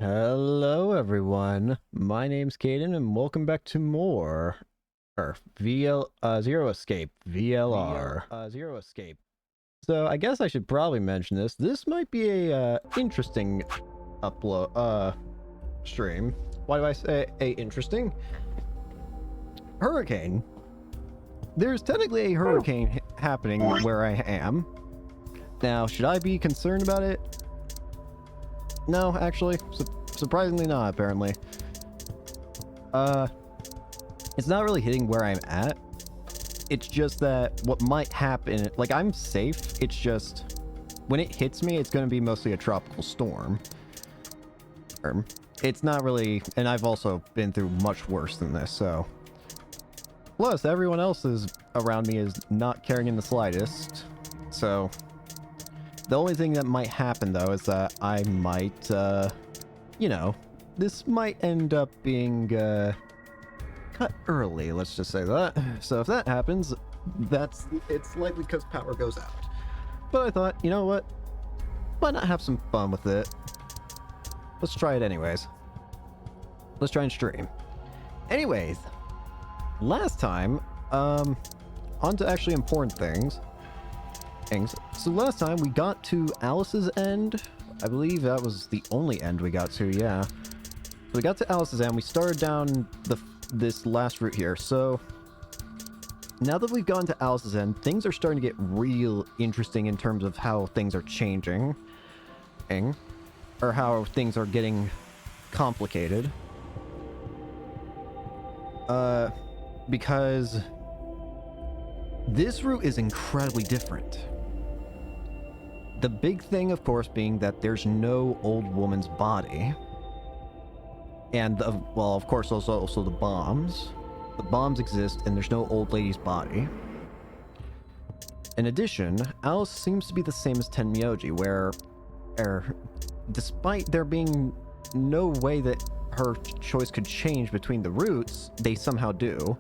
Hello everyone, my name's Caden and welcome back to more Zero Escape VLR. Zero Escape. So I guess I should probably mention this. This might be a interesting stream. Why do I say interesting? Hurricane. There's technically a hurricane happening where I am. Now, should I be concerned about it? No, actually, surprisingly not, apparently. It's not really hitting where I'm at. It's just that what might happen, like, I'm safe. It's just, when it hits me, it's going to be mostly a tropical storm. It's not really, and I've also been through much worse than this, so. Plus, everyone else around me is not caring in the slightest, so. The only thing that might happen, though, is that I might, you know, this might end up being, cut early, let's just say that. So if that happens, it's likely because power goes out. But I thought, you know what? Why not have some fun with it? Let's try it anyways. Let's try and stream. Anyways, last time, on to actually important things. So last time we got to Alice's end. I believe that was the only end we got to, yeah. So we got to Alice's end. We started down this last route here. So now that we've gone to Alice's end, things are starting to get real interesting in terms of how things are changing. Or how things are getting complicated. Because this route is incredibly different. The big thing, of course, being that there's no old woman's body. And, well, of course, also the bombs. The bombs exist, and there's no old lady's body. In addition, Alice seems to be the same as Tenmyoji, where, despite there being no way that her choice could change between the routes, they somehow do.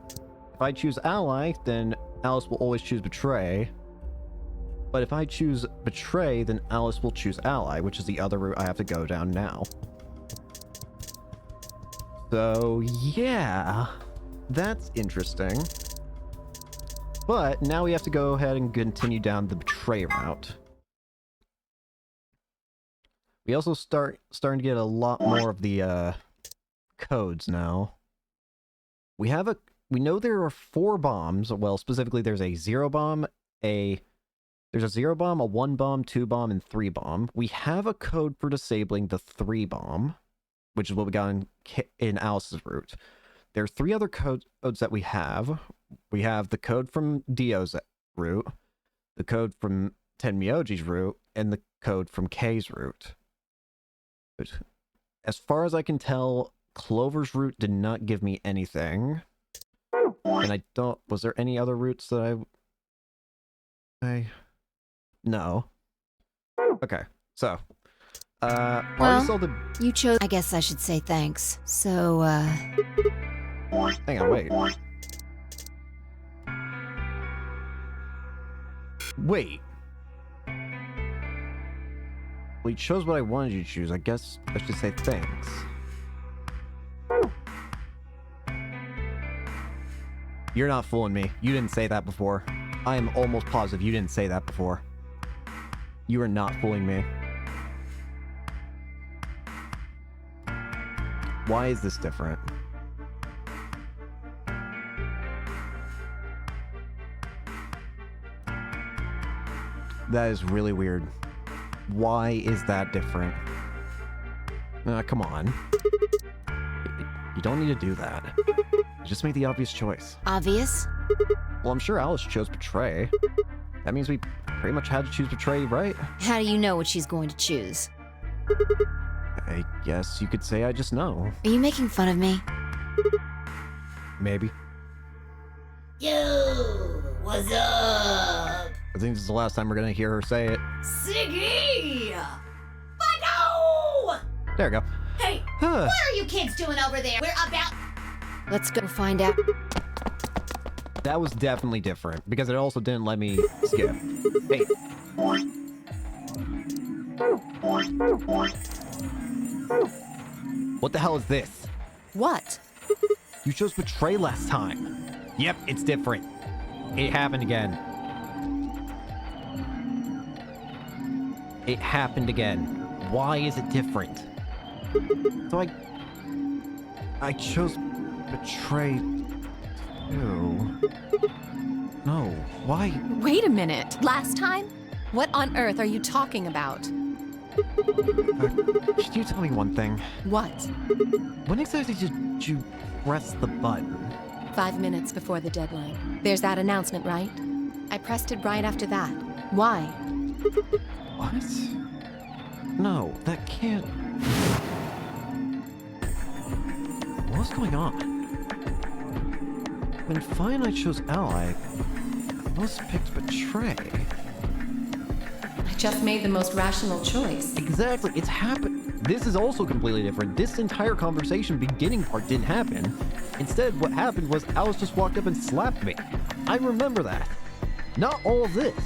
If I choose Ally, then Alice will always choose Betray. But if I choose Betray, then Alice will choose Ally, which is the other route I have to go down now. So, yeah. That's interesting. But now we have to go ahead and continue down the Betray route. We also starting to get a lot more of the codes now. We know there are 4 bombs. Well, specifically there's a 0 bomb, there's a 0 bomb, a 1 bomb, 2 bomb, and 3 bomb. We have a code for disabling the 3 bomb, which is what we got in Alice's route. There are 3 other codes that we have. We have the code from Dio's route, the code from Tenmyoji's route, and the code from K's route. But as far as I can tell, Clover's route did not give me anything. And was there any other routes that No. Okay, so, you chose. I guess I should say thanks. So, hang on, wait. Wait. Well, you chose what I wanted you to choose. I guess I should say thanks. You're not fooling me. You didn't say that before. I am almost positive you didn't say that before. You are not fooling me. Why is this different? That is really weird. Why is that different? Come on. You don't need to do that. Just make the obvious choice. Obvious? Well, I'm sure Alice chose Betray. That means we pretty much had to choose Betray, right? How do you know what she's going to choose? I guess you could say I just know. Are you making fun of me? Maybe. Yo, what's up? I think this is the last time we're gonna hear her say it. Siggy! Fido! There we go. Hey, what are you kids doing over there? We're about... Let's go find out. That was definitely different, because it also didn't let me skip. Hey. What the hell is this? What? You chose betray last time. Yep, it's different. It happened again. It happened again. Why is it different? So I chose betray too. No, why? Wait a minute. Last time? What on earth are you talking about? Can you tell me one thing? What? When exactly did you press the button? 5 minutes before the deadline. There's that announcement, right? I pressed it right after that. Why? What? No, that can't... What's going on? When Fine I chose ally, I must have picked betray. I just made the most rational choice. Exactly, it's happened. This is also completely different. This entire conversation beginning part didn't happen. Instead, what happened was Alice just walked up and slapped me. I remember that. Not all of this.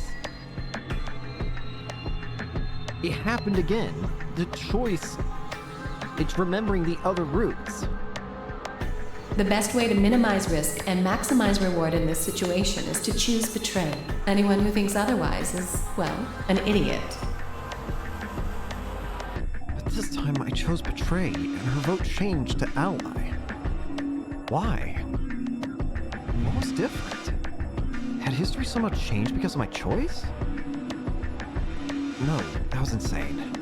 It happened again. The choice, it's remembering the other routes. The best way to minimize risk and maximize reward in this situation is to choose betray. Anyone who thinks otherwise is, well, an idiot. But this time I chose betray, and her vote changed to ally. Why? What was different? Had history so much changed because of my choice? No, that was insane.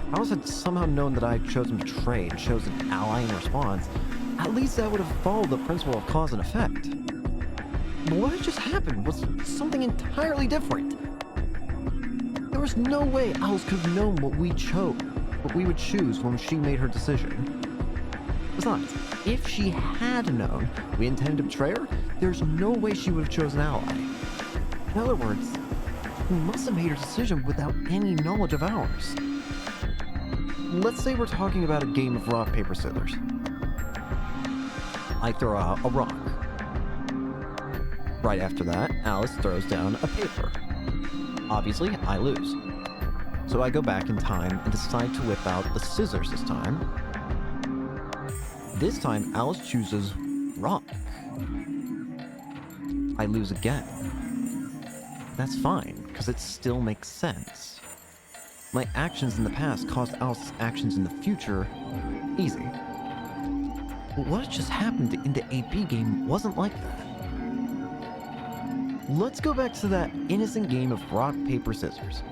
If Alice had somehow known that I had chosen betray and chosen ally in response, at least I would have followed the principle of cause and effect. But what had just happened was something entirely different. There was no way Alice could have known what we would choose when she made her decision. Besides, if she had known we intended to betray her, there's no way she would have chosen ally. In other words, she must have made her decision without any knowledge of ours. Let's say we're talking about a game of rock, paper, scissors. I throw out a rock. Right after that, Alice throws down a paper. Obviously, I lose. So I go back in time and decide to whip out the scissors this time. This time, Alice chooses rock. I lose again. That's fine, because it still makes sense. My actions in the past caused Alice's actions in the future easy. But what just happened in the AP game wasn't like that. Let's go back to that innocent game of rock, paper, scissors.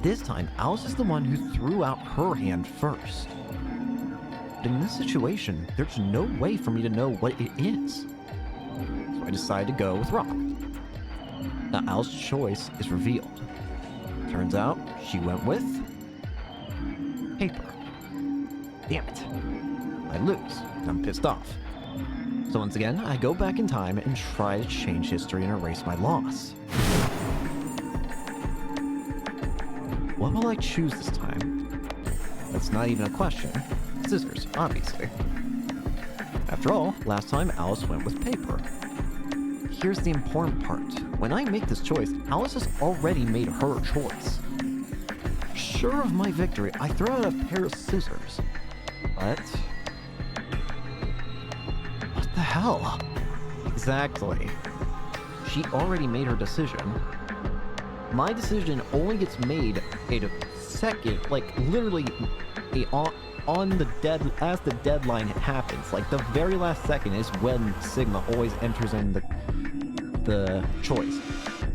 This time, Alice is the one who threw out her hand first. But in this situation, there's no way for me to know what it is. So I decide to go with rock. Now Alice's choice is revealed. Turns out, she went with... paper. Damn it. I lose. I'm pissed off. So once again, I go back in time and try to change history and erase my loss. What will I choose this time? That's not even a question. Scissors, obviously. After all, last time Alice went with paper. Here's the important part. When I make this choice, Alice has already made her choice. Sure of my victory, I throw out a pair of scissors. But... what the hell? Exactly. She already made her decision. My decision only gets made a second, like literally as the deadline happens. Like the very last second is when Sigma always enters in the choice.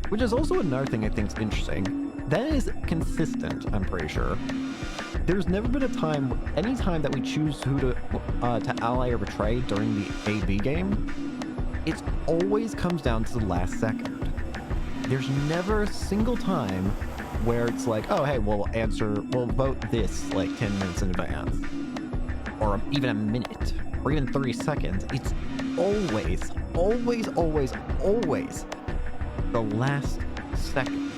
Which is also another thing I think is interesting. That is consistent, I'm pretty sure. There's never been a time, any time that we choose who to ally or betray during the AB game, it always comes down to the last second. There's never a single time where it's like, oh hey, we'll vote this like 10 minutes in advance. Or even a minute, or even 30 seconds. It's always, always, always, always the last second.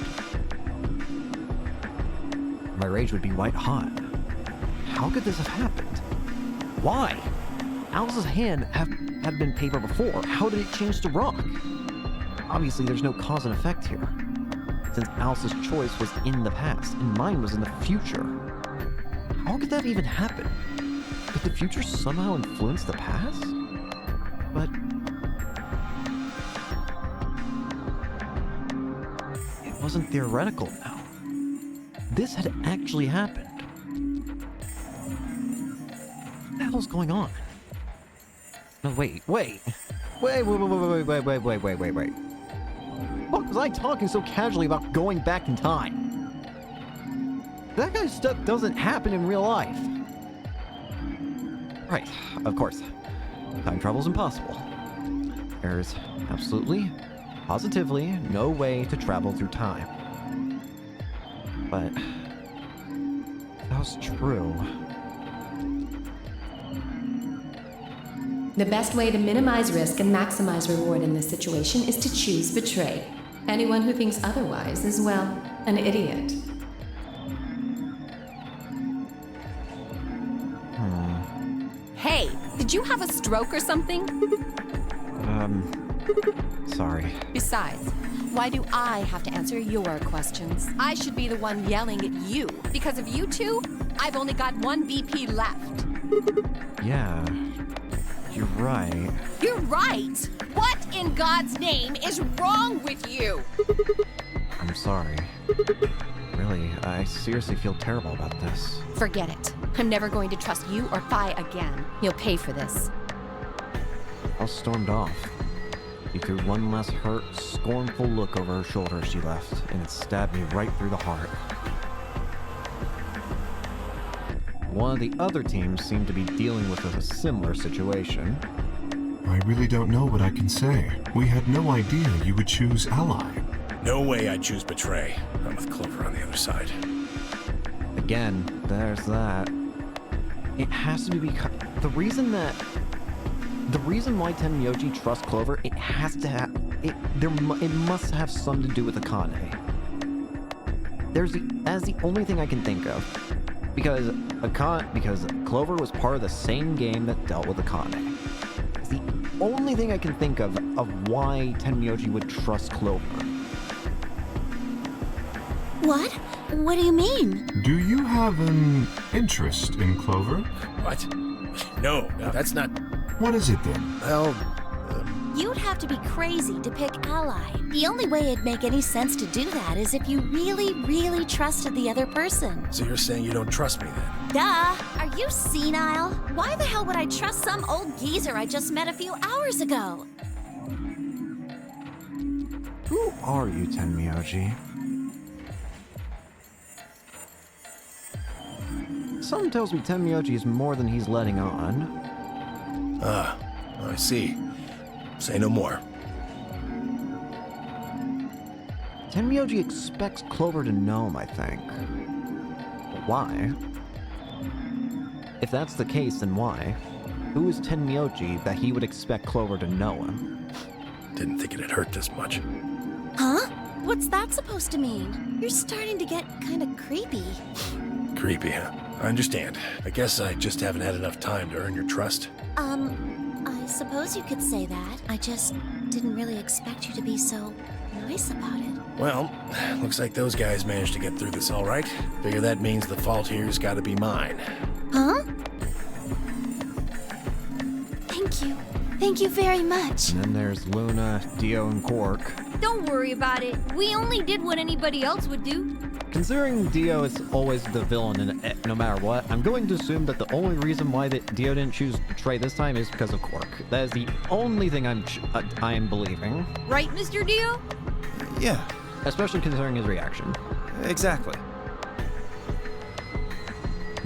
My rage would be white hot. How could this have happened? Why? Alice's hand had been paper before. How did it change to rock? Obviously, there's no cause and effect here, since Alice's choice was in the past and mine was in the future. How How could that even happen? Could the future somehow influence the past? But... it wasn't theoretical now. This had actually happened. What the hell's going on? No, wait. Wait. What was I talking so casually about going back in time? That kind of stuff doesn't happen in real life. Right, of course. Time travel's impossible. There's absolutely, positively, no way to travel through time. But... that was true. The best way to minimize risk and maximize reward in this situation is to choose betray. Anyone who thinks otherwise is, well, an idiot. Hey, did you have a stroke or something? Sorry. Besides, why do I have to answer your questions? I should be the one yelling at you. Because of you two, I've only got one BP left. Yeah, you're right. You're right! What in God's name is wrong with you? I'm sorry. Really, I seriously feel terrible about this. Forget it. I'm never going to trust you or Phi again. You'll pay for this. I stormed off. She threw one last hurt, scornful look over her shoulder as she left, and it stabbed me right through the heart. One of the other teams seemed to be dealing with a similar situation. I really don't know what I can say. We had no idea you would choose ally. No way I'd choose betray. I'm with Clover on the other side. Again, there's that. It has to be because... The reason why Tenmyoji trusts Clover, it has to have... It must have something to do with Akane. That's the only thing I can think of. Because Clover was part of the same game that dealt with Akane. It's the only thing I can think of why Tenmyoji would trust Clover. What? What do you mean? Do you have an interest in Clover? What? No, that's not... What is it then? Well, You'd have to be crazy to pick ally. The only way it'd make any sense to do that is if you really, really trusted the other person. so you're saying you don't trust me then? Duh! Are you senile? Why the hell would I trust some old geezer I just met a few hours ago? Who are you, Tenmyoji? Something tells me Tenmyoji is more than he's letting on. I see. Say no more. Tenmyoji expects Clover to know him, I think. But why? If that's the case, then why? Who is Tenmyoji that he would expect Clover to know him? Didn't think it'd hurt this much. Huh? What's that supposed to mean? You're starting to get kind of creepy. Creepy, huh? I understand. I guess I just haven't had enough time to earn your trust. I suppose you could say that. I just didn't really expect you to be so nice about it. Well, looks like those guys managed to get through this all right. Figure that means the fault here's gotta be mine. Huh? Thank you. Thank you very much. And then there's Luna, Dio, and Quark. Don't worry about it. We only did what anybody else would do. Considering Dio is always the villain no matter what, I'm going to assume that the only reason why Dio didn't choose Betray this time is because of Quark. That is the only thing I am believing. Right, Mr. Dio? Yeah, Especially considering his reaction. exactly.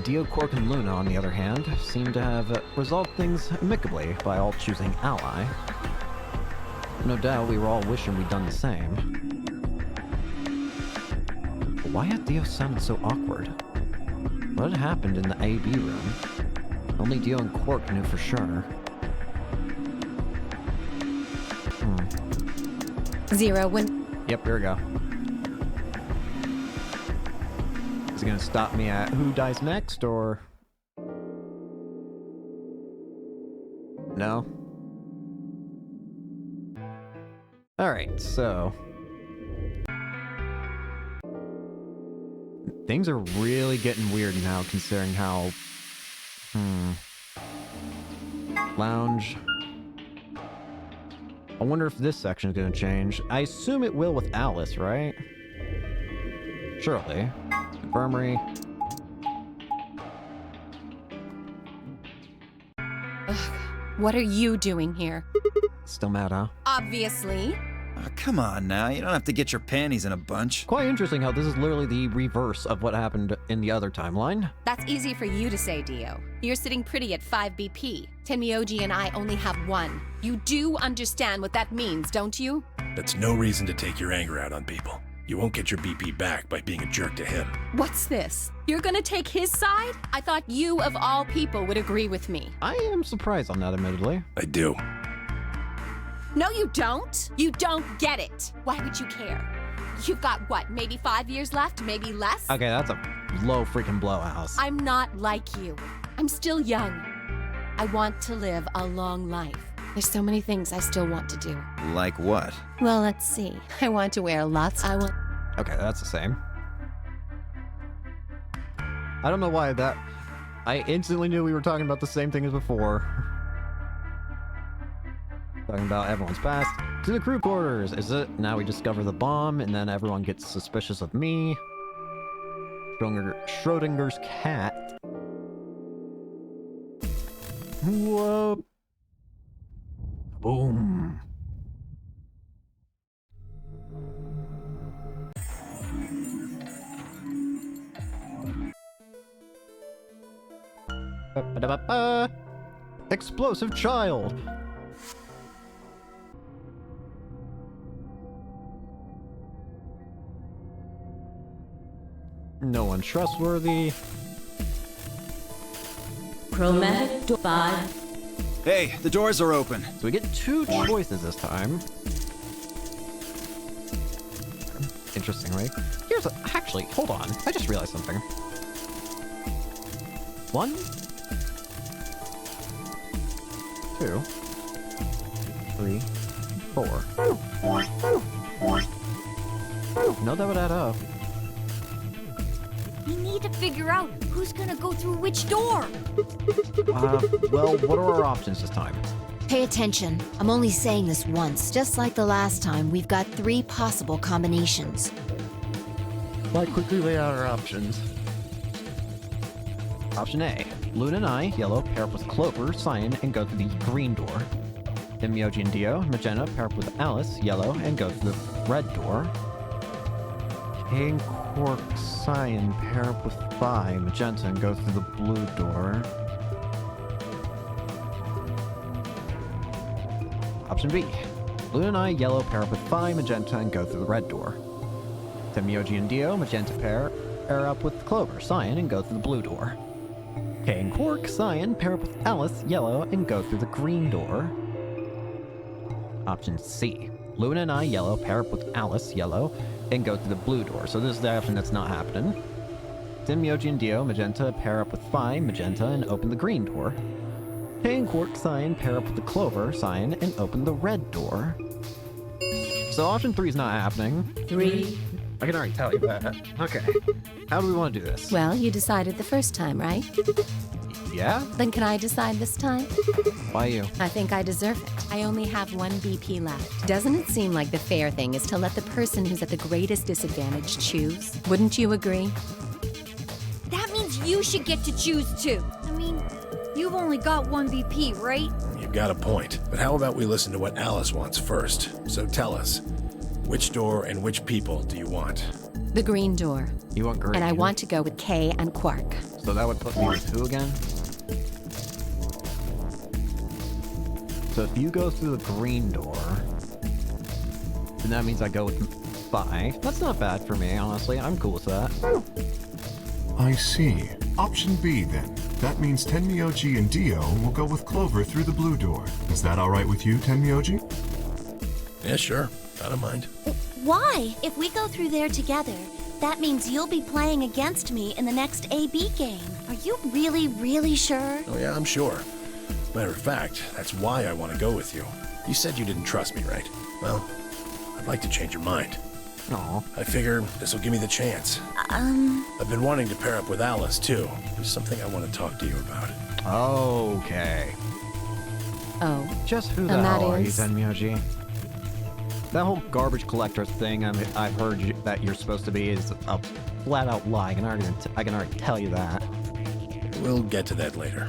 Dio, Quark, and Luna, on the other hand, seem to have resolved things amicably by all choosing ally. No doubt we were all wishing we'd done the same. But why had Dio sounded so awkward? What had happened in the AB room? Only Dio and Quark knew for sure. Zero, when... Yep, here we go. Is it gonna stop me at who dies next, or... No? Alright, so... Things are really getting weird now, considering how... Lounge. I wonder if this section is going to change. I assume it will with Alice, right? Surely. Infirmary. Ugh, what are you doing here? Still mad, huh? Obviously. Oh, come on now, you don't have to get your panties in a bunch. Quite interesting how this is literally the reverse of what happened in the other timeline. That's easy for you to say, Dio. You're sitting pretty at 5 BP. Tenmyoji and I only have 1. You do understand what that means, don't you? That's no reason to take your anger out on people. You won't get your BP back by being a jerk to him. What's this? You're gonna take his side? I thought you, of all people, would agree with me. I am surprised on that, admittedly. I do. No, you don't. You don't get it. Why would you care? You've got, what, maybe 5 years left, maybe less? Okay, that's a low freaking blowout. I'm not like you. I'm still young. I want to live a long life. There's so many things I still want to do. Like what? Well, let's see. I want to wear lots. Okay, that's the same. I don't know why that... I instantly knew we were talking about the same thing as before. Talking about everyone's past. To the crew quarters! Is it now we discover the bomb and then everyone gets suspicious of me? Schrodinger's cat. Whoa. Boom. Ba-da-ba-ba. Explosive child. No one trustworthy. Chromatic 5. Hey, the doors are open. So we get 2 choices this time. Interestingly. Actually, hold on. I just realized something. 1, 2, 3, 4. No, that would add up. We need to figure out who's gonna go through which door. Well, what are our options this time? Pay attention. I'm only saying this once. Just like the last time, we've got 3 possible combinations. Why quickly lay out our options? Option A. Luna and I, yellow, pair up with Clover, cyan, and go through the green door. Tenmyoji and Dio, magenta, pair up with Alice, yellow, and go through the red door. King, Quark, cyan, pair up with Phi, magenta, and go through the blue door. Option B. Luna and I, yellow, pair up with Phi, magenta, and go through the red door. Tenmyoji and Dio, magenta, pair up with Clover, cyan, and go through the blue door. K and Quark, cyan, pair up with Alice, yellow, and go through the green door. Option C. Luna and I, yellow, pair up with Alice, yellow, and go through the blue door. So this is the option that's not happening. Tenmyoji and Dio, magenta, pair up with Phi, magenta, and open the green door. K and Quark, cyan, pair up with the Clover, cyan, and open the red door. So option 3 is not happening. 3. I can already tell you that. Okay. How do we want to do this? Well, you decided the first time, right? Yeah? Then can I decide this time? Why you? I think I deserve it. I only have 1 BP left. Doesn't it seem like the fair thing is to let the person who's at the greatest disadvantage choose? Wouldn't you agree? That means you should get to choose too. I mean, you've only got 1 BP, right? You've got a point. But how about we listen to what Alice wants first? So tell us, which door and which people do you want? The green door. You want green? And I want to go with Kay and Quark. So that would put me with who again? So if you go through the green door, then that means I go with Phi. That's not bad for me, honestly. I'm cool with that. I see. Option B, then. That means Tenmyoji and Dio will go with Clover through the blue door. Is that all right with you, Tenmyoji? Yeah, sure. I don't mind. Why? If we go through there together, that means you'll be playing against me in the next AB game. Are you really, really sure? Oh yeah, I'm sure. Matter of fact, that's why I want to go with you. You said you didn't trust me, right? Well, I'd like to change your mind. Aw. I figure this will give me the chance. I've been wanting to pair up with Alice, too. There's something I want to talk to you about. Okay. Oh. Just who the And that hell are you, is? Tenmyoji? That whole garbage collector thing I've heard that you're supposed to be is a flat-out lie. I can already tell you that. We'll get to that later.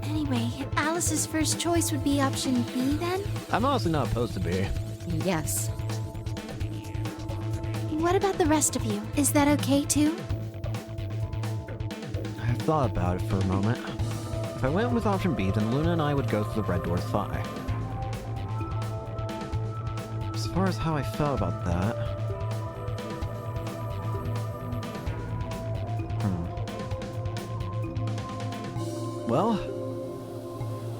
Anyway, Alice's first choice would be option B then? I'm honestly not opposed to be. Yes. What about the rest of you? Is that okay too? I've thought about it for a moment. If I went with option B, then Luna and I would go through the red door with Phi. As far as how I felt about that... Well...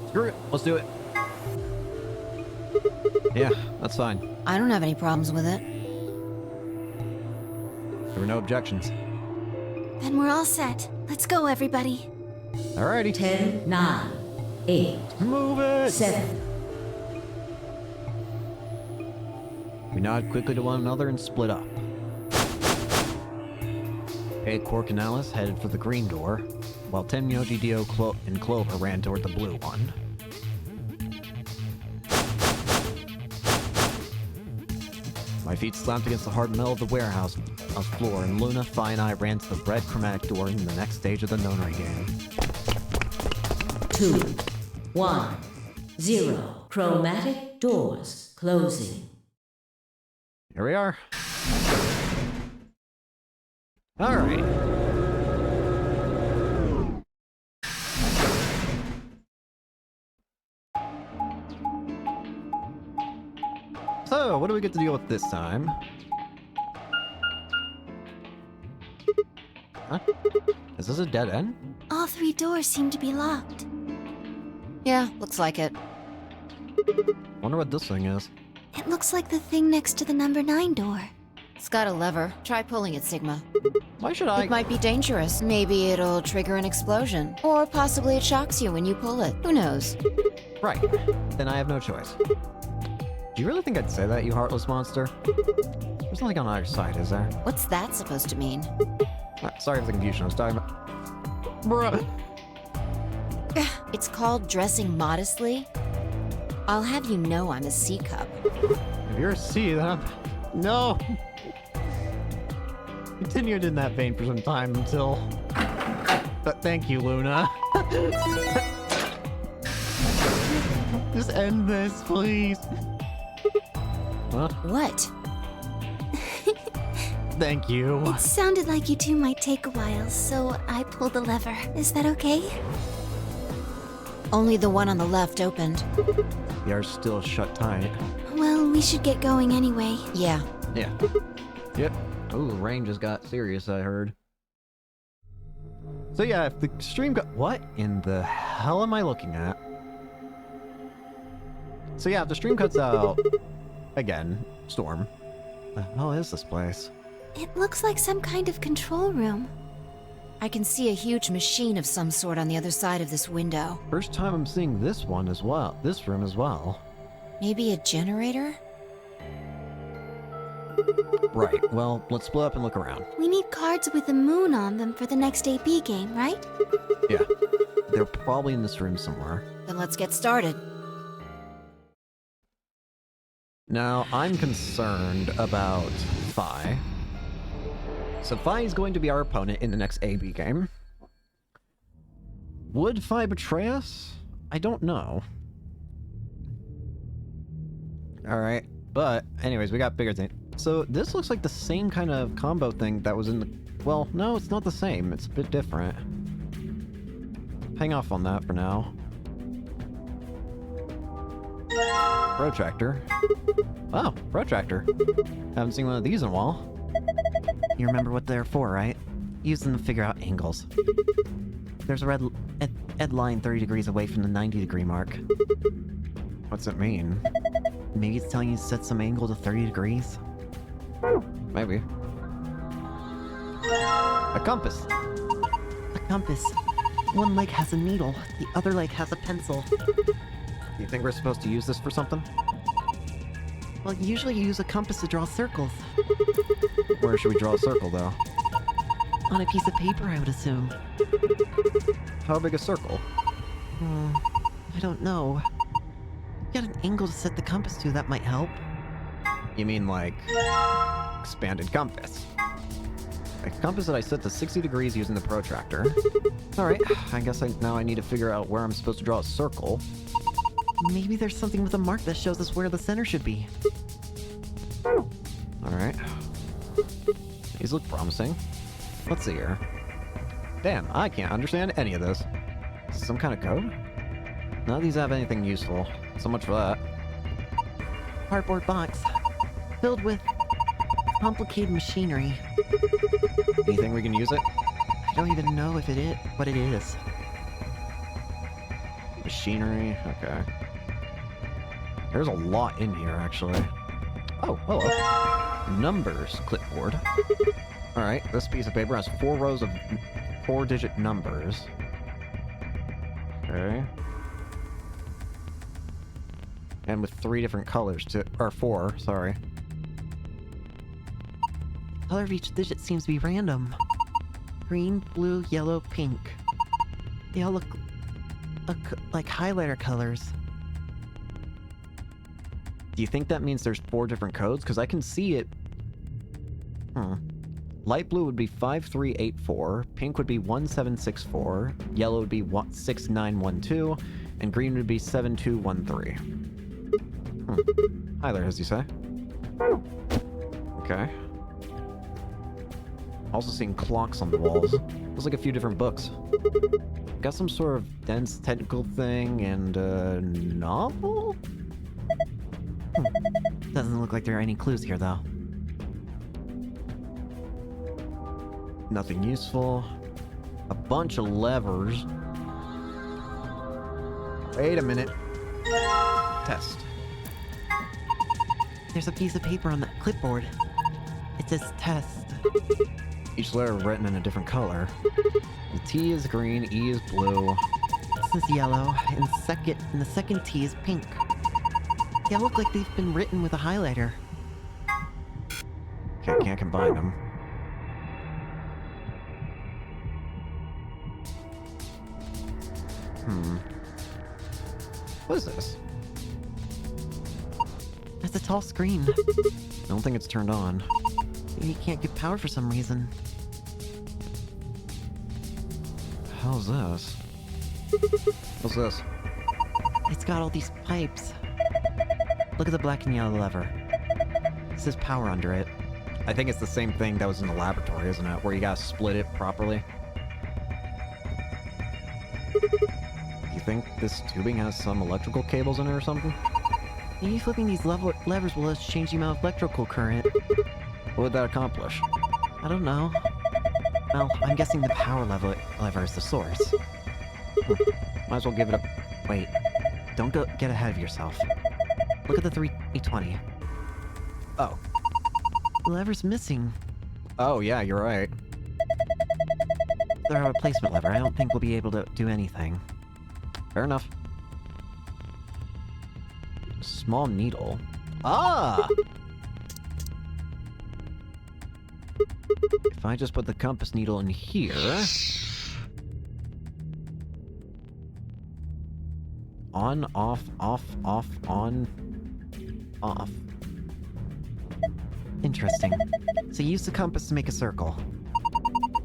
Screw it. Let's do it. Yeah, that's fine. I don't have any problems with it. There were no objections. Then we're all set. Let's go, everybody. Alrighty. 10, 9, 8, Move it! 7. We nod quickly to one another and split up. A Quark and Alice headed for the green door, while Tenmyoji, Dio, and Clover ran toward the blue one. My feet slapped against the hard metal of the warehouse floor, and Luna, Phi, and I ran to the red chromatic door in the next stage of the Nonary game. 2, 1, 0. Chromatic doors closing. Here we are. Alright. So, what do we get to deal with this time? Huh? Is this a dead end? All 3 doors seem to be locked. Yeah, looks like it. Wonder what this thing is. It looks like the thing next to the number 9 door. It's got a lever. Try pulling it, Sigma. Why should I? It might be dangerous. Maybe it'll trigger an explosion. Or possibly it shocks you when you pull it. Who knows? Right. Then I have no choice. Do you really think I'd say that, you heartless monster? There's nothing on either side, is there? What's that supposed to mean? Sorry for the confusion. I was talking about... Bruh. It's called dressing modestly. I'll have you know I'm a C cup. If you're a C, then I'm... No! Continued in that vein for some time until... But thank you, Luna. Just end this, please. Huh? What? Thank you. It sounded like you two might take a while, so I pulled the lever. Is that okay? Only the one on the left opened. They are still shut tight. Well, we should get going anyway. Yeah. Yeah. Yep. Ooh, rain just got serious, I heard. So yeah, if the stream got... What in the hell am I looking at? So yeah, if the stream cuts out... Again, Storm. The hell is this place? It looks like some kind of control room. I can see a huge machine of some sort on the other side of this window. First time I'm seeing this one as well. This room as well. Maybe a generator? Right, well, let's split up and look around. We need cards with a moon on them for the next AB game, right? Yeah. They're probably in this room somewhere. Then let's get started. Now, I'm concerned about Phi. So Phi is going to be our opponent in the next AB game. Would Phi betray us? I don't know. Alright, but anyways, we got bigger things. So this looks like the same kind of combo thing that was in the... Well, no, it's not the same. It's a bit different. Hang off on that for now. Protractor. Wow, protractor. Haven't seen one of these in a while. You remember what they're for, right? Use them to figure out angles. There's a red line 30 degrees away from the 90 degree mark. What's it mean? Maybe it's telling you to set some angle to 30 degrees? Maybe. A compass. A compass. One leg has a needle, the other leg has a pencil. Do you think we're supposed to use this for something? Well, usually you use a compass to draw circles. Where should we draw a circle, though? On a piece of paper, I would assume. How big a circle? I don't know. Get an angle to set the compass to, that might help. You mean like expanded compass? A compass that I set to 60 degrees using the protractor. Alright, I guess now I need to figure out where I'm supposed to draw a circle. Maybe there's something with a mark that shows us where the center should be. Alright. These look promising. Let's see here. Damn, I can't understand any of this. Some kind of code? None of these have anything useful. So much for that. Cardboard box. Filled with complicated machinery. You think we can use it? I don't even know what it is. Machinery, okay. There's a lot in here, actually. Oh, hello. Numbers clipboard. Alright, this piece of paper has 4 rows of 4-digit numbers. Okay. And with 3 different colors to, or 4, sorry. The color of each digit seems to be random. Green, blue, yellow, pink. They all look like highlighter colors. Do you think that means there's 4 different codes? Because I can see it. Light blue would be 5384, pink would be 1764, yellow would be 6912, and green would be 7213. Hi there, as you say. Okay. Also seeing clocks on the walls. Looks like a few different books. Got some sort of dense technical thing and a novel? Doesn't look like there are any clues here, though. Nothing useful. A bunch of levers. Wait a minute. Test. There's a piece of paper on that clipboard. It says test. Each letter written in a different color. The T is green, E is blue. This is yellow, and the second T is pink. They all look like they've been written with a highlighter. Okay, I can't combine them. What is this? That's a tall screen. I don't think it's turned on. Maybe you can't get power for some reason. How's this? What's this? It's got all these pipes. Look at the black and yellow lever. It says power under it. I think it's the same thing that was in the laboratory, isn't it? Where you gotta split it properly. You think this tubing has some electrical cables in it or something? Maybe flipping these levers will let us change the amount of electrical current. What would that accomplish? I don't know. Well, I'm guessing the power lever is the source. Might as well give it a... Wait. Don't get ahead of yourself. Look at the 320. Oh. The lever's missing. Oh, yeah, you're right. They're a replacement lever. I don't think we'll be able to do anything. Fair enough. Small needle. Ah! If I just put the compass needle in here... On, off, on, off. Interesting. So you use the compass to make a circle.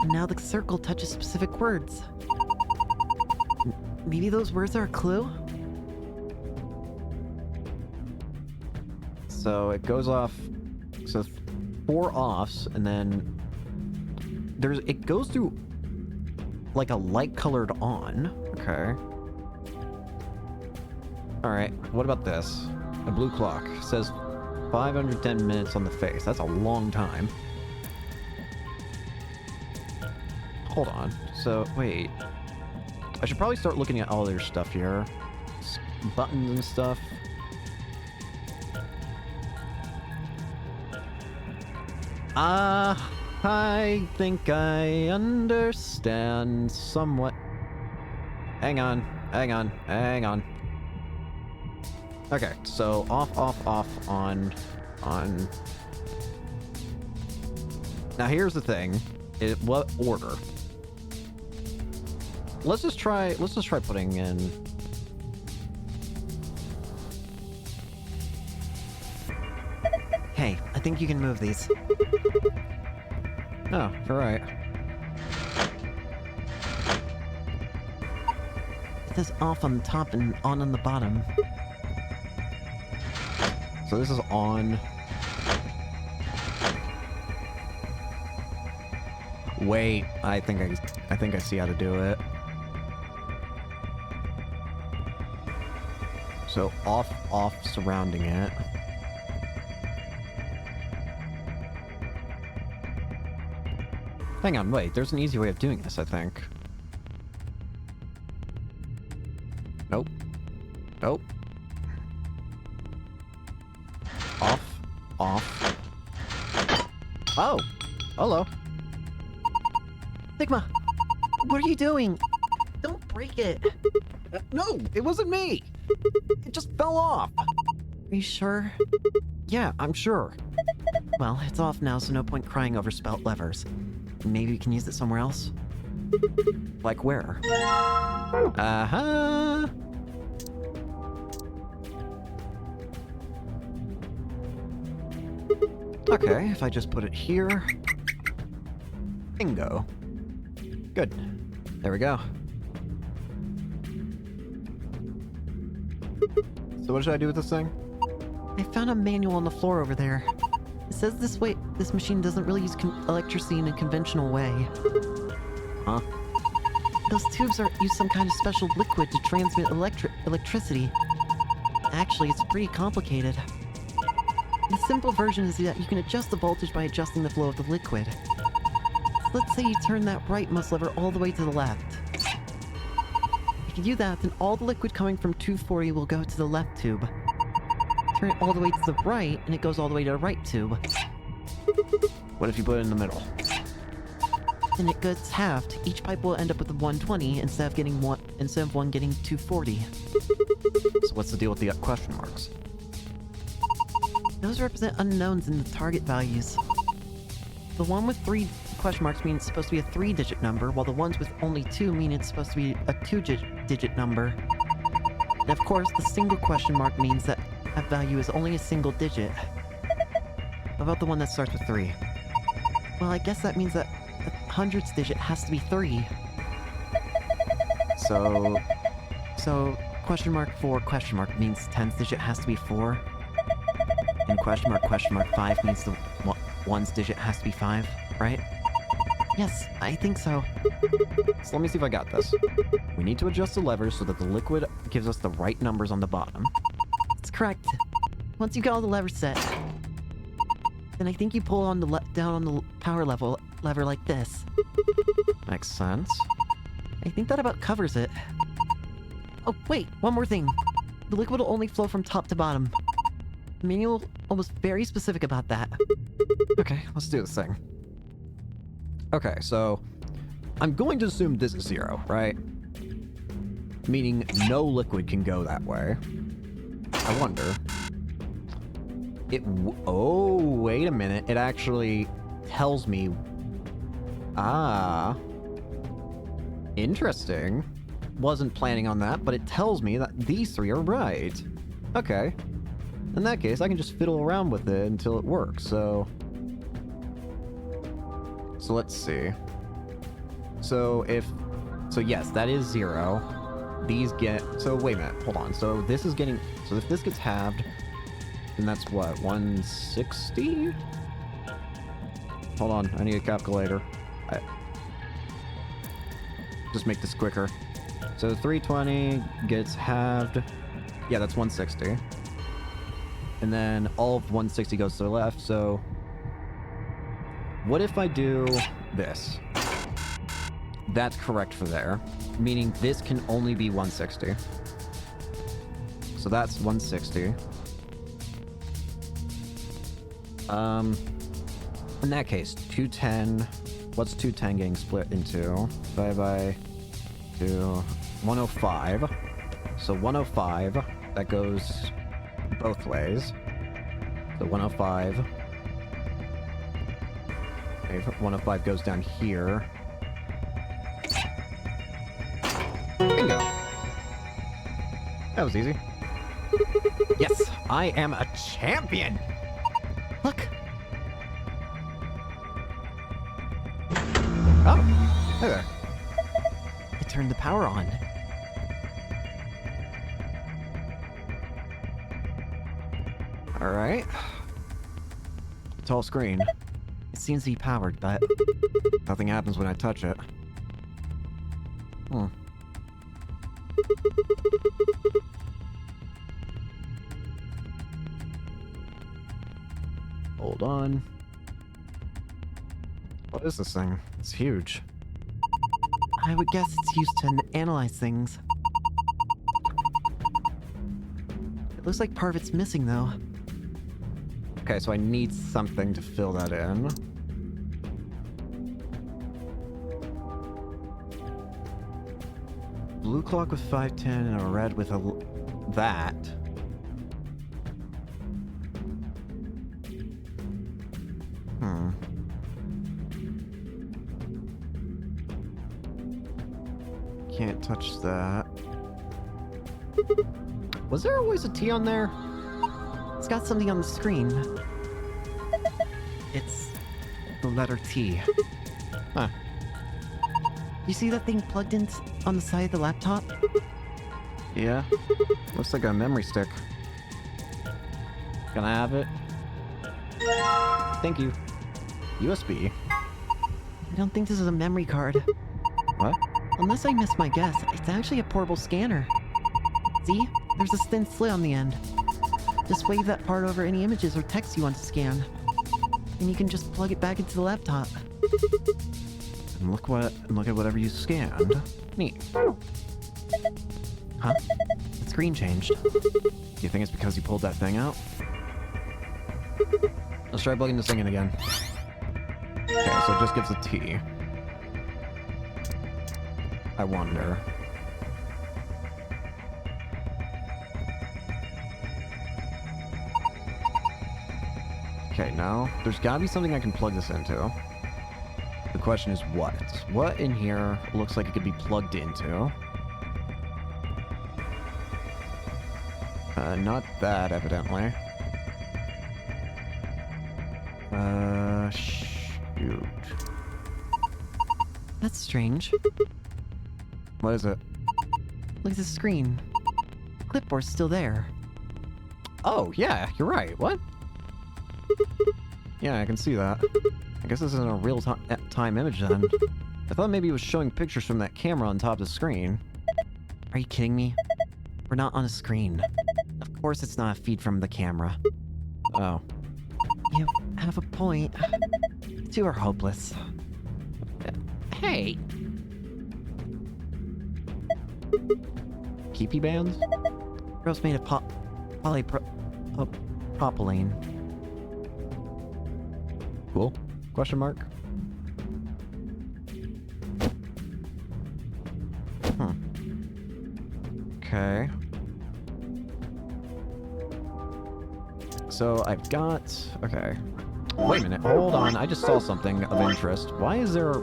And now the circle touches specific words. Maybe those words are a clue? So it goes off... So 4 offs, and then... It goes through... Like a light-colored on. Okay. Alright, what about this? A blue clock. It says 510 minutes on the face. That's a long time. Hold on. So, wait. I should probably start looking at all their stuff here. Buttons and stuff. I think I understand somewhat. Hang on. Okay, so off, on. Now here's the thing. What order? Let's just try putting in... Hey, I think you can move these. Oh, you're right. It says off on the top and on the bottom. So this is on. Wait, I think I see how to do it. So off, surrounding it. Hang on, wait, there's an easy way of doing this, I think. Nope. Nope. Off. Oh! Hello. Sigma! What are you doing? Don't break it! No! It wasn't me! It just fell off! Are you sure? Yeah, I'm sure. Well, it's off now, so no point crying over spelt levers. Maybe we can use it somewhere else? Like where? Uh-huh! Okay, if I just put it here... Bingo. Good. There we go. So what should I do with this thing? I found a manual on the floor over there. It says this machine doesn't really use electricity in a conventional way. Huh? Those tubes use some kind of special liquid to transmit electricity. Actually, it's pretty complicated. The simple version is that you can adjust the voltage by adjusting the flow of the liquid. Let's say you turn that rightmost lever all the way to the left. If you do that, then all the liquid coming from 240 will go to the left tube. Turn it all the way to the right, and it goes all the way to the right tube. What if you put it in the middle? Then it gets halved. Each pipe will end up with a 120 instead of one getting 240. So what's the deal with the question marks? Those represent unknowns in the target values. The one with 3 question marks means it's supposed to be a 3-digit number, while the ones with only 2 mean it's supposed to be a 2-digit number. And of course, the single question mark means that value is only a single digit. How about the one that starts with 3? Well, I guess that means that the hundredths digit has to be 3. So question mark 4 question mark means 10th digit has to be 4. And question mark 5 means the ones digit has to be 5, right? Yes, I think so. So let me see if I got this. We need to adjust the levers so that the liquid gives us the right numbers on the bottom. That's correct. Once you got all the levers set, then I think you pull on down on the power lever like this. Makes sense. I think that about covers it. Oh, wait, one more thing. The liquid will only flow from top to bottom. The manual was very specific about that. Okay, let's do this thing. Okay, so I'm going to assume this is 0, right? Meaning no liquid can go that way. I wonder. Oh, wait a minute. It actually tells me... Ah. Interesting. Wasn't planning on that, but it tells me that these 3 are right. Okay. In that case, I can just fiddle around with it until it works, so let's see. So yes, that is 0. These get... So wait a minute, hold on. So this is getting... So if this gets halved, then that's what, 160? Hold on, I need a calculator. Just make this quicker. So 320 gets halved. Yeah, that's 160. And then all of 160 goes to the left, so... What if I do this? That's correct for there. Meaning this can only be 160. So that's 160. In that case, 210... What's 210 getting split into? Divided by 2... 105. So 105, that goes both ways. So 105. Okay, 105 goes down here. Bingo! That was easy. Yes, I am a champion! Look! Oh, hey there. I turned the power on. Alright. Tall screen. It seems to be powered, but Nothing happens when I touch it. Hmm. Hold on. What is this thing? It's huge. I would guess it's used to analyze things. It looks like part of it's missing, though. Okay, so I need something to fill that in. Blue clock with 510 and a red with that. Hmm. Can't touch that. Was there always a T on there? It's got something on the screen. It's the letter T. Huh. You see that thing plugged in on the side of the laptop? Yeah. Looks like a memory stick. Can I have it? Thank you. USB. I don't think this is a memory card. What? Unless I missed my guess, it's actually a portable scanner. See? There's a thin slit on the end. Just wave that part over any images or text you want to scan. And you can just plug it back into the laptop. And look at whatever you scanned. Neat. Huh? The screen changed. Do you think it's because you pulled that thing out? Let's try plugging this thing in again. Okay, so it just gives a T. I wonder. Okay, now, there's gotta be something I can plug this into. The question is what? What in here looks like it could be plugged into? Not that, evidently. Shoot. That's strange. What is it? Look at the screen. Clipboard's still there. Oh, yeah, you're right. What? Yeah, I can see that. I guess this isn't a real-time image then. I thought maybe it was showing pictures from that camera on top of the screen. Are you kidding me? We're not on a screen. Of course it's not a feed from the camera. Oh. You have a point. You are hopeless. Hey! Keepy bands? Rope's made of propylene. Cool. Question mark? Okay. So I've got... Okay. Wait a minute. Hold on. I just saw something of interest. Why is there...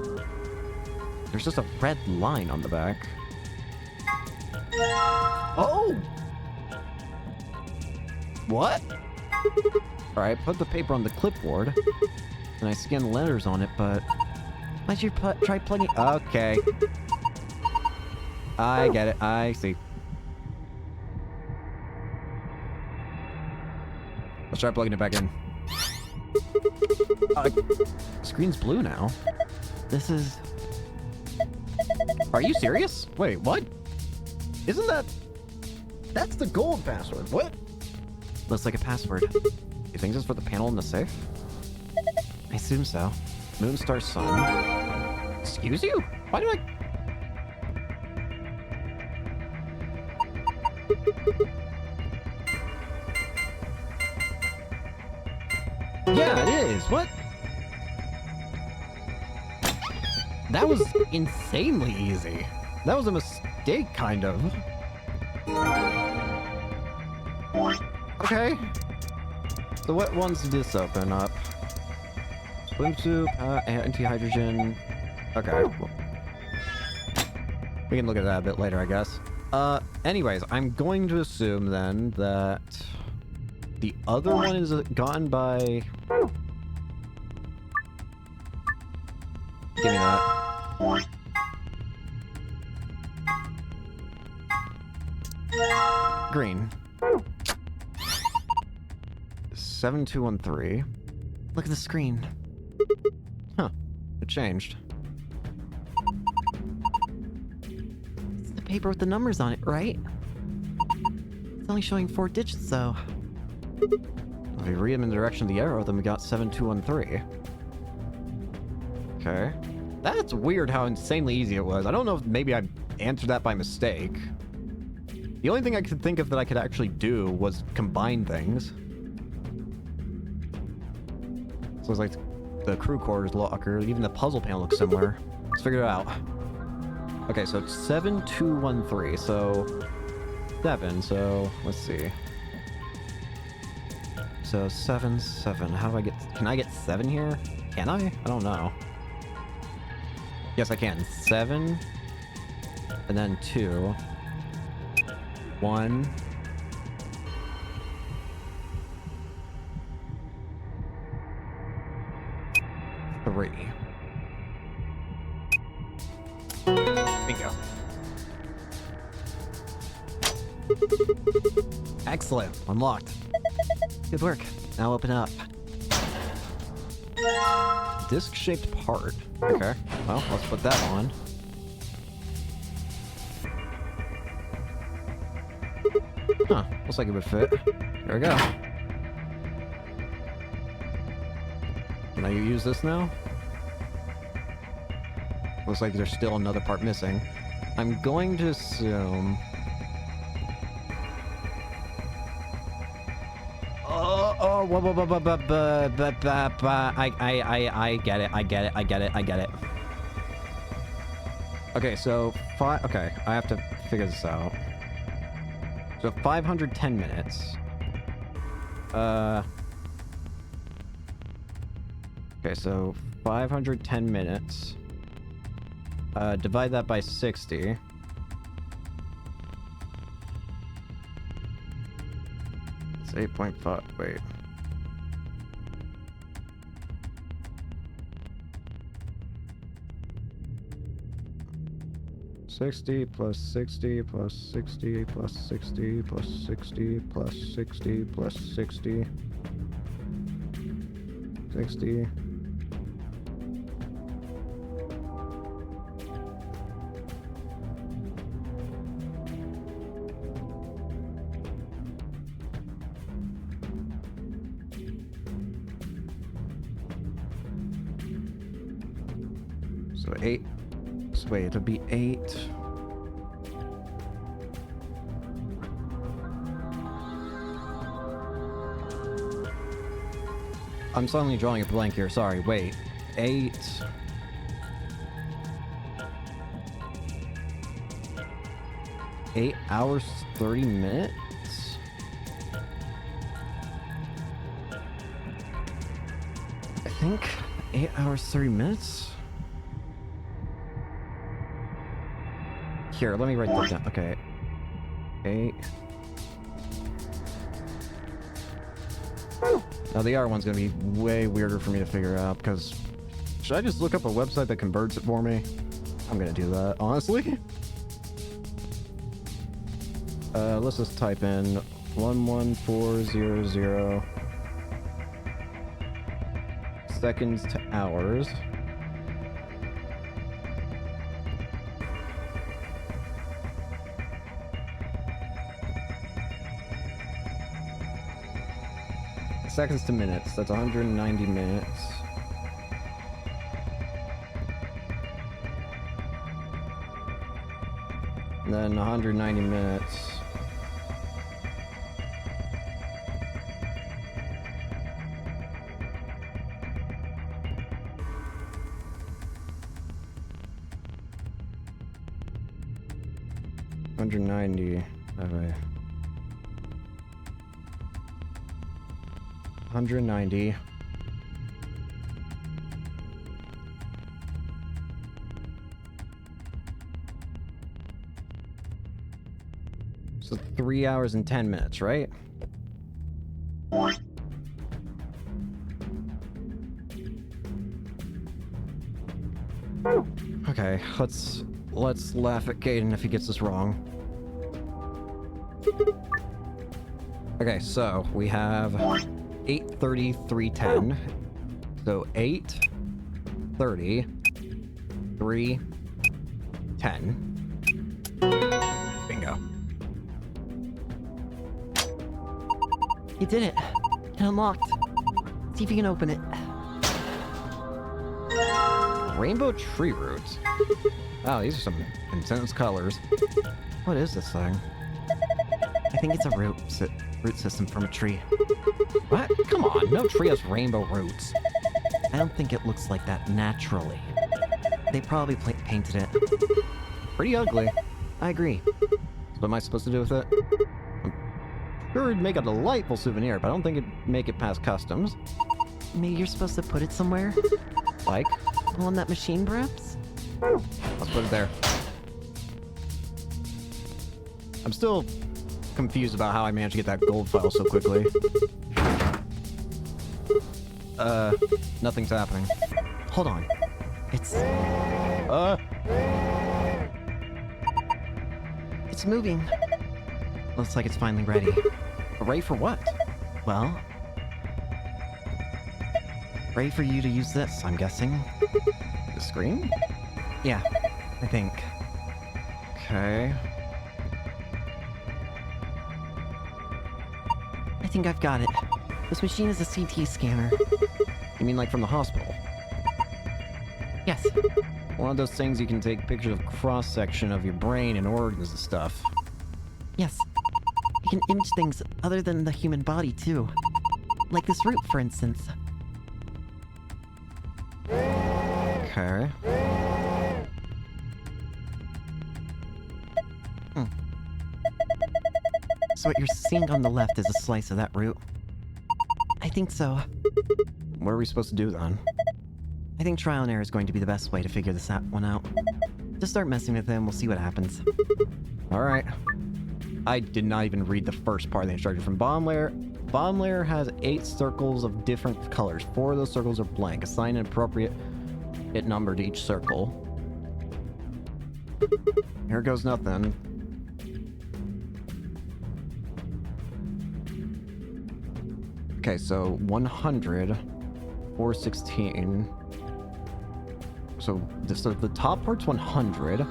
There's just a red line on the back. Oh! What? Alright, put the paper on the clipboard. And I scan the letters on it, but... Why'd you try plugging... Okay. I get it. I see. Let's try plugging it back in. Screen's blue now. This is... Are you serious? Wait, what? Isn't that... That's the gold password. What? Looks like a password. You think this is for the panel in the safe? I assume so. Moon, star, sun. Excuse you? Why do I... Yeah, it is. What? That was insanely easy. That was a mistake, kind of. Okay. So what ones did this open up? Swimsuit, anti-hydrogen. Okay. Well, we can look at that a bit later, I guess. Anyways, I'm going to assume then that the other one is gotten by... Give me that. Green. 7213. Look at the screen. Huh. It changed. It's the paper with the numbers on it, right? It's only showing 4 digits, though. If you read them in the direction of the arrow, then we got 7213. Okay. That's weird how insanely easy it was. I don't know if maybe I answered that by mistake. The only thing I could think of that I could actually do was combine things. So it's like the crew quarters locker, even the puzzle panel looks similar. Let's figure it out. Okay, so it's 7213, so 7, so let's see. So 7, 7. How do I get... Can I get 7 here? Can I? I don't know. Yes, I can. 7. And then 2. 1. 3. Bingo. Excellent. Unlocked. Good work. Now open up. Disc-shaped part. Okay. Well, let's put that on. Huh. Looks like it would fit. Here we go. Can I use this now? Looks like there's still another part missing. I'm going to assume... I get it, I get it, I get it, I get it. Okay, so okay, I have to figure this out. So 510 minutes. Okay, so 510 minutes. Divide that by 60. It's 8.5, wait. $60 plus 60 plus 60 plus 60 plus 60 plus 60 plus 60. 60. So 8. So wait, it'll be 8. I'm suddenly drawing a blank here, sorry, wait. 8. $8 30 minutes? I think 8 hours 30 minutes? Here, let me write that down. Okay. 8. Now the R one's gonna be way weirder for me to figure out, because... Should I just look up a website that converts it for me? I'm gonna do that, honestly. Let's just type in 11400 seconds to hours. Seconds to minutes. That's 190 minutes. And then 190 minutes. $190. Okay. 190. So 3 hours and 10 minutes, right? Okay, let's laugh at Caden if he gets this wrong. Okay, so we have 8:30, 3:10. So 8:30, 3:10. Bingo. You did it. It unlocked. See if you can open it. Rainbow tree roots. Wow, these are some intense colors. What is this thing? I think it's a root system from a tree. What? Come on, no tree has rainbow roots. I don't think it looks like that naturally. They probably painted it. Pretty ugly. I agree. What am I supposed to do with it? I'm sure it'd make a delightful souvenir, but I don't think it'd make it past customs. Maybe you're supposed to put it somewhere? Like? On that machine, perhaps? Let's put it there. I'm still confused about how I managed to get that gold file so quickly. Nothing's happening. Hold on. It's moving. Looks like it's finally ready. Ready for what? Well, ready for you to use this, I'm guessing. The screen? Yeah, I think. Okay. I think I've got it. This machine is a CT scanner. You mean like from the hospital? Yes. One of those things you can take pictures of cross-section of your brain and organs and stuff. Yes. You can image things other than the human body, too. Like this root, for instance. Okay. So what you're seeing on the left is a slice of that root? I think so. What are we supposed to do then? I think trial and error is going to be the best way to figure this one out. Just start messing with them, we'll see what happens. Alright. I did not even read the first part of the instruction from bomb layer. Bomb layer has 8 circles of different colors. 4 of those circles are blank. Assign an appropriate number to each circle. Here goes nothing. Okay, so 100, 416. So the top part's 100.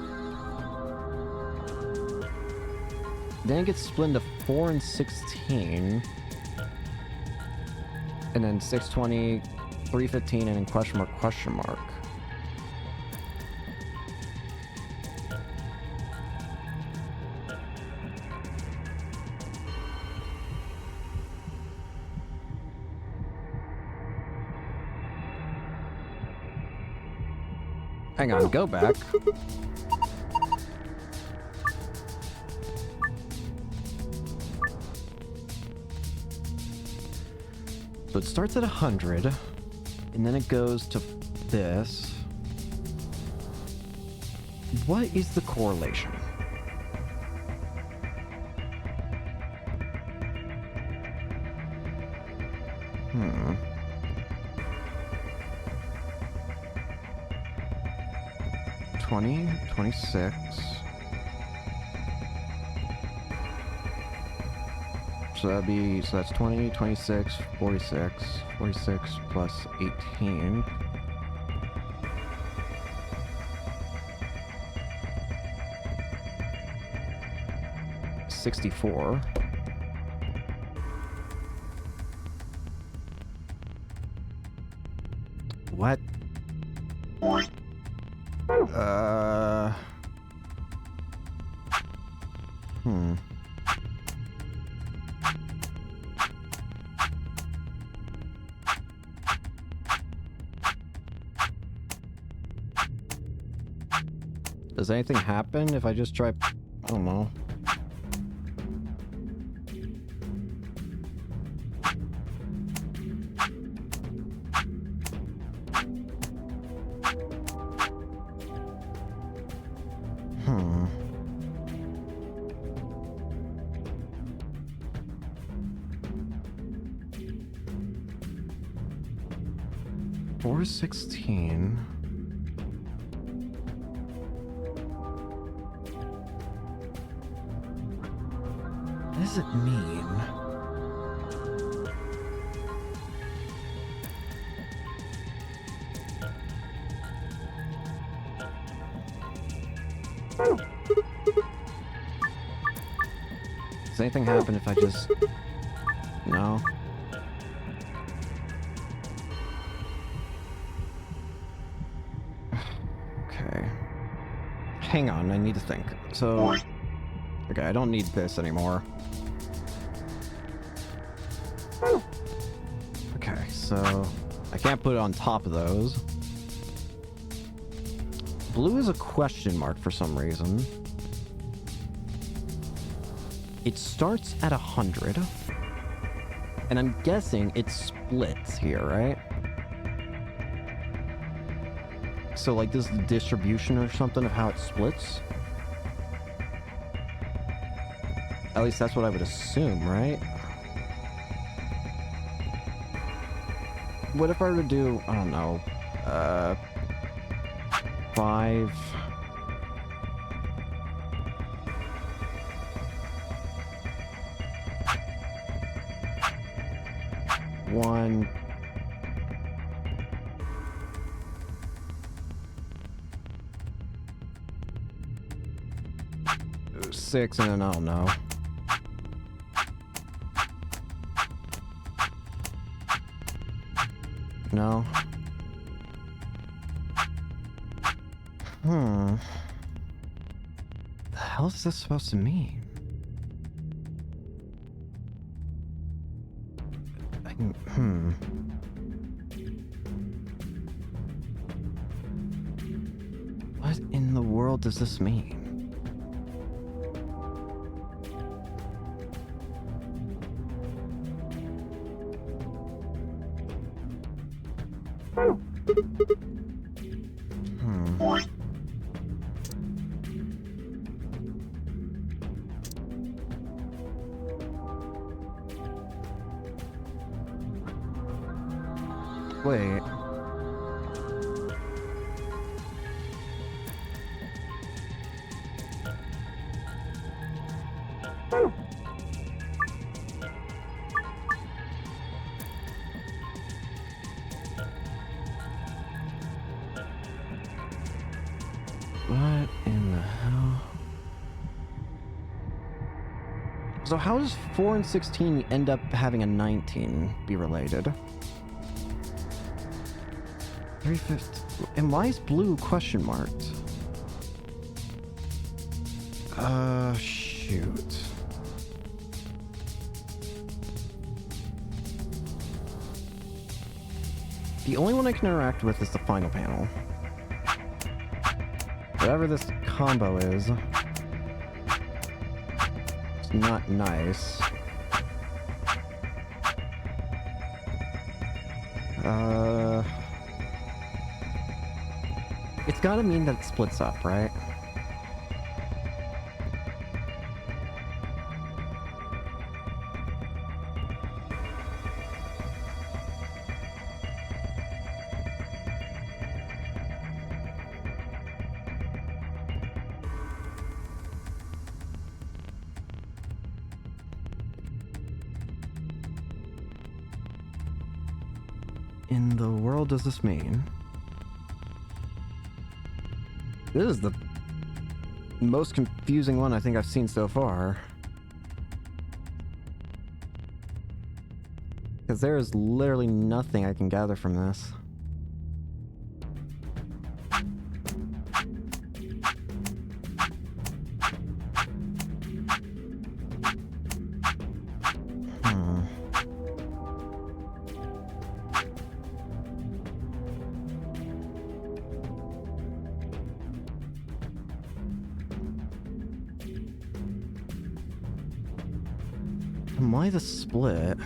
Then it gets split into 4 and 16. And then 620, 315, and then question mark, question mark. Hang on, go back. So it starts at 100, and then it goes to this. What is the correlation? Hmm. $20, 26. So that's 20, 26, 46, 46 plus 18. $64. What? Does anything happen if I just try... I don't know. 416. What does it mean? Does anything happen if I just... No? Okay. Hang on, I need to think. So... Okay, I don't need this anymore. Okay, so... I can't put it on top of those. Blue is a question mark for some reason. It starts at 100. And I'm guessing it splits here, right? So, like, this is the distribution or something of how it splits? At least that's what I would assume, right? What if I were to do, I don't know, 5... One... 6, and then I don't know. No. The hell is this supposed to mean? What in the world does this mean? Wait. What in the hell? So how does 4 and 16 end up having a 19 be related? 350. And why is blue question marked? Shoot. The only one I can interact with is the final panel. Whatever this combo is, it's not nice. It's gotta mean that it splits up, right? In the world does this mean? This is the most confusing one I think I've seen so far. Because there is literally nothing I can gather from this. Why the split?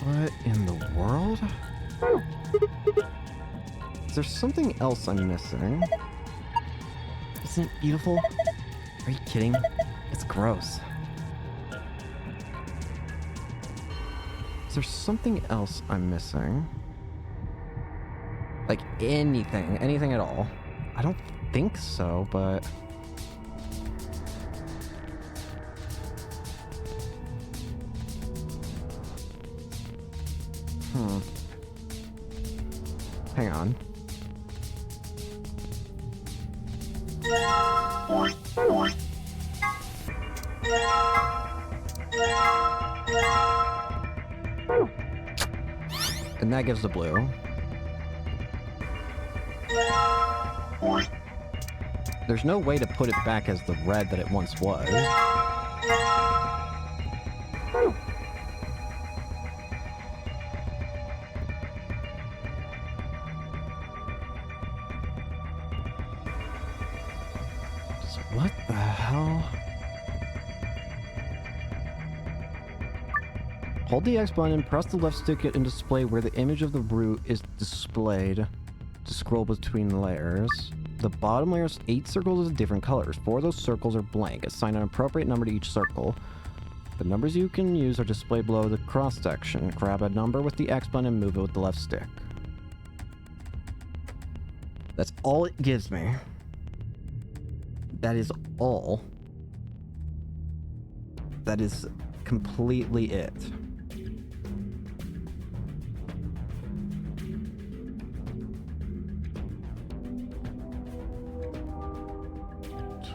What in the world? Is there something else I'm missing? Isn't it beautiful? Are you kidding? It's gross. Is there something else I'm missing? Like anything at all? I don't think so, but... Hang on. And that gives the blue. There's no way to put it back as the red that it once was. So what the hell? Hold the X button and press the left stick and display where the image of the root is displayed to scroll between the layers. The bottom layer has 8 circles of different colors. 4 of those circles are blank. Assign an appropriate number to each circle. The numbers you can use are displayed below the cross section. Grab a number with the X button and move it with the left stick. That's all it gives me. That is all. That is completely it.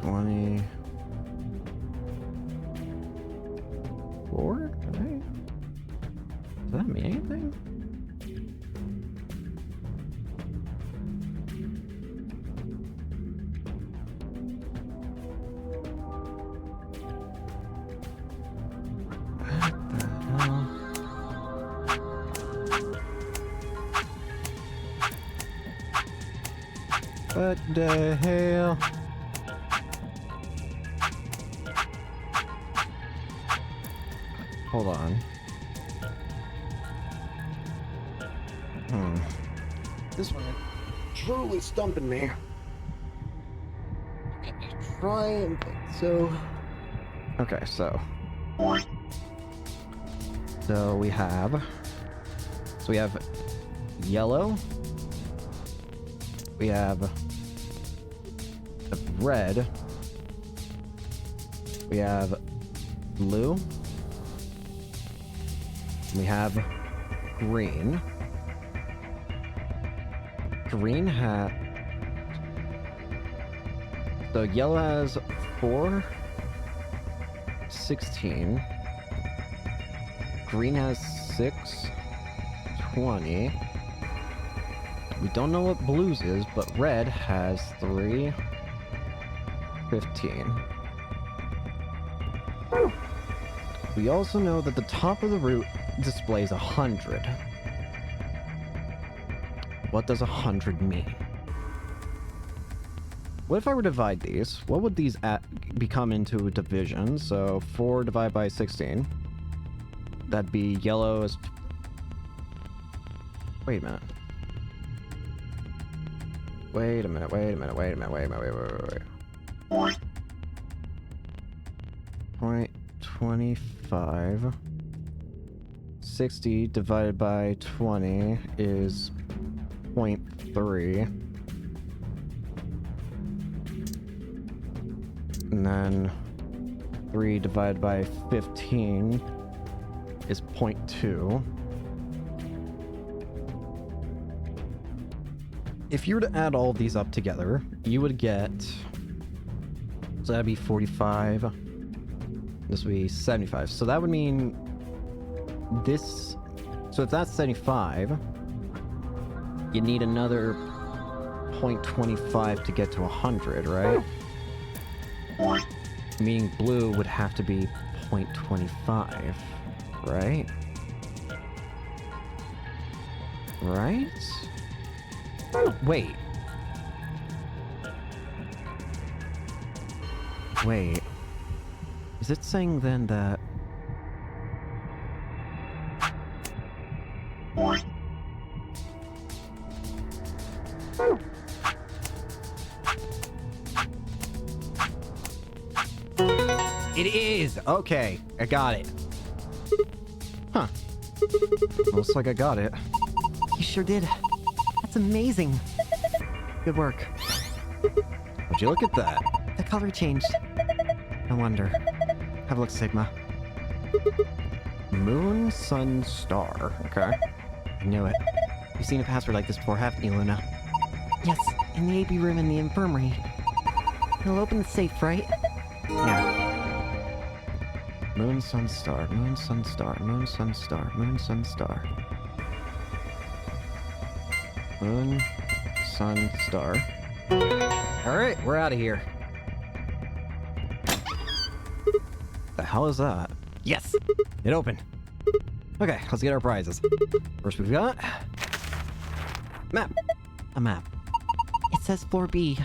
$24, right? Does that mean anything? What the hell? What the hell? Hold on. This one is truly stumping me. Try and think. So we have yellow. We have red. We have blue. We have green. Green hat. So yellow has 4, 16. Green has 6, 20. We don't know what blues is, but red has 3, 15. We also know that the top of the root displays 100. What does 100 mean? What if I were to divide these? What would these become into a division? So 4 divided by 16. That'd be yellow as... Wait a minute. Wait a minute. 0.25. 60 divided by 20 is 0.3. And then 3 divided by 15 is 0.2. If you were to add all of these up together, you would get... So that'd be 45. This would be 75. So that would mean this... So if that's 75, you need another 0.25 to get to 100, right? Meaning blue would have to be 0.25, right? Right? Wait. Is it saying then that... It is! Okay, I got it. Huh. Looks like I got it. You sure did. That's amazing. Good work. Would you look at that? The color changed. No wonder. Have a look, Sigma. Moon, sun, star. Okay. I knew it. You've seen a password like this before, haven't you, Luna? Yes, in the AB room in the infirmary. It'll open the safe, right? Yeah. Moon, sun, star. Moon, sun, star. Moon, sun, star. Moon, sun, star. Moon, sun, star. Alright, we're out of here. The hell is that? Yes! It opened. Okay, let's get our prizes. First we've got... map. A map. It says floor B.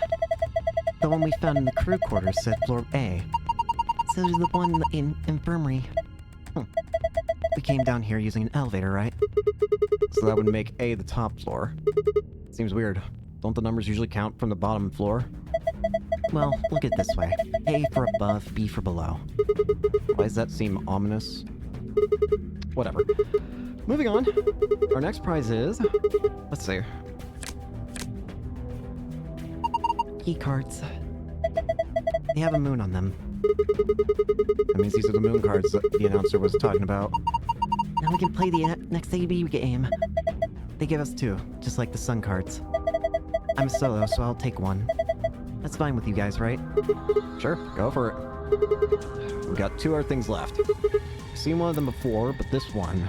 The one we found in the crew quarters said floor A. So the one in infirmary. We came down here using an elevator, right? So that would make A the top floor. Seems weird. Don't the numbers usually count from the bottom floor? Well, look at it this way. A for above, B for below. Why does that seem ominous? Whatever. Moving on. Our next prize is... let's see. Key cards. They have a moon on them. That means these are the moon cards that the announcer was talking about. Now we can play the next AB game. They give us two, just like the sun cards. I'm a solo, so I'll take one. That's fine with you guys, right? Sure, go for it. We've got two other things left. I've seen one of them before, but this one...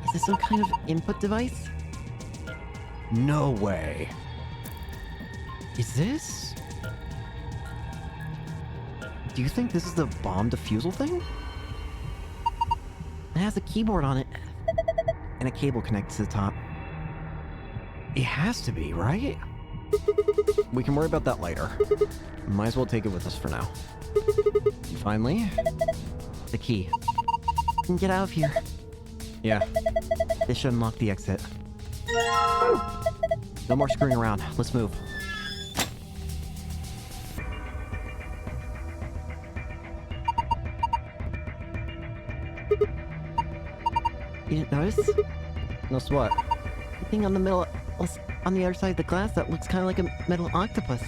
Is this some kind of input device? No way. Is this? Do you think this is the bomb defusal thing? It has a keyboard on it. And a cable connected to the top. It has to be, right? We can worry about that later. Might as well take it with us for now. And finally... the key. We can get out of here. Yeah. This should unlock the exit. No more screwing around. Let's move. You didn't notice? Notice what? The thing on the middle, on the other side of the glass that looks kind of like a metal octopus.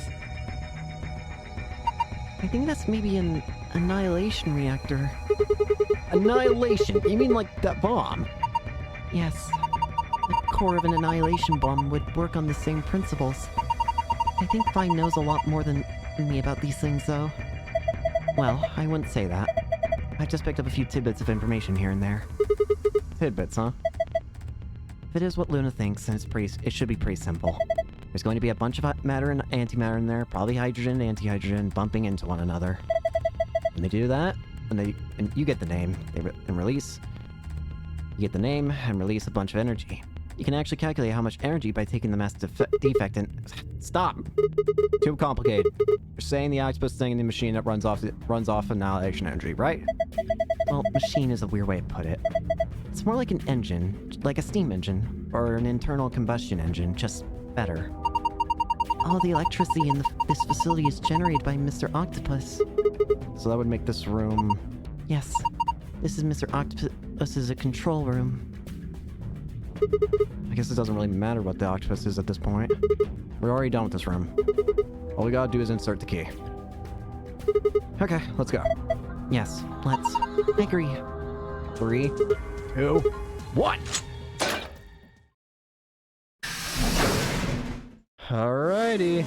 I think that's maybe an annihilation reactor. Annihilation? You mean like that bomb? Yes. The core of an annihilation bomb would work on the same principles. I think Fine knows a lot more than me about these things, though. Well, I wouldn't say that. I just picked up a few tidbits of information here and there. Tidbits, huh? If it is what Luna thinks, then it should be pretty simple. There's going to be a bunch of matter and antimatter in there, probably hydrogen and antihydrogen bumping into one another. When they do that, and you get the name, and release. You get the name and release a bunch of energy. You can actually calculate how much energy by taking the mass defect and... Stop! Too complicated. You're saying the octopus thing in the machine that runs off annihilation energy, right? Well, machine is a weird way to put it. It's more like an engine, like a steam engine, or an internal combustion engine, just better. All the electricity in this facility is generated by Mr. Octopus. So that would make this room... Yes. This is Mr. Octopus's control room. I guess it doesn't really matter what the octopus is at this point. We're already done with this room. All we gotta do is insert the key. Okay, let's go. Yes, let's. I agree. 3, 2, 1! Alrighty.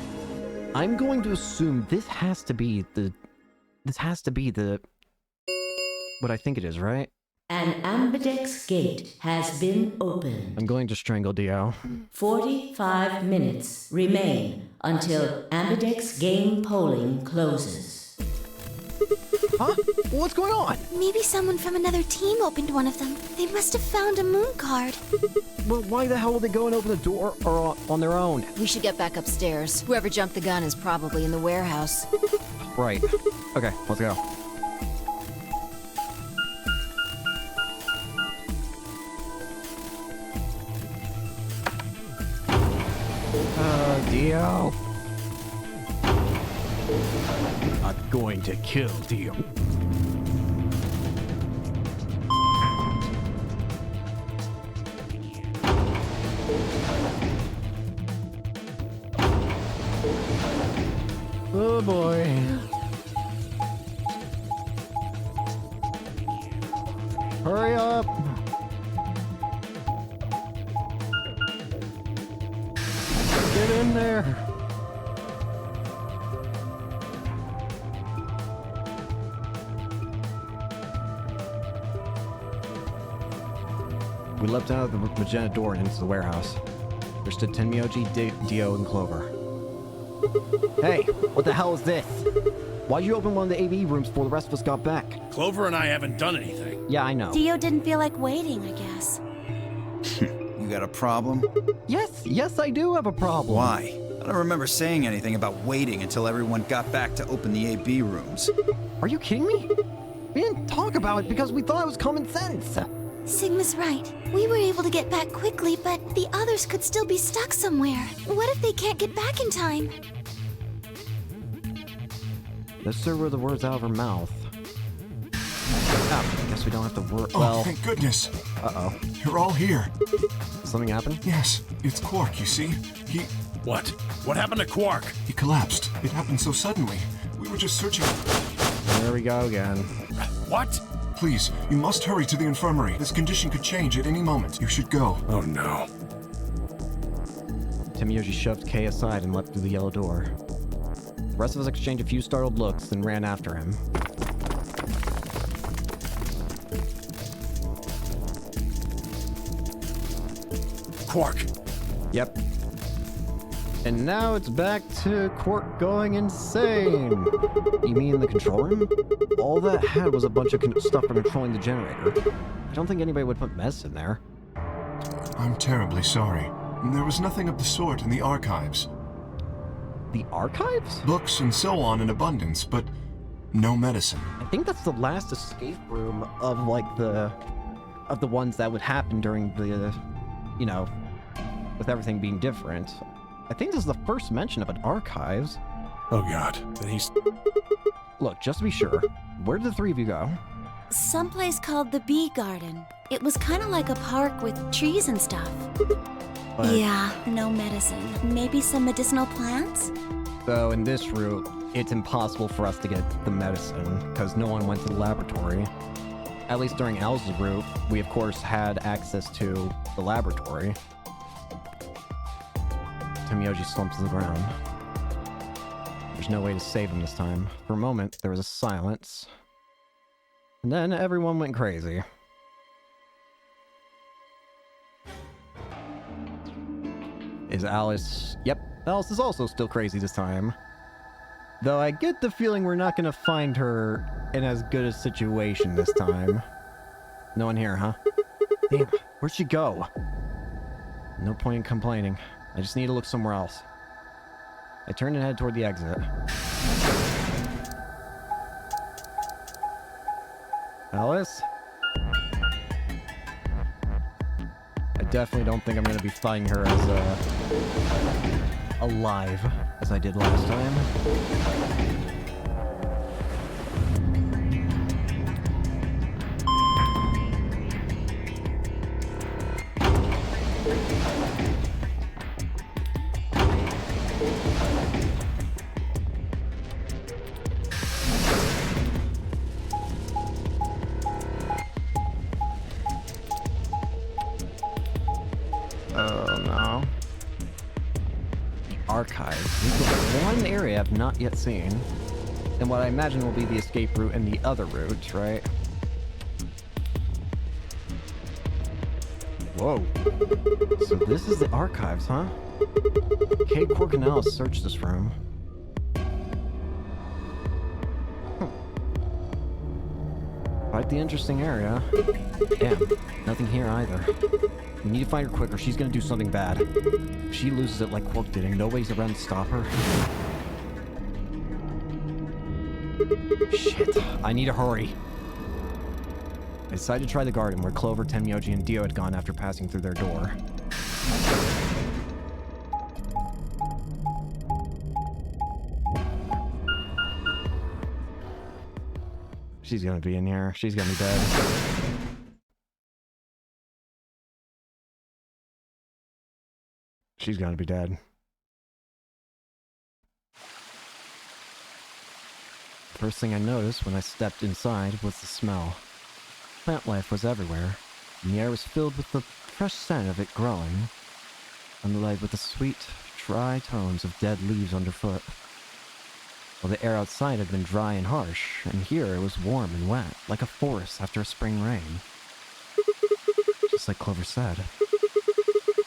I'm going to assume this has to be the... what I think it is, right? An ambidex gate has been opened. I'm going to strangle Dio. 45 minutes remain until ambidex game polling closes. Huh? What's going on? Maybe someone from another team opened one of them. They must have found a moon card. Well, why the hell would they go and open the door or on their own? We should get back upstairs. Whoever jumped the gun is probably in the warehouse. Right. Okay, let's go. Dio. I'm going to kill Dio. Oh boy. Hurry up. Get in there. We leapt out of the magenta door and into the warehouse. There stood Tenmyoji, Dio, and Clover. Hey, what the hell is this? Why'd you open one of the AV rooms before the rest of us got back? Clover and I haven't done anything. Yeah, I know. Dio didn't feel like waiting, I guess. You got a problem? Yes, I do have a problem. Why? I don't remember saying anything about waiting until everyone got back to open the AB rooms. Are you kidding me? We didn't talk about it because we thought it was common sense. Sigma's right. We were able to get back quickly, but the others could still be stuck somewhere. What if they can't get back in time? Let's hear where the words out of her mouth. Oh, guess we don't have to work. Oh, Well, thank goodness. uh-oh. You're all here. Something happened? Yes, it's Quark, you see. What? What happened to Quark? He collapsed. It happened so suddenly. We were just searching. There we go again. What? Please, you must hurry to the infirmary. This condition could change at any moment. You should go. Oh no. Tenmyoji shoved Kay aside and leapt through the yellow door. The rest of us exchanged a few startled looks, then ran after him. Quark. Yep. And now it's back to Quark going insane. You mean the control room? All that had was a bunch of stuff for controlling the generator. I don't think anybody would put medicine there. I'm terribly sorry. There was nothing of the sort in the archives. The archives? Books and so on in abundance, but no medicine. I think that's the last escape room of, like, the ones that would happen during the, you know, with everything being different. I think this is the first mention of an archives. Oh god. Then he's... Look, just to be sure, where did the three of you go? Someplace called the Bee Garden. It was kind of like a park with trees and stuff. But, Yeah, no medicine. Maybe some medicinal plants? So in this route, it's impossible for us to get the medicine, because no one went to the laboratory. At least during Al's route, we of course had access to the laboratory. Tenmyoji slumped to the ground. There's no way to save him this time. For a moment, there was a silence. And then everyone went crazy. Is Alice... Yep, Alice is also still crazy this time. Though I get the feeling we're not gonna find her in as good a situation this time. No one here, huh? Damn, where'd she go? No point in complaining. I just need to look somewhere else. I turned and headed toward the exit. Alice? I definitely don't think I'm gonna be finding her as, alive, as I did last time. Oh no. The archives. This is one area I've not yet seen. And what I imagine will be the escape route and the other route, right? Whoa. So this is the archives, huh? Kay, Quark, and Alice searched this room. Quite the interesting area. Damn, nothing here either. We need to find her quick or she's gonna do something bad. If she loses it like Quark did and nobody's around to stop her. Shit, I need to hurry. I decided to try the garden where Clover, Tenmyoji, and Dio had gone after passing through their door. She's gonna be in here. She's gonna be dead. She's gonna be dead. First thing I noticed when I stepped inside was the smell. Plant life was everywhere, and the air was filled with the fresh scent of it growing, underlaid with the sweet, dry tones of dead leaves underfoot. While the air outside had been dry and harsh, and here it was warm and wet, like a forest after a spring rain. Just like Clover said.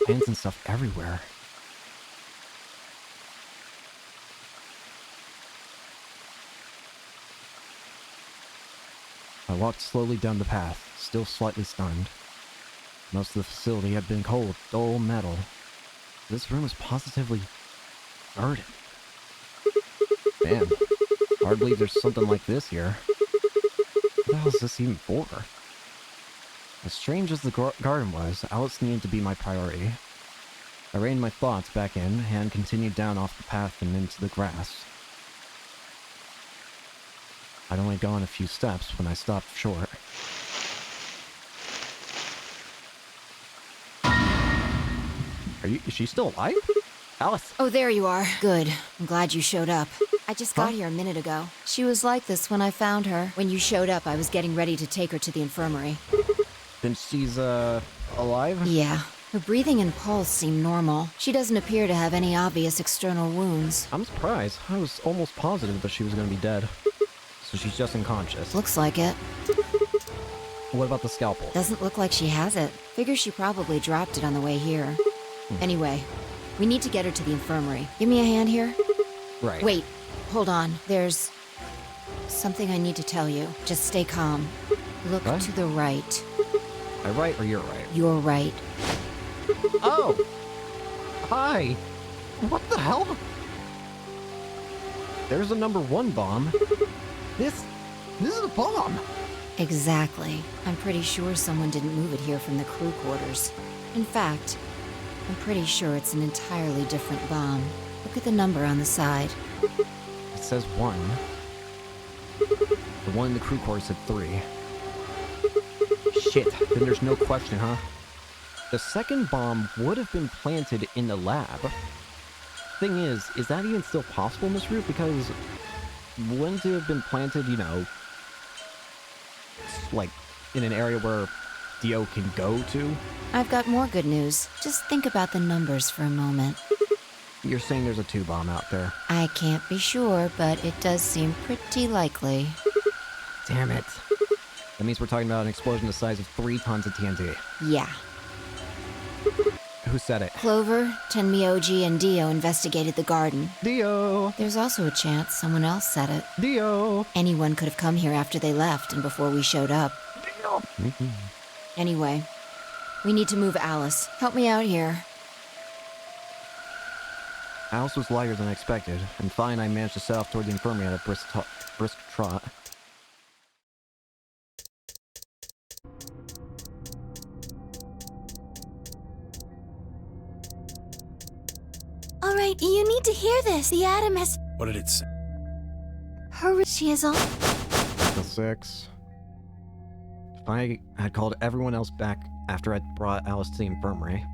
Hands and stuff everywhere. I walked slowly down the path, still slightly stunned. Most of the facility had been cold, dull metal. This room was positively guarded. Man, hard to believe there's something like this here. What the hell is this even for? As strange as the garden was, Alice needed to be my priority. I reined my thoughts back in and continued down off the path and into the grass. I'd only gone a few steps when I stopped short. Is she still alive? Alice! Oh, there you are. Good. I'm glad you showed up. I just got here a minute ago. She was like this when I found her. When you showed up, I was getting ready to take her to the infirmary. Then she's, alive? Yeah. Her breathing and pulse seem normal. She doesn't appear to have any obvious external wounds. I'm surprised. I was almost positive that she was gonna be dead. So she's just unconscious. Looks like it. What about the scalpel? Doesn't look like she has it. Figure she probably dropped it on the way here. Anyway, we need to get her to the infirmary. Give me a hand here. Right. Wait, hold on. There's something I need to tell you. Just stay calm. Look to the right. My right or your right? Your right. Oh! Hi! What the hell? There's a #1 bomb. This is a bomb! Exactly. I'm pretty sure someone didn't move it here from the crew quarters. In fact, I'm pretty sure it's an entirely different bomb. Look at the number on the side. It says 1. The one in the crew quarters said 3. Shit, then there's no question, huh? The second bomb would have been planted in the lab. Thing is that even still possible in this route? Because wouldn't it have been planted, you know, like in an area where Dio can go to? I've got more good news. Just think about the numbers for a moment. You're saying there's a 2 bomb out there? I can't be sure, but it does seem pretty likely. Damn it. That means we're talking about an explosion the size of 3 tons of TNT. Yeah. Who said it? Clover, Tenmyoji, and Dio investigated the garden. Dio! There's also a chance someone else said it. Dio! Anyone could have come here after they left and before we showed up. Dio! Anyway, we need to move Alice. Help me out here. Alice was lighter than I expected, and Fi and I managed to set off toward the infirmary at a brisk trot. Alright, you need to hear this. The atom has... What did it say? She is all... The 6. Fi had called everyone else back after I'd brought Alice to the infirmary.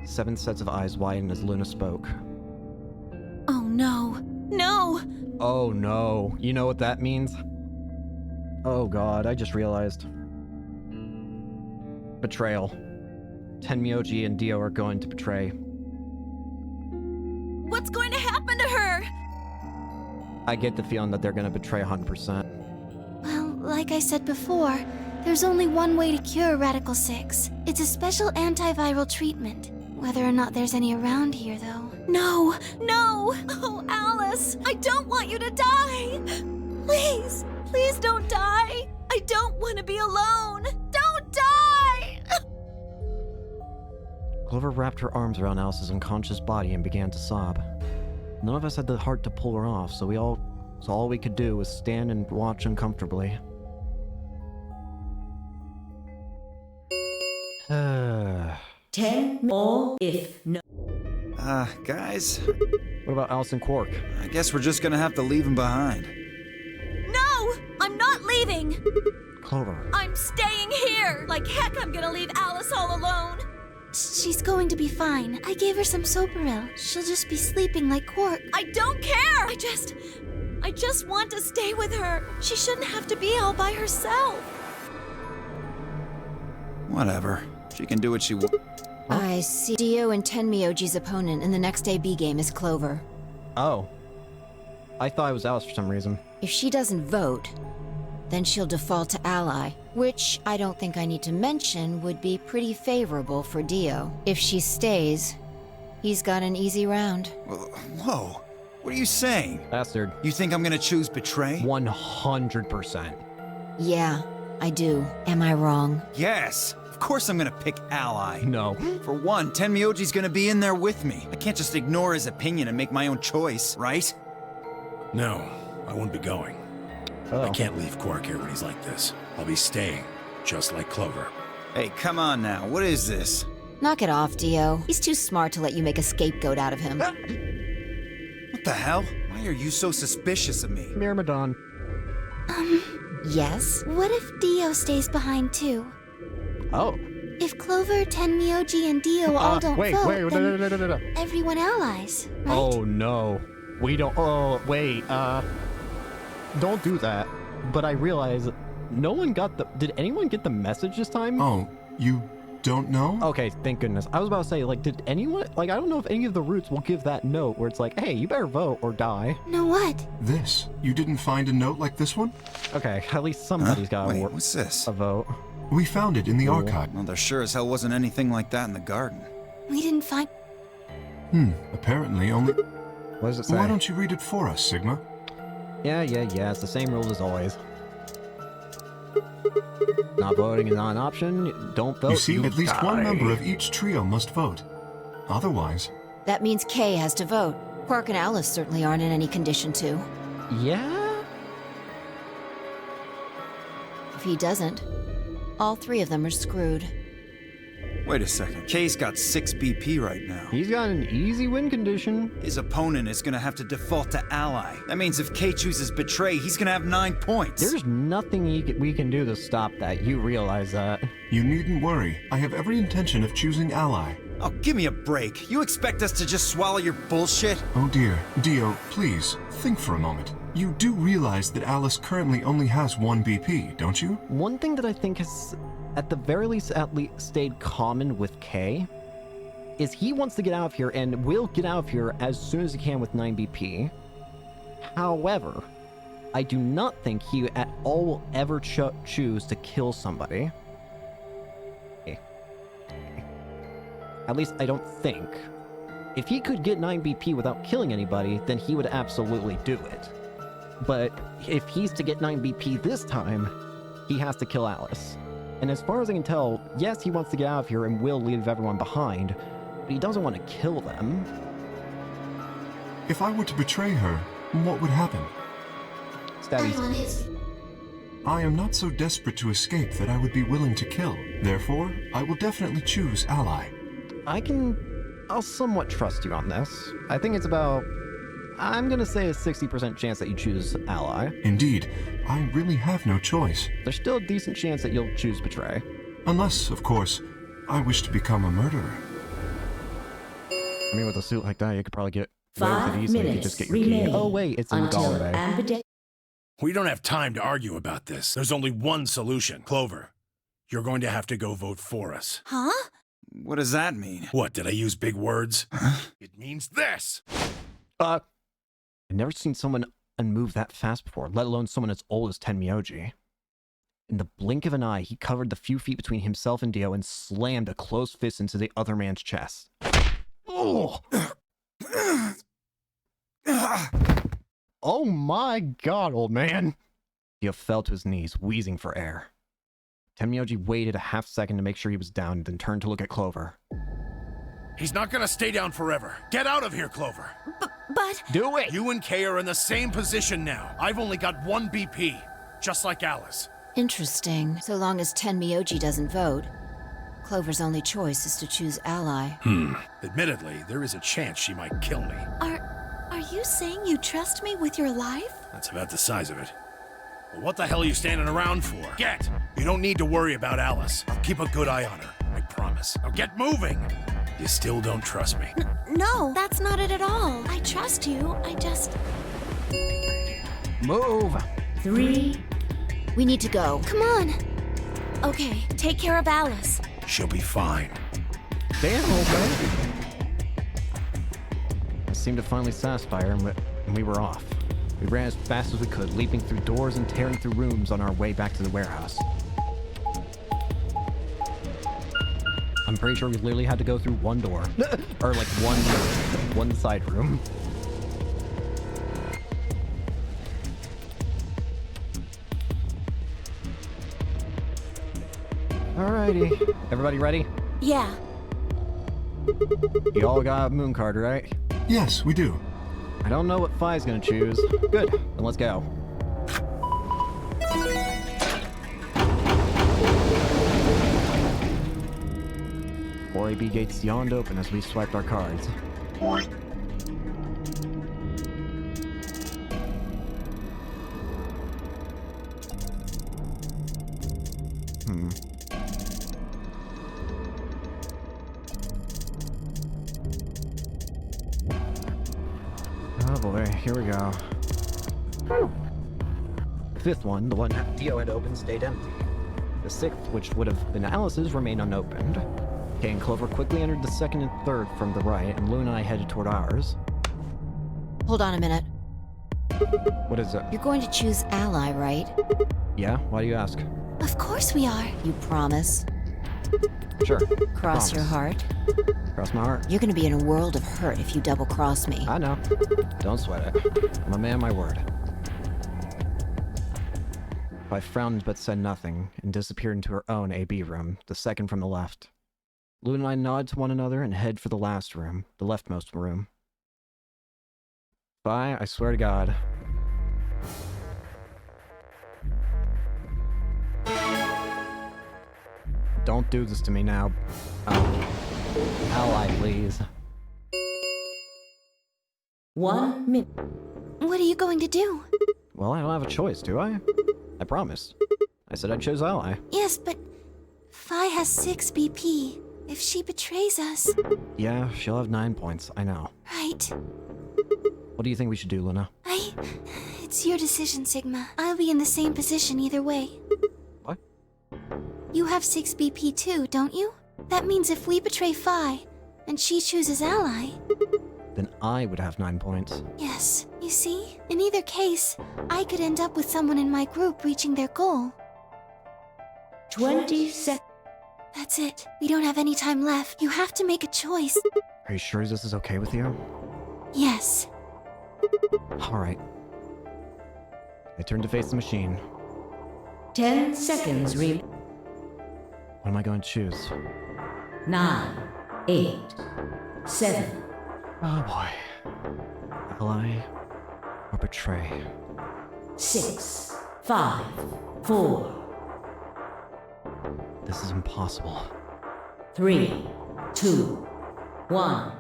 7 sets of eyes widened as Luna spoke. Oh no. No! Oh no. You know what that means? Oh god, I just realized. Betrayal. Tenmyoji and Dio are going to betray. What's going to happen to her? I get the feeling that they're gonna betray 100%. Well, like I said before, there's only one way to cure Radical 6. It's a special antiviral treatment. Whether or not there's any around here, though. No! No! Oh, Alice! I don't want you to die! Please! Please don't die! I don't want to be alone! Don't die! Clover wrapped her arms around Alice's unconscious body and began to sob. None of us had the heart to pull her off, so all we could do was stand and watch uncomfortably. 10 more if no. Guys? What about Alice and Quark? I guess we're just gonna have to leave them behind. No! I'm not leaving! leaving. Clover. I'm staying here. Like heck, I'm gonna leave Alice all alone. She's going to be fine. I gave her some Soparil. She'll just be sleeping like cork. I don't care. I just want to stay with her. She shouldn't have to be all by herself. Whatever. She can do what she wants. I see Dio and Tenmyoji's opponent in the next AB game is Clover. Oh. I thought it was Alice for some reason. If she doesn't vote, then she'll default to ally, which I don't think I need to mention would be pretty favorable for Dio. If she stays, he's got an easy round. Whoa. What are you saying? Bastard. You think I'm gonna choose betray? 100%. Yeah, I do. Am I wrong? Yes. Of course I'm gonna pick ally. No. For one, Tenmyoji's gonna be in there with me. I can't just ignore his opinion and make my own choice, right? No, I won't be going. Oh. I can't leave Quark here when he's like this. I'll be staying, just like Clover. Hey, come on now. What is this? Knock it off, Dio. He's too smart to let you make a scapegoat out of him. What the hell? Why are you so suspicious of me? Myrmidon. Yes? What if Dio stays behind too? Oh. If Clover, Tenmyoji, and Dio all don't wait, vote, wait, then no. everyone allies, right? Oh no. We don't. Oh, wait. Don't do that. But I realize no one got the. Did anyone get the message this time? Oh, you don't know? Okay, thank goodness. I was about to say, like, did anyone. Like, I don't know if any of the roots will give that note where it's like, hey, you better vote or die. No, what? This. You didn't find a note like this one? Okay, at least somebody's got Wait, what's this? a vote. We found it in the archive. Well, there sure as hell wasn't anything like that in the garden. We didn't find. Apparently only. What does it say? Why don't you read it for us, Sigma? Yeah. It's the same rules as always. Not voting is not an option. Don't vote. You see, at least one die. member of each trio must vote. Otherwise. That means Kay has to vote. Quark and Alice certainly aren't in any condition to. Yeah? If he doesn't, all three of them are screwed. Wait a second. Kay's got 6 BP right now. He's got an easy win condition. His opponent is gonna have to default to ally. That means if Kay chooses betray, he's gonna have 9 points. There's nothing we can do to stop that. You realize that. You needn't worry. I have every intention of choosing ally. Oh, give me a break. You expect us to just swallow your bullshit? Oh dear. Dio, please, think for a moment. You do realize that Alice currently only has 1 BP, don't you? One thing that I think has, at the very least, stayed common with Kay is he wants to get out of here and will get out of here as soon as he can with 9 BP. However, I do not think he at all will ever choose to kill somebody. At least I don't think. If he could get 9 BP without killing anybody, then he would absolutely do it. But if he's to get 9 BP this time, he has to kill Alice. And as far as I can tell, yes, he wants to get out of here and will leave everyone behind, but he doesn't want to kill them. If I were to betray her, what would happen? Stabby. I am not so desperate to escape that I would be willing to kill. Therefore, I will definitely choose ally. I'll somewhat trust you on this. I think it's about, I'm gonna say a 60% chance that you choose ally. Indeed, I really have no choice. There's still a decent chance that you'll choose betray. Unless, of course, I wish to become a murderer. I mean, with a suit like that, you could probably get away with 5 it easily if you minutes just get your key. remain Oh wait, it's in until Galway. We don't have time to argue about this. There's only one solution. Clover, you're going to have to go vote for us. Huh? What does that mean? What, did I use big words? It means this! I've never seen someone unmove that fast before, let alone someone as old as Tenmyoji. In the blink of an eye, he covered the few feet between himself and Dio and slammed a closed fist into the other man's chest. Oh! Oh my god, old man! Dio fell to his knees, wheezing for air. Tenmyoji waited a half second to make sure he was down, then turned to look at Clover. He's not gonna stay down forever. Get out of here, Clover. But... Do it! You and Kay are in the same position now. I've only got 1 BP, just like Alice. Interesting. So long as Tenmyoji doesn't vote, Clover's only choice is to choose ally. Admittedly, there is a chance she might kill me. Are you saying you trust me with your life? That's about the size of it. What the hell are you standing around for? Get! You don't need to worry about Alice. I'll keep a good eye on her. I promise. Now get moving! You still don't trust me. No, that's not it at all. I trust you. I just... Move! 3. We need to go. Come on. Okay, take care of Alice. She'll be fine. Damn, old man. It seemed to finally satisfy her, and we were off. We ran as fast as we could, leaping through doors and tearing through rooms on our way back to the warehouse. I'm pretty sure we literally had to go through one door. Or like one side room. Alrighty. Everybody ready? Yeah. You all got a moon card, right? Yes, we do. I don't know what Phi's gonna choose. Good, then let's go. 4AB gates yawned open as we swiped our cards. Oh boy, here we go. The fifth one, the one Dio had opened, stayed empty. The sixth, which would have been Alice's, remained unopened. Kay and Clover quickly entered the second and third from the right, and Luna and I headed toward ours. Hold on a minute. What is it? You're going to choose Ally, right? Yeah? Why do you ask? Of course we are. You promise? Sure. Cross your heart? Cross my heart. You're gonna be in a world of hurt if you double-cross me. I know. Don't sweat it. I'm a man of my word. I frowned but said nothing, and disappeared into her own AB room, the second from the left. Luna and I nod to one another and head for the last room, the leftmost room. Phi, I swear to God. Don't do this to me now. Ally, please. 1 minute. What are you going to do? Well, I don't have a choice, do I? I promised. I said I chose Ally. Yes, but Phi has 6 BP. If she betrays us... Yeah, she'll have 9 points, I know. Right. What do you think we should do, Luna? It's your decision, Sigma. I'll be in the same position either way. What? You have 6 BP too, don't you? That means if we betray Phi, and she chooses Ally... Then I would have 9 points. Yes. You see? In either case, I could end up with someone in my group reaching their goal. 20 seconds. That's it. We don't have any time left. You have to make a choice. Are you sure this is okay with you? Yes. Alright. I turned to face the machine. 10 seconds What am I going to choose? 9, 8, 7. Oh boy. Ally or betray? 6, 5, 4. This is impossible. 3, 2, 1.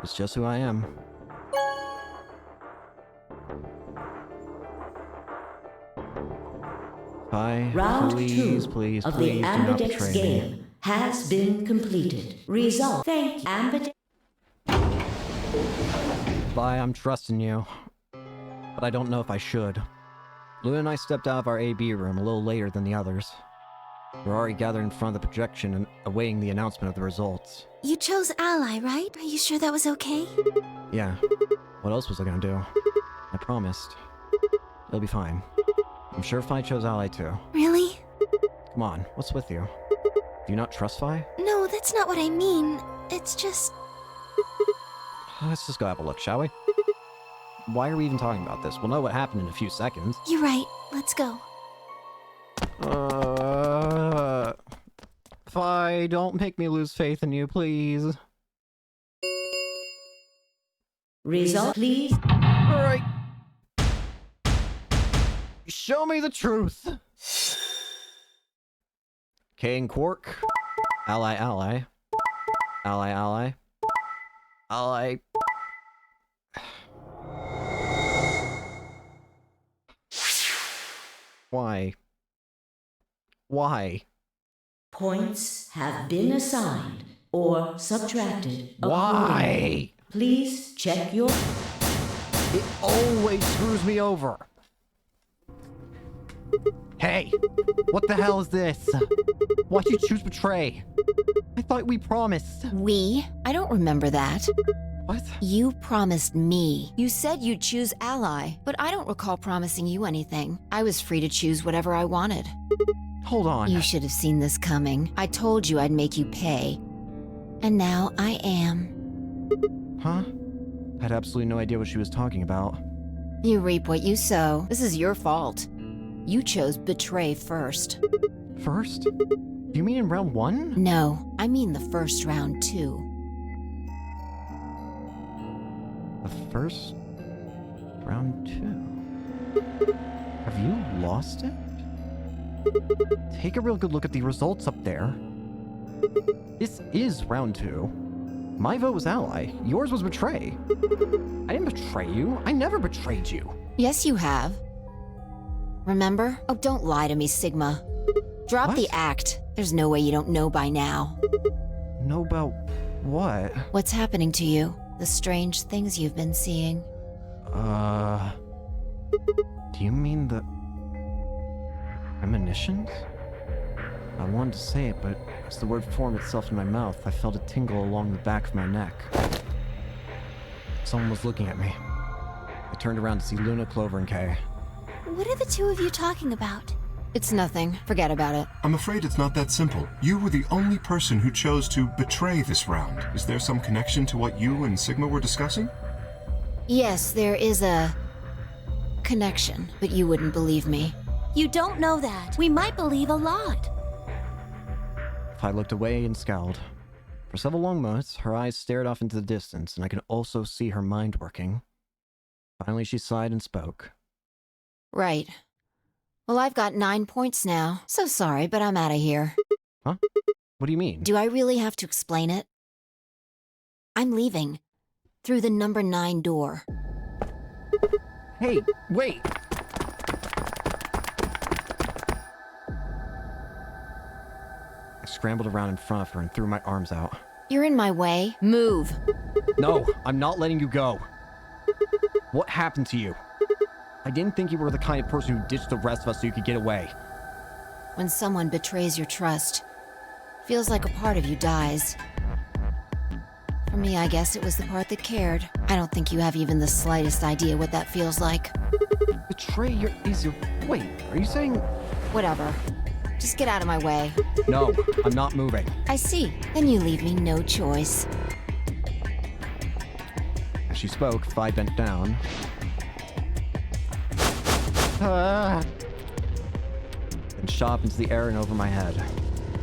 It's just who I am. Bye. Round Please, 2 please, of please the do not Ambidex betray game me. has been completed. Result. Thank you, Ambidex. Bye, I'm trusting you. But I don't know if I should. Luna and I stepped out of our AB room a little later than the others. We're already gathered in front of the projection and awaiting the announcement of the results. You chose Ally, right? Are you sure that was okay? Yeah. What else was I gonna do? I promised. It'll be fine. I'm sure Phi chose Ally too. Really? Come on, what's with you? Do you not trust Phi? No, that's not what I mean. It's just... Let's just go have a look, shall we? Why are we even talking about this? We'll know what happened in a few seconds. You're right. Let's go. Phi, don't make me lose faith in you, please. Result, please. Alright. Show me the truth. K and Quark. Ally, ally. Ally, ally. I... Why? Why? Points have been assigned or subtracted. Why? Please check your... It always screws me over. Hey, what the hell is this? Why'd you choose betray? I thought we promised. We? I don't remember that. What? You promised me. You said you'd choose ally, but I don't recall promising you anything. I was free to choose whatever I wanted. Hold on. You should have seen this coming. I told you I'd make you pay. And now I am. Huh? I had absolutely no idea what she was talking about. You reap what you sow. This is your fault. You chose betray first. First? Do you mean in round 1? No, I mean the first round too. The first? Round 2? Have you lost it? Take a real good look at the results up there. This is round 2. My vote was ally. Yours was betray. I didn't betray you. I never betrayed you. Yes, you have. Remember? Oh, don't lie to me, Sigma. Drop What? the act. There's no way you don't know by now. Know about what? What's happening to you? The strange things you've been seeing. Do you mean the... premonitions? I wanted to say it, but as the word formed itself in my mouth, I felt a tingle along the back of my neck. Someone was looking at me. I turned around to see Luna, Clover, and Kay. What are the two of you talking about? It's nothing. Forget about it. I'm afraid it's not that simple. You were the only person who chose to betray this round. Is there some connection to what you and Sigma were discussing? Yes, there is a connection, but you wouldn't believe me. You don't know that. We might believe a lot. I looked away and scowled. For several long moments, her eyes stared off into the distance, and I could also see her mind working. Finally, she sighed and spoke. Right. Well, I've got 9 points now. So sorry, but I'm out of here. Huh? What do you mean? Do I really have to explain it? I'm leaving. Through the number 9 door. Hey, wait! I scrambled around in front of her and threw my arms out. You're in my way. Move. No, I'm not letting you go. What happened to you? I didn't think you were the kind of person who ditched the rest of us so you could get away. When someone betrays your trust, feels like a part of you dies. For me, I guess it was the part that cared. I don't think you have even the slightest idea what that feels like. Betray your... Wait, are you saying... Whatever. Just get out of my way. No, I'm not moving. I see. Then you leave me no choice. As she spoke, Phi bent down. And shot up into the air and over my head.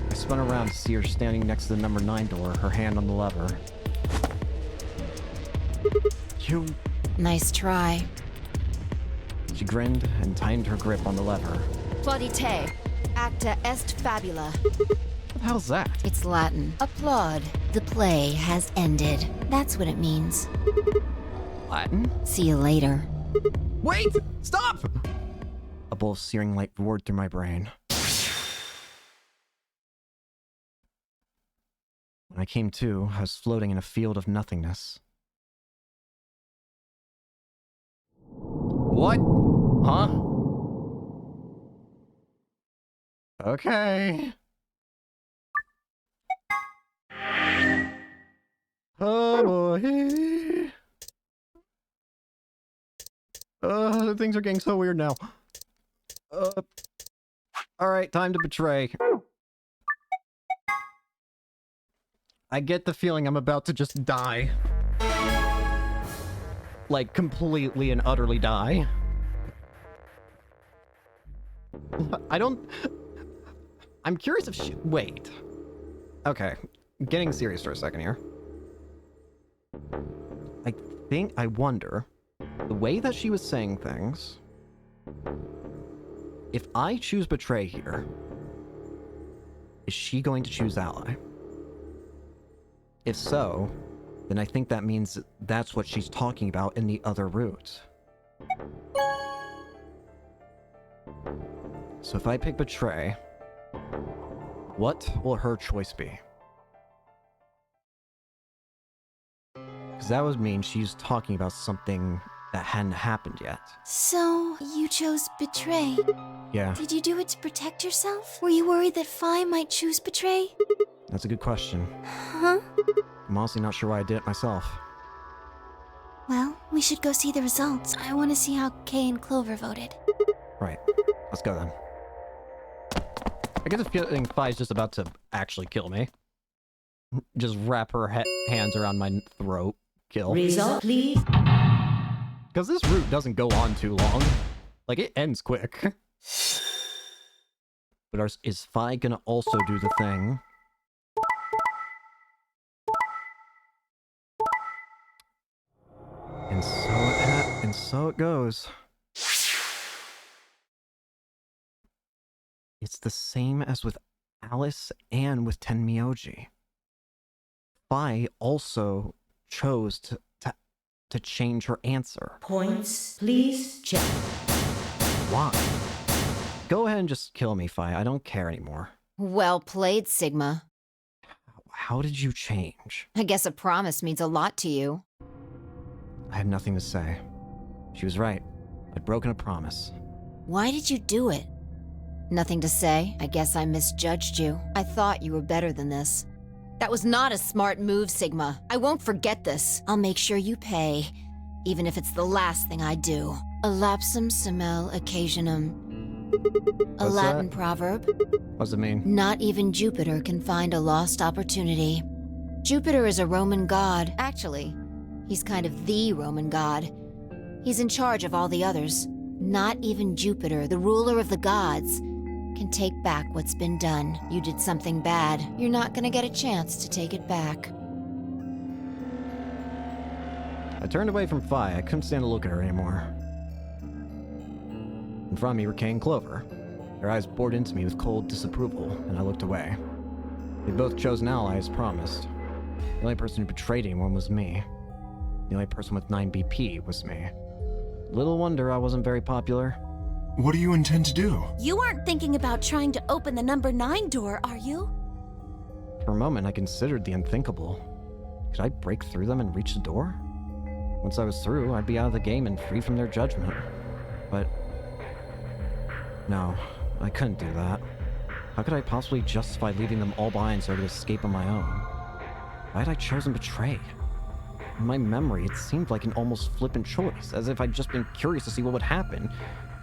I spun around to see her standing next to the number 9 door, her hand on the lever. You... Nice try. She grinned and tightened her grip on the lever. Plaudite. Acta est fabula. What the hell's that? It's Latin. Applaud. The play has ended. That's what it means. Latin? See you later. Wait! Stop! A bolt of searing light roared through my brain. When I came to, I was floating in a field of nothingness. What? Huh? Okay. Oh boy. Things are getting so weird now. Alright, time to betray. I get the feeling I'm about to just die. Like, completely and utterly die. I'm curious if she... Wait. Okay. Getting serious for a second here. I wonder... The way that she was saying things... If I choose betray here... Is she going to choose ally? If so... then I think that means that's what she's talking about in the other route. So if I pick betray, what will her choice be? Because that would mean she's talking about something that hadn't happened yet. So, you chose betray. Yeah, Did you do it to protect yourself? Were you worried that Phi might choose betray? that's a good question. Huh? I'm honestly not sure why I did it myself. Well, we should go see the results. I want to see how Kay and Clover voted. Right, let's go then. I get the feeling Phi's just about to actually kill me. Just wrap her hands around my throat. Kill. Result, please. Because this route doesn't go on too long. Like, it ends quick. But is Phi gonna also do the thing? And so it goes. It's the same as with Alice and with Tenmyoji. Phi also chose to change her answer. Points, please. Check. Why? Go ahead and just kill me, Phi. I don't care anymore. Well played, Sigma. How did you change? I guess a promise means a lot to you. I had nothing to say. She was right. I'd broken a promise. Why did you do it? Nothing to say. I guess I misjudged you. I thought you were better than this. That was not a smart move, Sigma. I won't forget this. I'll make sure you pay, even if it's the last thing I do. A lapsum semel occasionum. A What's Latin that? proverb. What does it mean? Not even Jupiter can find a lost opportunity. Jupiter is a Roman god. Actually, he's kind of the Roman god. He's in charge of all the others. Not even Jupiter, the ruler of the gods, can take back what's been done. You did something bad. You're not gonna get a chance to take it back. I turned away from Phi. I couldn't stand to look at her anymore. In front of me were Kay and Clover. Their eyes bored into me with cold disapproval, and I looked away. They both chose an ally as promised. The only person who betrayed anyone was me. The only person with 9 BP was me. Little wonder I wasn't very popular. What do you intend to do? You aren't thinking about trying to open the number 9 door, are you? For a moment, I considered the unthinkable. Could I break through them and reach the door? Once I was through, I'd be out of the game and free from their judgment. But no, I couldn't do that. How could I possibly justify leaving them all behind so I could escape on my own? Why had I chosen betray? In my memory, it seemed like an almost flippant choice, as if I'd just been curious to see what would happen.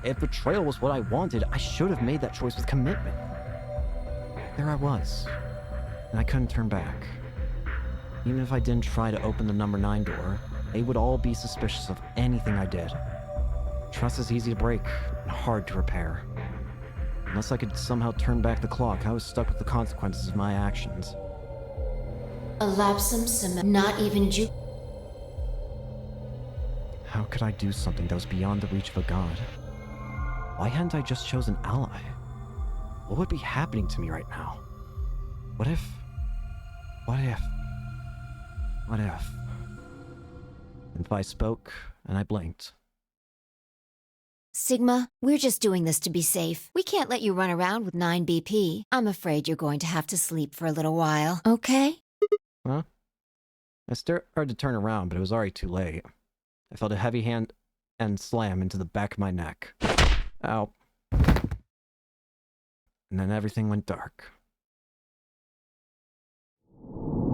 If betrayal was what I wanted, I should have made that choice with commitment. There I was, and I couldn't turn back. Even if I didn't try to open the number 9 door, they would all be suspicious of anything I did. Trust is easy to break and hard to repair. Unless I could somehow turn back the clock, I was stuck with the consequences of my actions. A lapsum semel. Not even Jupiter. How could I do something that was beyond the reach of a god? Why hadn't I just chosen ally? What would be happening to me right now? What if... And Phi spoke, and I blinked. Sigma, we're just doing this to be safe. We can't let you run around with 9 BP. I'm afraid you're going to have to sleep for a little while, okay? Huh? I started to turn around, but it was already too late. I felt a heavy hand and slam into the back of my neck. Ow. And then everything went dark.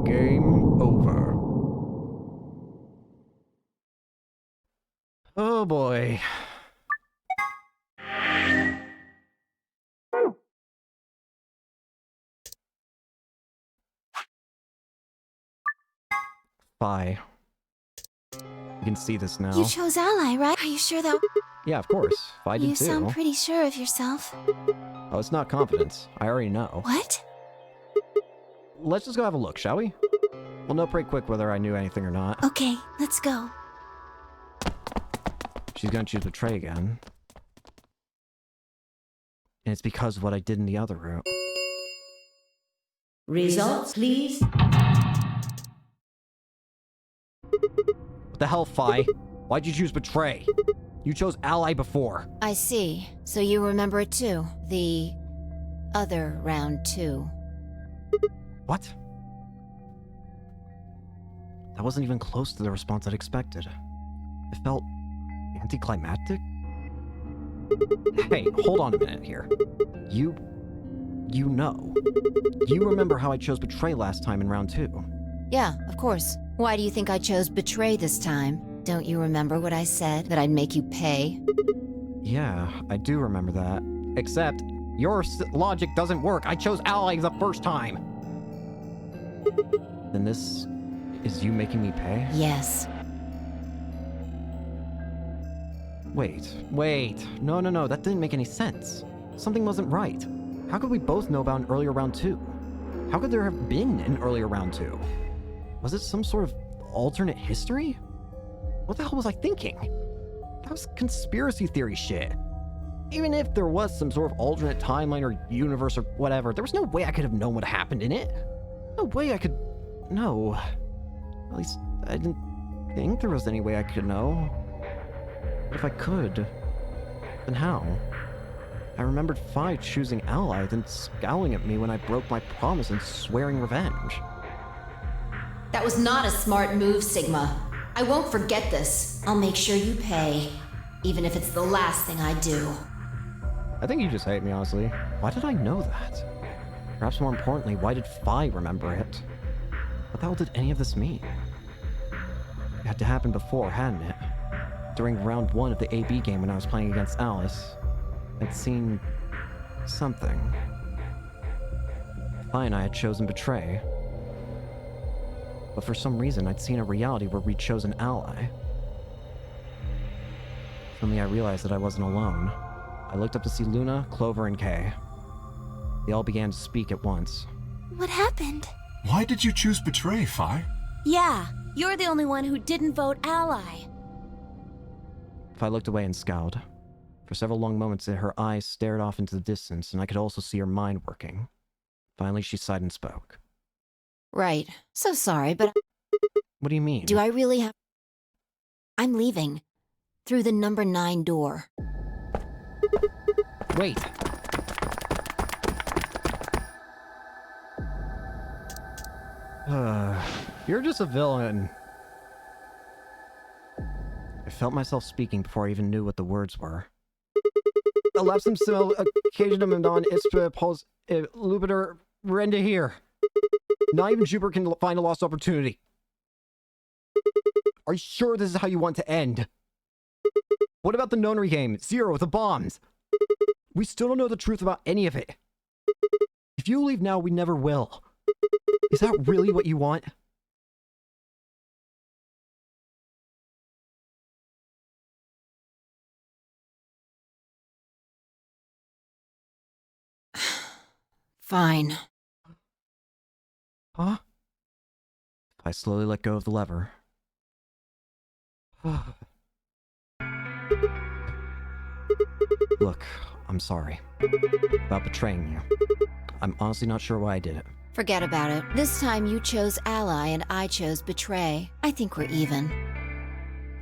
Game over. Oh boy. Phi. You can see this now. You chose ally, right? Are you sure that... Yeah, of course. Phi did You too. sound pretty sure of yourself. Oh, it's not confidence. I already know. What? Let's just go have a look, shall we? We'll know pretty quick whether I knew anything or not. Okay, let's go. She's gonna choose betray again. And it's because of what I did in the other route. Results, please. What the hell, Phi? Why'd you choose Betray? You chose Ally before. I see. So you remember it too. The other round 2. What? That wasn't even close to the response I'd expected. It felt anticlimactic. Hey, hold on a minute here. You know. You remember how I chose Betray last time in round 2. Yeah, of course. Why do you think I chose Betray this time? Don't you remember what I said? That I'd make you pay? Yeah, I do remember that. Except, your logic doesn't work. I chose Ally the first time. Then this is you making me pay? Yes. Wait. No, that didn't make any sense. Something wasn't right. How could we both know about an earlier round 2? How could there have been an earlier round 2? Was it some sort of alternate history? What the hell was I thinking? That was conspiracy theory shit. Even if there was some sort of alternate timeline or universe or whatever, there was no way I could have known what happened in it. No way I could know. At least, I didn't think there was any way I could know. But if I could, then how? I remembered Phi choosing Ally, then scowling at me when I broke my promise and swearing revenge. That was not a smart move, Sigma. I won't forget this. I'll make sure you pay, even if it's the last thing I do. I think you just hate me, honestly. Why did I know that? Perhaps more importantly, why did Phi remember it? What the hell did any of this mean? It had to happen before, hadn't it? During round 1 of the AB game when I was playing against Alice, I'd seen something. Phi and I had chosen Betray. But for some reason, I'd seen a reality where we'd chosen Ally. Suddenly I realized that I wasn't alone. I looked up to see Luna, Clover, and Kay. They all began to speak at once. What happened? Why did you choose Betray, Phi? Yeah, you're the only one who didn't vote Ally. Phi looked away and scowled. For several long moments, her eyes stared off into the distance, and I could also see her mind working. Finally, she sighed and spoke. Right. So sorry, but... What do you mean? Do I really have... I'm leaving. Through the number 9 door. Wait. You're just a villain. I felt myself speaking before I even knew what the words were. Elapsum simil occasionum non ispe pos lupiter renda here. Not even Jupiter can find a lost opportunity. Are you sure this is how you want to end? What about the nonary game? 0, the bombs. We still don't know the truth about any of it. If you leave now, we never will. Is that really what you want? Fine. Huh? I slowly let go of the lever. Look, I'm sorry about betraying you. I'm honestly not sure why I did it. Forget about it. This time you chose Ally and I chose Betray. I think we're even.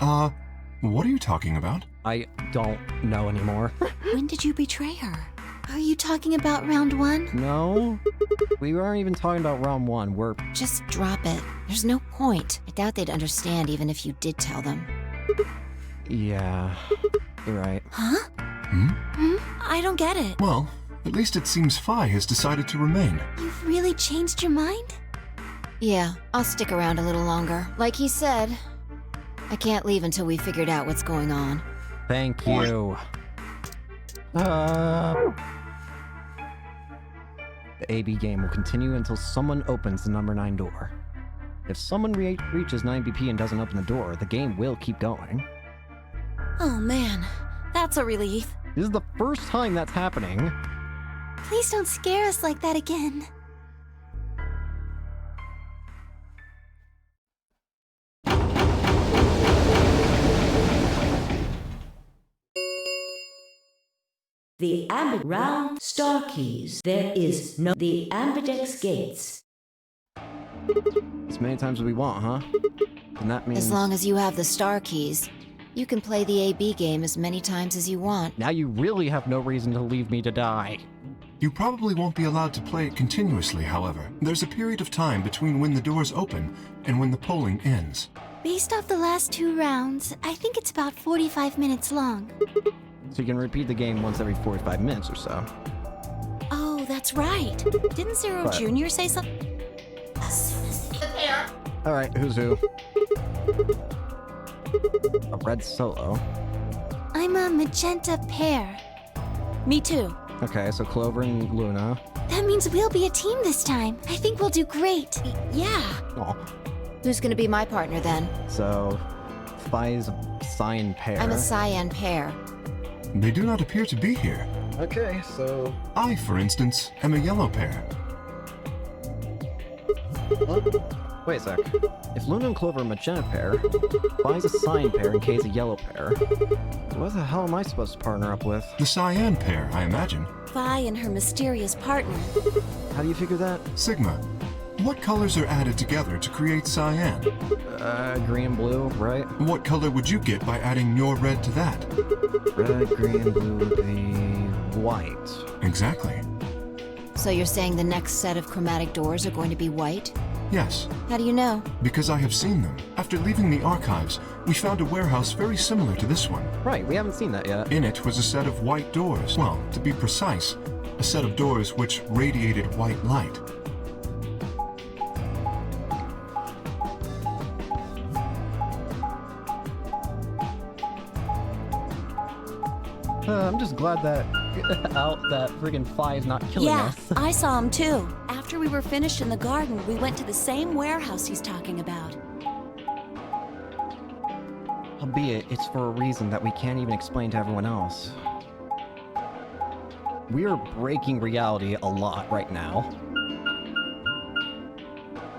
What are you talking about? I don't know anymore. When did you betray her? Are you talking about round 1? No. We weren't even talking about round 1. We're... Just drop it. There's no point. I doubt they'd understand even if you did tell them. Yeah, you're right. Huh? I don't get it. Well, at least it seems Phi has decided to remain. You've really changed your mind? Yeah, I'll stick around a little longer. Like he said, I can't leave until we figured out what's going on. Thank you. The AB game will continue until someone opens the number 9 door. If someone reaches 9 BP and doesn't open the door, the game will keep going. Oh man, that's a relief. This is the first time that's happening. Please don't scare us like that again. The round star keys. There is no... The ambidex gates. As many times as we want, huh? And that means... As long as you have the star keys, you can play the AB game as many times as you want. Now you really have no reason to leave me to die. You probably won't be allowed to play it continuously, however. There's a period of time between when the doors open and when the polling ends. Based off the last 2 rounds, I think it's about 45 minutes long. So you can repeat the game once every 45 minutes or so. Oh, that's right. Didn't Zero But- Jr. say something? Alright, who's who? A red solo. I'm a magenta pair. Me too. Okay, so Clover and Luna. That means we'll be a team this time. I think we'll do great. Yeah. Aw. Who's gonna be my partner then? So, Phi's a cyan pair. I'm a cyan pair. They do not appear to be here. Okay, so... I, for instance, am a yellow pair. Wait a sec. If Luna and Clover are a magenta pair, Phi's a cyan pair and Kay's a yellow pair. What the hell am I supposed to partner up with? The cyan pair, I imagine. Phi and her mysterious partner. How do you figure that? Sigma, what colors are added together to create cyan? Green and blue, right? What color would you get by adding your red to that? Red, green, blue would be white. Exactly. So you're saying the next set of chromatic doors are going to be white? Yes, How do you know? because I have seen them. After leaving the archives, we found a warehouse very similar to this one. Right, we haven't seen that yet. In it was a set of white doors. Well, to be precise, a set of doors which radiated white light. I'm just glad that that friggin' Phi is not killing Yeah, us. I saw him too. After we were finished in the garden, we went to the same warehouse he's talking about. Albeit, it's for a reason that we can't even explain to everyone else. We are breaking reality a lot right now.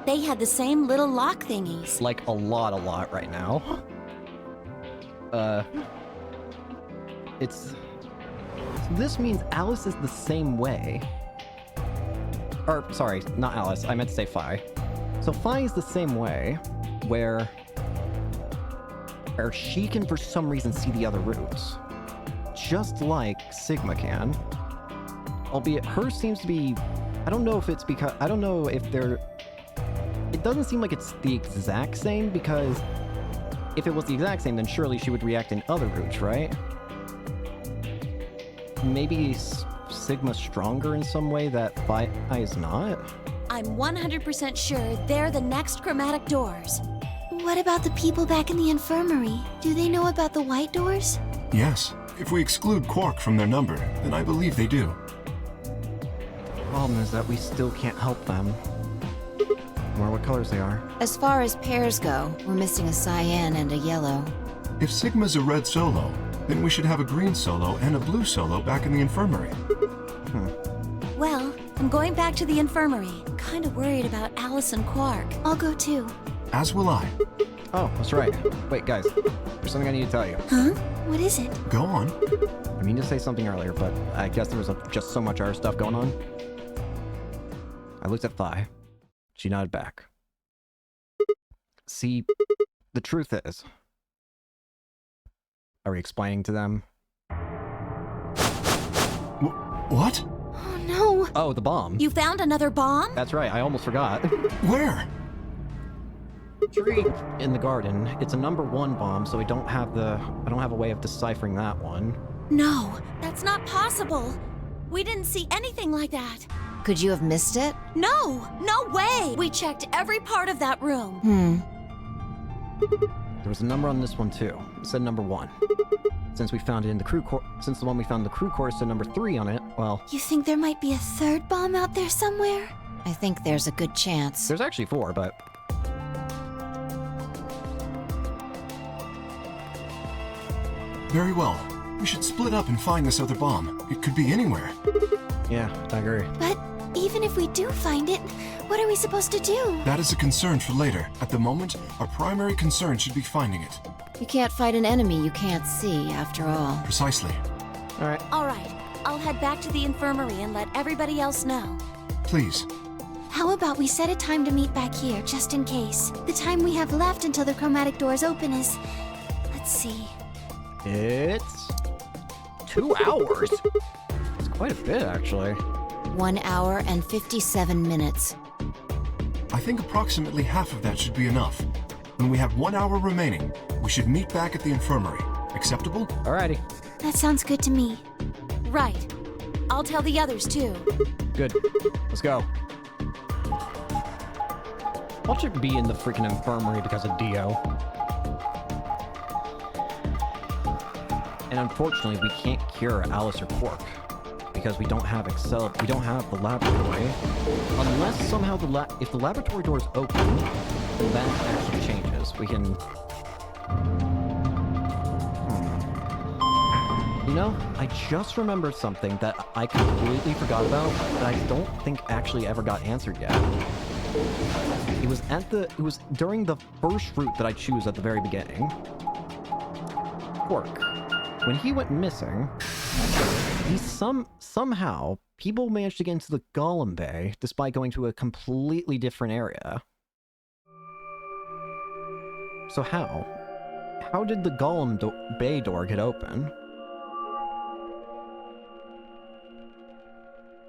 They had the same little lock thingies. Like, a lot right now. This means Alice is the same way. Or, sorry, not Alice, I meant to say Phi. So Phi is the same way, where she can for some reason see the other routes. Just like Sigma can. Albeit hers seems to be, I don't know if it's because, I don't know if they're, it doesn't seem like it's the exact same, because if it was the exact same, then surely she would react in other routes, right? Maybe Sigma's stronger in some way that Phi is not? I'm 100% sure they're the next chromatic doors. What about the people back in the infirmary? Do they know about the white doors? Yes, if we exclude Quark from their number, then I believe they do. The problem is that we still can't help them. No matter what colors they are. As far as pairs go, we're missing a cyan and a yellow. If Sigma's a red solo, then we should have a green solo and a blue solo back in the infirmary. Well, I'm going back to the infirmary. Kinda worried about Alice and Quark. I'll go too. As will I. Oh, that's right. Wait, guys. There's something I need to tell you. Huh? What is it? Go on. I mean to say something earlier, but I guess there was just so much other stuff going on. I looked at Phi. She nodded back. See, the truth is... Are we explaining to them? What? Oh no! Oh, the bomb. You found another bomb? That's right, I almost forgot. Where? Tree in the garden. It's a number 1 bomb, so I don't have a way of deciphering that one. No, that's not possible. We didn't see anything like that. Could you have missed it? No, no way! We checked every part of that room. There was a number on this one too. It said number 1. Since we found it in the crew since the one we found in the crew core said number 3 on it, well, You think there might be a third bomb out there somewhere? I think there's a good chance. there's actually 4, but Very well. We should split up and find this other bomb. It could be anywhere. yeah, I agree. But even if we do find it, what are we supposed to do? That is a concern for later. At the moment, our primary concern should be finding it. You can't fight an enemy you can't see, after all. Precisely. All right, I'll head back to the infirmary and let everybody else know. Please. How about we set a time to meet back here, just in case? The time we have left until the chromatic doors open is... Let's see. It's 2 hours. It's quite a bit, actually. 1 hour and 57 minutes. I think approximately half of that should be enough. When we have 1 hour remaining, we should meet back at the infirmary. Acceptable? Alrighty. That sounds good to me. Right. I'll tell the others too. Good. Let's go. Watch it be in the freaking infirmary because of Dio. And unfortunately, we can't cure Alice or Quark because we don't have we don't have the laboratory. Unless somehow if the laboratory door is open, that actually changes. We can... You know, I just remembered something that I completely forgot about that I don't think actually ever got answered yet. It was during the first route that I choose at the very beginning. Quark. When he went missing, somehow people managed to get into the Golem Bay despite going to a completely different area. So how? How did the Golem Bay door get open?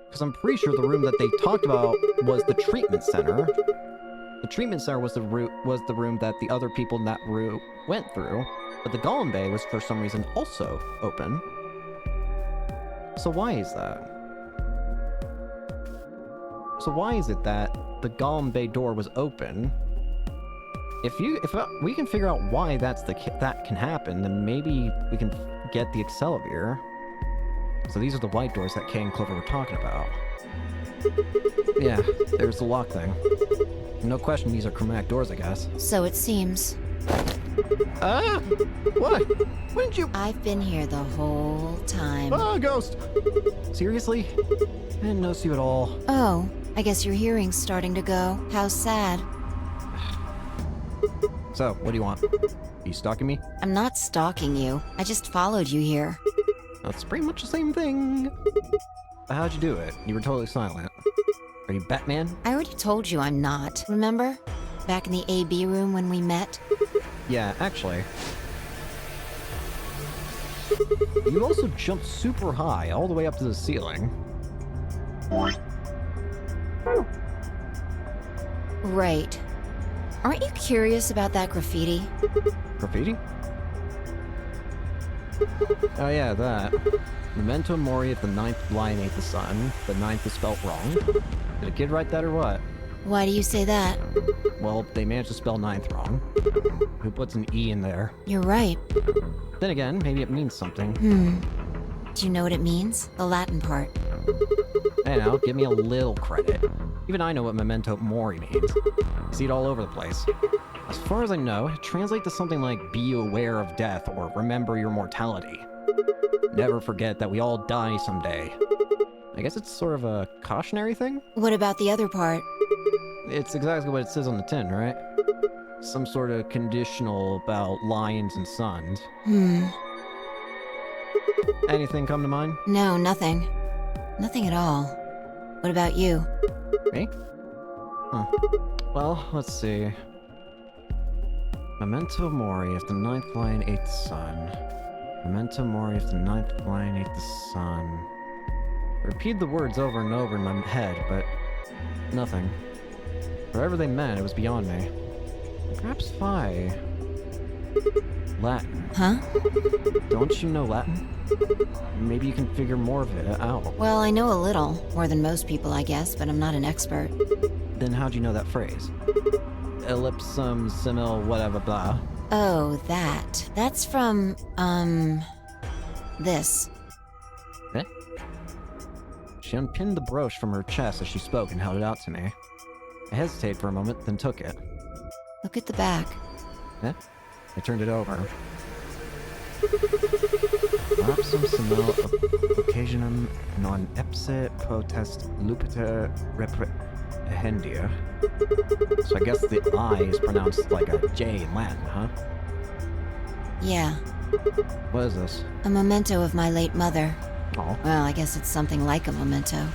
Because I'm pretty sure the room that they talked about was the treatment center. The treatment center was the room that the other people in that room went through, but the Golem Bay was for some reason also open. So why is that? So why is it that the Golem Bay door was open? If we can figure out why that can happen, then maybe we can get the Accelavir. So these are the white doors that Kay and Clover were talking about. Yeah, there's the lock thing. No question these are chromatic doors, I guess. So it seems. Ah! What? When did you... I've been here the whole time. Ah, ghost! Seriously? I didn't notice you at all. Oh, I guess your hearing's starting to go. How sad. So, what do you want? Are you stalking me? I'm not stalking you. I just followed you here. That's pretty much the same thing. How'd you do it? You were totally silent. Are you Batman? I already told you I'm not. Remember? Back in the AB room when we met? Yeah, actually. You also jumped super high, all the way up to the ceiling. Right. Aren't you curious about that graffiti? Graffiti? Oh yeah, that. Memento mori if the ninth line ain't the sun. The ninth is spelt wrong. Did a kid write that or what? Why do you say that? Well, they managed to spell ninth wrong. Who puts an E in there? You're right. Then again, maybe it means something. Do you know what it means? The Latin part. Hey now, give me a little credit. Even I know what memento mori means. I see it all over the place. As far as I know, it translates to something like be aware of death or remember your mortality. Never forget that we all die someday. I guess it's sort of a cautionary thing? What about the other part? It's exactly what it says on the tin, right? Some sort of conditional about lions and suns. Anything come to mind? No, nothing. Nothing at all. What about you? Me? Huh. Well, let's see. Memento mori if the ninth line ate the sun. Memento mori if the ninth line ate the sun. I repeated the words over and over in my head, but nothing. Whatever they meant, it was beyond me. Perhaps phi. Latin. Huh? Don't you know Latin? Maybe you can figure more of it out. Well, I know a little. More than most people, I guess, but I'm not an expert. Then how'd you know that phrase? Ellipsum, simil, whatever, blah. Oh, that. That's from, this. Eh? She unpinned the brooch from her chest as she spoke and held it out to me. I hesitated for a moment, then took it. Look at the back. Eh? I turned it over. Lapsum simil occasionum non epse potest lupita reprehendia. So I guess the I is pronounced like a J in Latin, huh? Yeah. What is this? A memento of my late mother. Oh. Well, I guess it's something like a memento.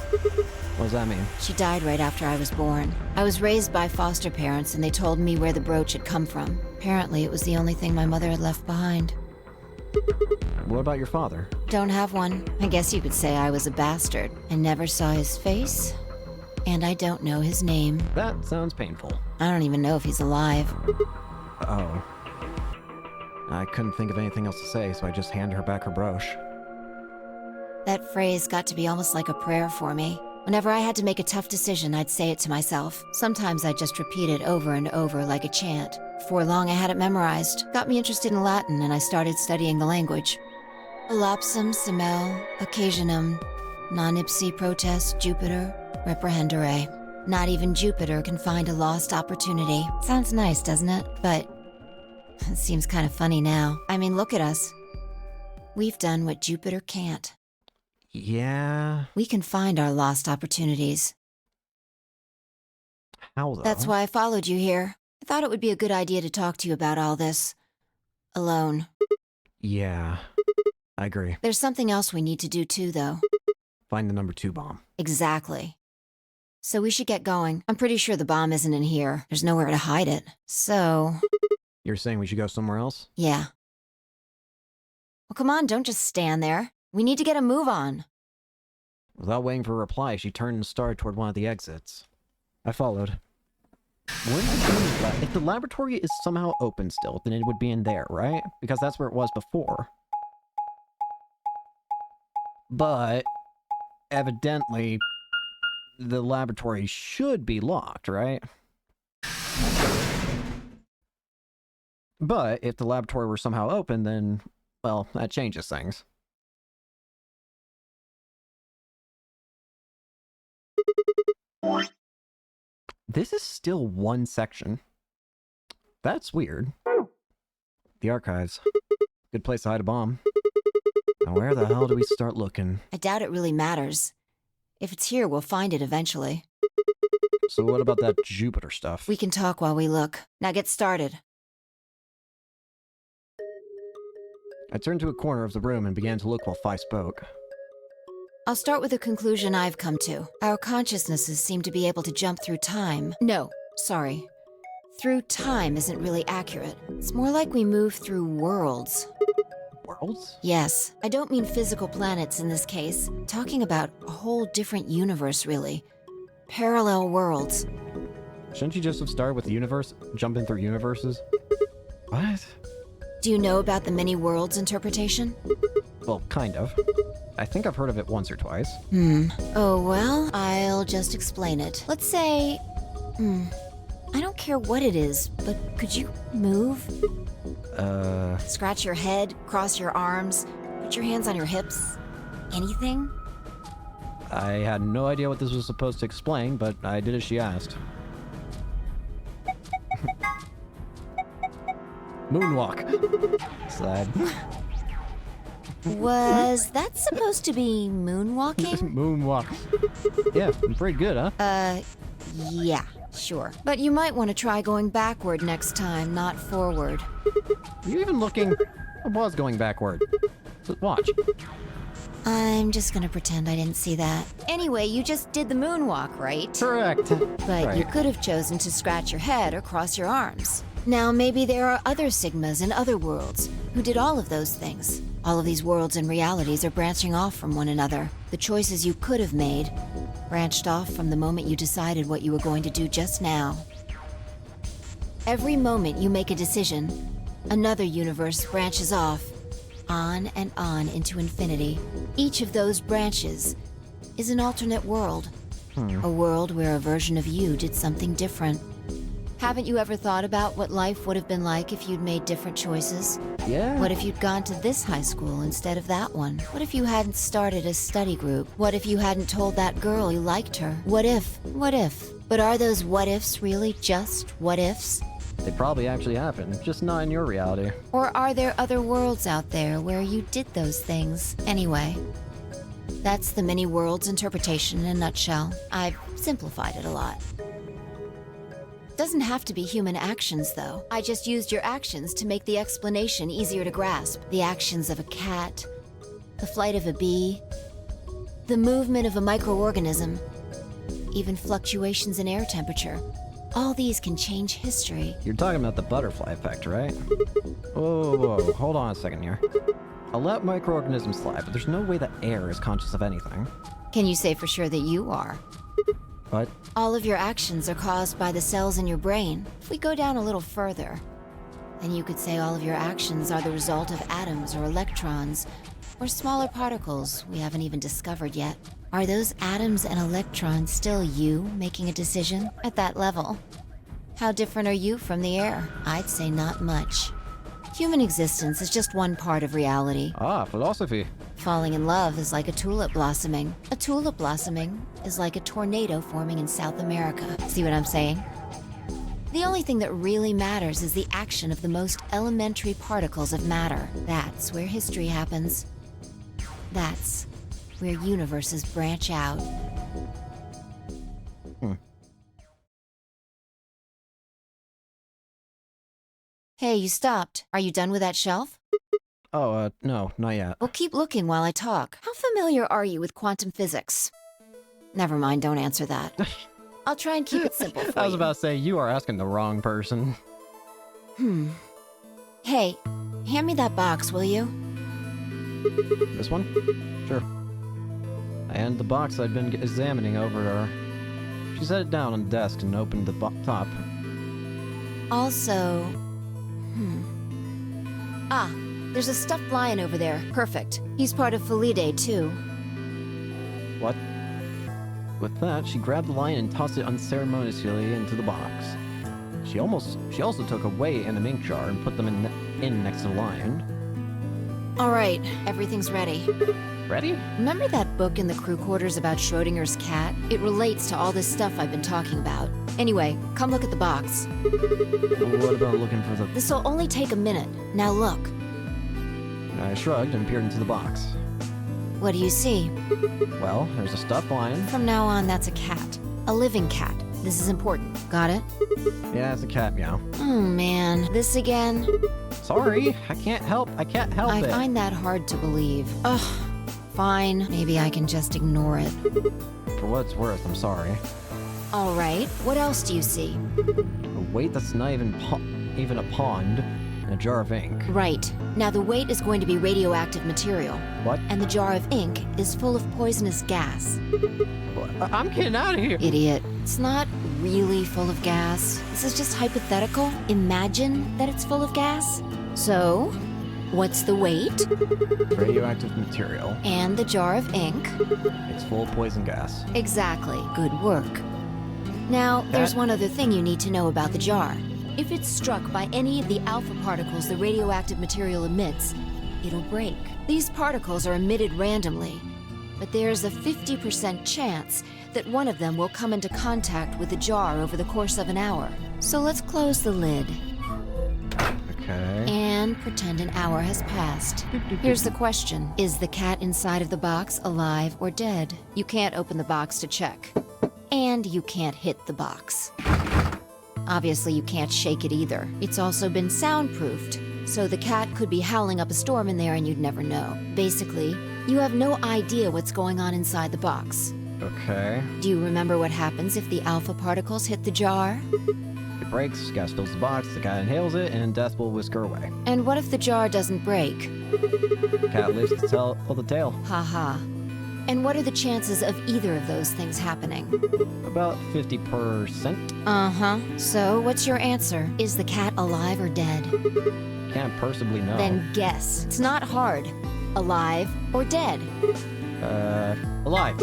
What does that mean? She died right after I was born. I was raised by foster parents, and they told me where the brooch had come from. Apparently, it was the only thing my mother had left behind. What about your father? Don't have one. I guess you could say I was a bastard. I never saw his face, and I don't know his name. That sounds painful. I don't even know if he's alive. Oh. I couldn't think of anything else to say, so I just handed her back her brooch. That phrase got to be almost like a prayer for me. Whenever I had to make a tough decision, I'd say it to myself. Sometimes I'd just repeat it over and over like a chant. Before long, I had it memorized. Got me interested in Latin, and I started studying the language. Elapsum semel occasionum non ipsi protest Jupiter reprehendere. Not even Jupiter can find a lost opportunity. Sounds nice, doesn't it? But it seems kind of funny now. I mean, look at us. We've done what Jupiter can't. Yeah. We can find our lost opportunities. How though? That's why I followed you here. I thought it would be a good idea to talk to you about all this. Alone. Yeah. I agree. There's something else we need to do too, though. Find the number 2 bomb. Exactly. So we should get going. I'm pretty sure the bomb isn't in here. There's nowhere to hide it. So... You're saying we should go somewhere else? Yeah. Well, come on, don't just stand there. We need to get a move on. Without waiting for a reply, she turned and started toward one of the exits. I followed. If the laboratory is somehow open still, then it would be in there, right? Because that's where it was before. But, evidently, the laboratory should be locked, right? But, if the laboratory were somehow open, then, well, that changes things. This is still one section. That's weird. The archives. Good place to hide a bomb. Now where the hell do we start looking? I doubt it really matters. If it's here, we'll find it eventually. So what about that Jupiter stuff? We can talk while we look. Now get started. I turned to a corner of the room and began to look while Phi spoke. I'll start with a conclusion I've come to. Our consciousnesses seem to be able to jump through time. No, sorry. Through time isn't really accurate. It's more like we move through worlds. Worlds? Yes. I don't mean physical planets in this case. Talking about a whole different universe, really. Parallel worlds. Shouldn't you just have started with the universe, jumping through universes? What? Do you know about the many worlds interpretation? Well, kind of. I think I've heard of it once or twice. Oh, well, I'll just explain it. Let's say... I don't care what it is, but could you move? Scratch your head, cross your arms, put your hands on your hips. Anything? I had no idea what this was supposed to explain, but I did as she asked. Moonwalk. Sad. Was that supposed to be moonwalking? Moonwalk. Yeah, pretty good, huh? Yeah, sure. But you might want to try going backward next time, not forward. Are you even looking? I was going backward. But watch. I'm just gonna pretend I didn't see that. Anyway, you just did the moonwalk, right? Correct. But right. You could have chosen to scratch your head or cross your arms. Now, maybe there are other Sigmas in other worlds who did all of those things. All of these worlds and realities are branching off from one another. The choices you could have made branched off from the moment you decided what you were going to do just now. Every moment you make a decision, another universe branches off, on and on into infinity. Each of those branches is an alternate world. A world where a version of you did something different. Haven't you ever thought about what life would have been like if you'd made different choices? Yeah. What if you'd gone to this high school instead of that one? What if you hadn't started a study group? What if you hadn't told that girl you liked her? What if? What if? But are those what ifs really just what ifs? They probably actually happened, just not in your reality. Or are there other worlds out there where you did those things? Anyway, that's the many worlds interpretation in a nutshell. I've simplified it a lot. Doesn't have to be human actions, though. I just used your actions to make the explanation easier to grasp. The actions of a cat, the flight of a bee, the movement of a microorganism. even fluctuations in air temperature. All these can change history. You're talking about the butterfly effect, right? Whoa, hold on a second here. I'll let microorganisms slide, but there's no way that air is conscious of anything. Can you say for sure that you are? What? All of your actions are caused by the cells in your brain. If we go down a little further, then you could say all of your actions are the result of atoms or electrons, or smaller particles we haven't even discovered yet. Are those atoms and electrons still you making a decision at that level? How different are you from the air? I'd say not much. Human existence is just one part of reality. Ah, philosophy. Falling in love is like a tulip blossoming. A tulip blossoming is like a tornado forming in South America. See what I'm saying? The only thing that really matters is the action of the most elementary particles of matter. That's where history happens. That's where universes branch out. Hey, you stopped. Are you done with that shelf? Oh, no, not yet. Well, keep looking while I talk. How familiar are you with quantum physics? Never mind, don't answer that. I'll try and keep it simple for you. I was about to say, you are asking the wrong person. Hey, hand me that box, will you? This one? Sure. And the box I'd been examining over her. She set it down on the desk and opened the top. Also... Ah, there's a stuffed lion over there. Perfect. He's part of Felidae, too. What? With that, she grabbed the lion and tossed it unceremoniously into the box. She also took a weight and an ink jar and put them in next to the lion. All right, everything's ready. Ready? Remember that book in the crew quarters about Schrodinger's cat? It relates to all this stuff I've been talking about. Anyway, come look at the box. What about looking for the... This'll only take a minute. Now look. I shrugged and peered into the box. What do you see? Well, there's a stuffed lion. From now on, that's a cat. A living cat. This is important. Got it? Yeah, it's a cat meow. Oh man, this again? Sorry, I can't help it. I find that hard to believe. Ugh. Fine, maybe I can just ignore it. For what it's worth, I'm sorry. All right, what else do you see? A weight that's not even a pond, and a jar of ink. Right. Now the weight is going to be radioactive material. What? And the jar of ink is full of poisonous gas. I'm getting out of here. Idiot. It's not really full of gas. This is just hypothetical. Imagine that it's full of gas. So, what's the weight? Radioactive material. And the jar of ink? It's full of poison gas. Exactly. Good work. Now, there's one other thing you need to know about the jar. If it's struck by any of the alpha particles the radioactive material emits, it'll break. These particles are emitted randomly, but there's a 50% chance that one of them will come into contact with the jar over the course of an hour. So let's close the lid. Okay. And pretend an hour has passed. Here's the question. Is the cat inside of the box alive or dead? You can't open the box to check. And you can't hit the box. Obviously, you can't shake it either. It's also been soundproofed, so the cat could be howling up a storm in there and you'd never know. Basically, you have no idea what's going on inside the box. Okay. Do you remember what happens if the alpha particles hit the jar? It breaks, gas fills the box, the cat inhales it, and death will whisk her away. And what if the jar doesn't break? Cat lives to tell the tale. Haha. And what are the chances of either of those things happening? About 50%. Uh-huh. So, what's your answer? Is the cat alive or dead? Can't possibly know. Then guess. It's not hard. Alive or dead? Alive.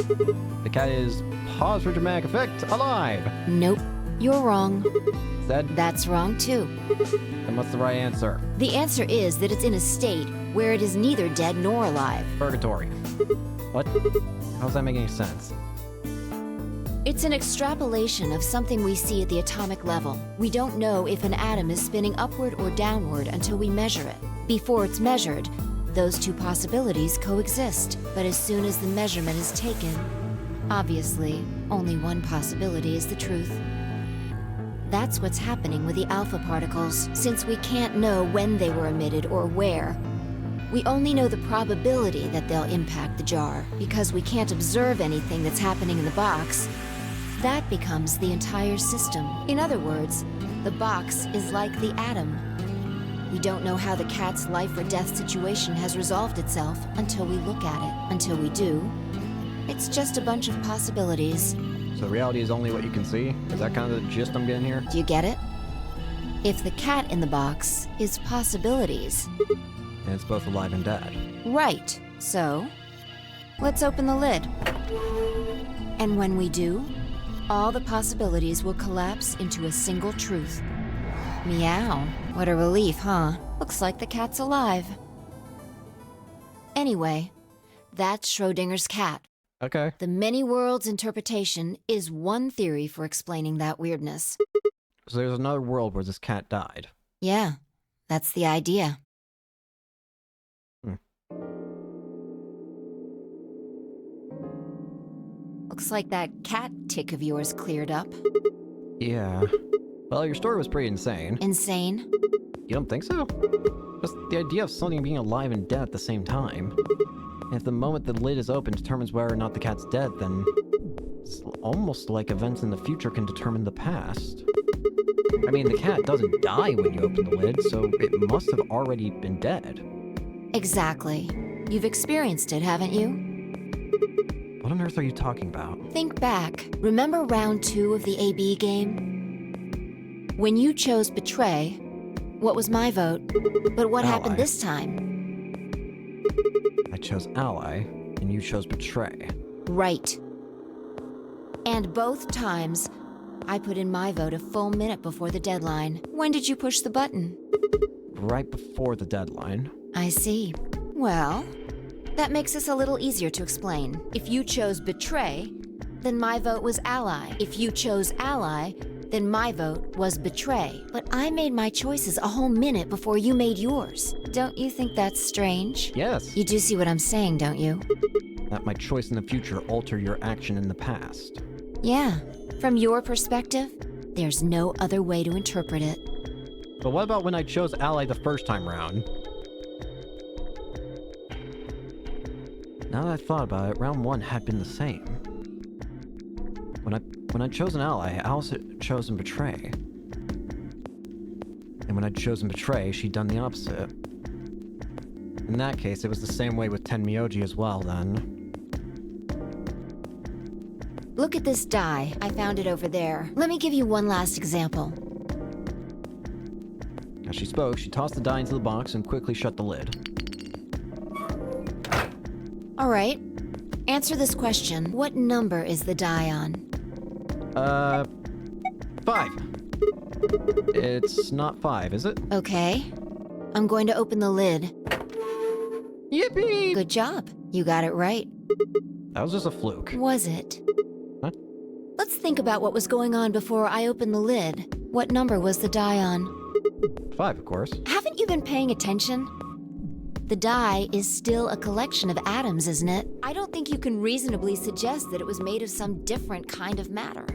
The cat is, pause for dramatic effect, alive. Nope. You're wrong. Dead? That's wrong too. Then what's the right answer? The answer is that it's in a state where it is neither dead nor alive. Purgatory. What? How's that make any sense? It's an extrapolation of something we see at the atomic level. We don't know if an atom is spinning upward or downward until we measure it. Before it's measured, those two possibilities coexist. But as soon as the measurement is taken, obviously, only one possibility is the truth. That's what's happening with the alpha particles. Since we can't know when they were emitted or where, we only know the probability that they'll impact the jar. Because we can't observe anything that's happening in the box, that becomes the entire system. In other words, the box is like the atom. We don't know how the cat's life or death situation has resolved itself until we look at it. Until we do, it's just a bunch of possibilities. So reality is only what you can see? Is that kind of the gist I'm getting here? Do you get it? If the cat in the box is possibilities. And it's both alive and dead. Right. So, let's open the lid. And when we do, all the possibilities will collapse into a single truth. Meow. What a relief, huh? Looks like the cat's alive. Anyway, that's Schrodinger's cat. Okay. The many worlds interpretation is one theory for explaining that weirdness. So there's another world where this cat died. Yeah, that's the idea. Looks like that cat tick of yours cleared up. Yeah. Well, your story was pretty insane. Insane? You don't think so? Just the idea of something being alive and dead at the same time. And if the moment the lid is open determines whether or not the cat's dead, then it's almost like events in the future can determine the past. I mean, the cat doesn't die when you open the lid, so it must have already been dead. Exactly. You've experienced it, haven't you? What on earth are you talking about? Think back. Remember round 2 of the AB game? When you chose Betray, what was my vote? But what happened this time? I chose Ally, and you chose Betray. Right. And both times, I put in my vote a full minute before the deadline. When did you push the button? Right before the deadline. I see. Well, that makes this a little easier to explain. If you chose Betray, then my vote was Ally. If you chose Ally, then my vote was Betray. But I made my choices a whole minute before you made yours. Don't you think that's strange? Yes. You do see what I'm saying, don't you? That my choice in the future altered your action in the past. Yeah. From your perspective, there's no other way to interpret it. But what about when I chose Ally the first time round? Now that I thought about it, round 1 had been the same. When I'd chosen Ally, Alice had chosen Betray. And when I'd chosen Betray, she'd done the opposite. In that case, it was the same way with Tenmyoji as well, then. Look at this die. I found it over there. Let me give you one last example. As she spoke, she tossed the die into the box and quickly shut the lid. All right. Answer this question. What number is the die on? 5. It's not 5, is it? Okay. I'm going to open the lid. Yippee! Good job. You got it right. That was just a fluke. Was it? Huh? Let's think about what was going on before I opened the lid. What number was the die on? 5, of course. Haven't you been paying attention? The die is still a collection of atoms, isn't it? I don't think you can reasonably suggest that it was made of some different kind of matter.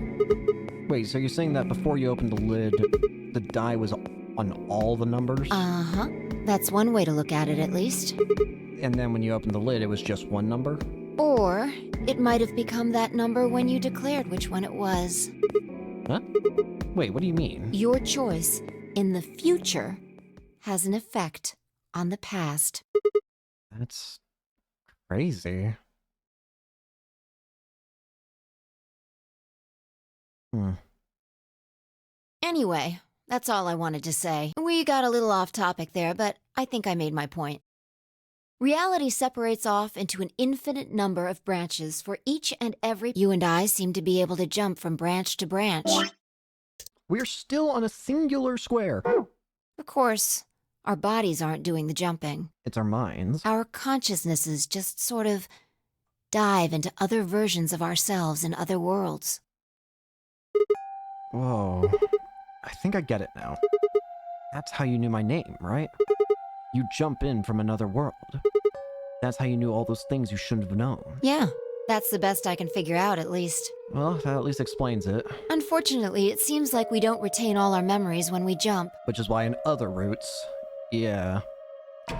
Wait, so you're saying that before you opened the lid, the die was on all the numbers? Uh-huh. That's one way to look at it, at least. And then when you opened the lid, it was just one number? Or it might have become that number when you declared which one it was. Huh? Wait, what do you mean? Your choice in the future has an effect on the past. That's crazy. Anyway, that's all I wanted to say. We got a little off topic there, but I think I made my point. Reality separates off into an infinite number of branches for each and every. You and I seem to be able to jump from branch to branch. We're still on a singular square. Of course, our bodies aren't doing the jumping. It's our minds. Our consciousnesses just sort of dive into other versions of ourselves in other worlds. Whoa. I think I get it now. That's how you knew my name, right? You jump in from another world. That's how you knew all those things you shouldn't have known. Yeah, that's the best I can figure out, at least. Well, that at least explains it. Unfortunately, it seems like we don't retain all our memories when we jump. Which is why in other routes, yeah.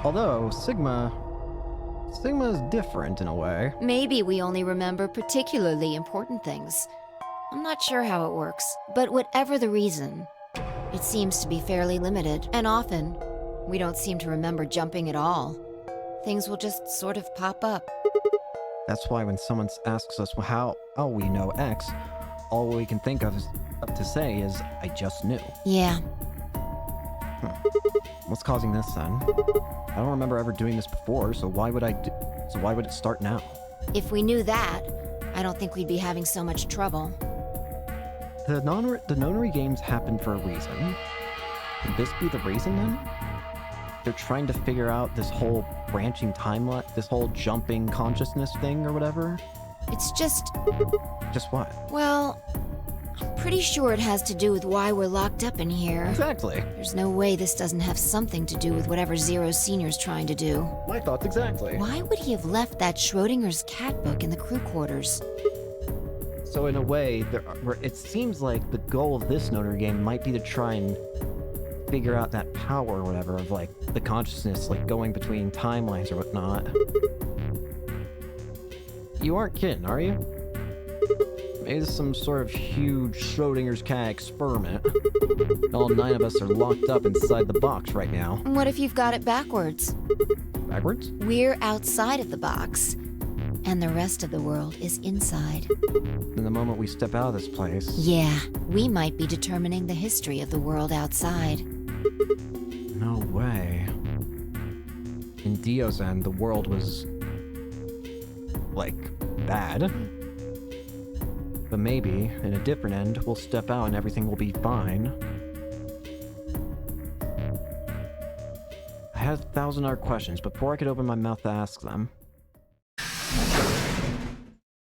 Although, Sigma is different in a way. Maybe we only remember particularly important things. I'm not sure how it works, but whatever the reason, it seems to be fairly limited, and often, we don't seem to remember jumping at all. Things will just sort of pop up. That's why when someone asks us how we know X, all we can think of to say is, I just knew. Yeah. What's causing this then? I don't remember ever doing this before, so why would it start now? If we knew that, I don't think we'd be having so much trouble. The nonary games happen for a reason. Could this be the reason then? They're trying to figure out this whole branching timeline, this whole jumping consciousness thing or whatever? It's just... Just what? Well, I'm pretty sure it has to do with why we're locked up in here. Exactly. There's no way this doesn't have something to do with whatever Zero Senior's trying to do. My thoughts exactly. Why would he have left that Schrodinger's cat book in the crew quarters? So in a way, it seems like the goal of this notary game might be to try and figure out that power or whatever of like the consciousness like going between timelines or whatnot. You aren't kidding, are you? Maybe this is some sort of huge Schrodinger's cat experiment. All 9 of us are locked up inside the box right now. What if you've got it backwards? Backwards? We're outside of the box, and the rest of the world is inside. And the moment we step out of this place... Yeah, we might be determining the history of the world outside. No way. In Dio's end, the world was... like, bad. But maybe, in a different end, we'll step out and everything will be fine. I had 1,000 other questions before I could open my mouth to ask them.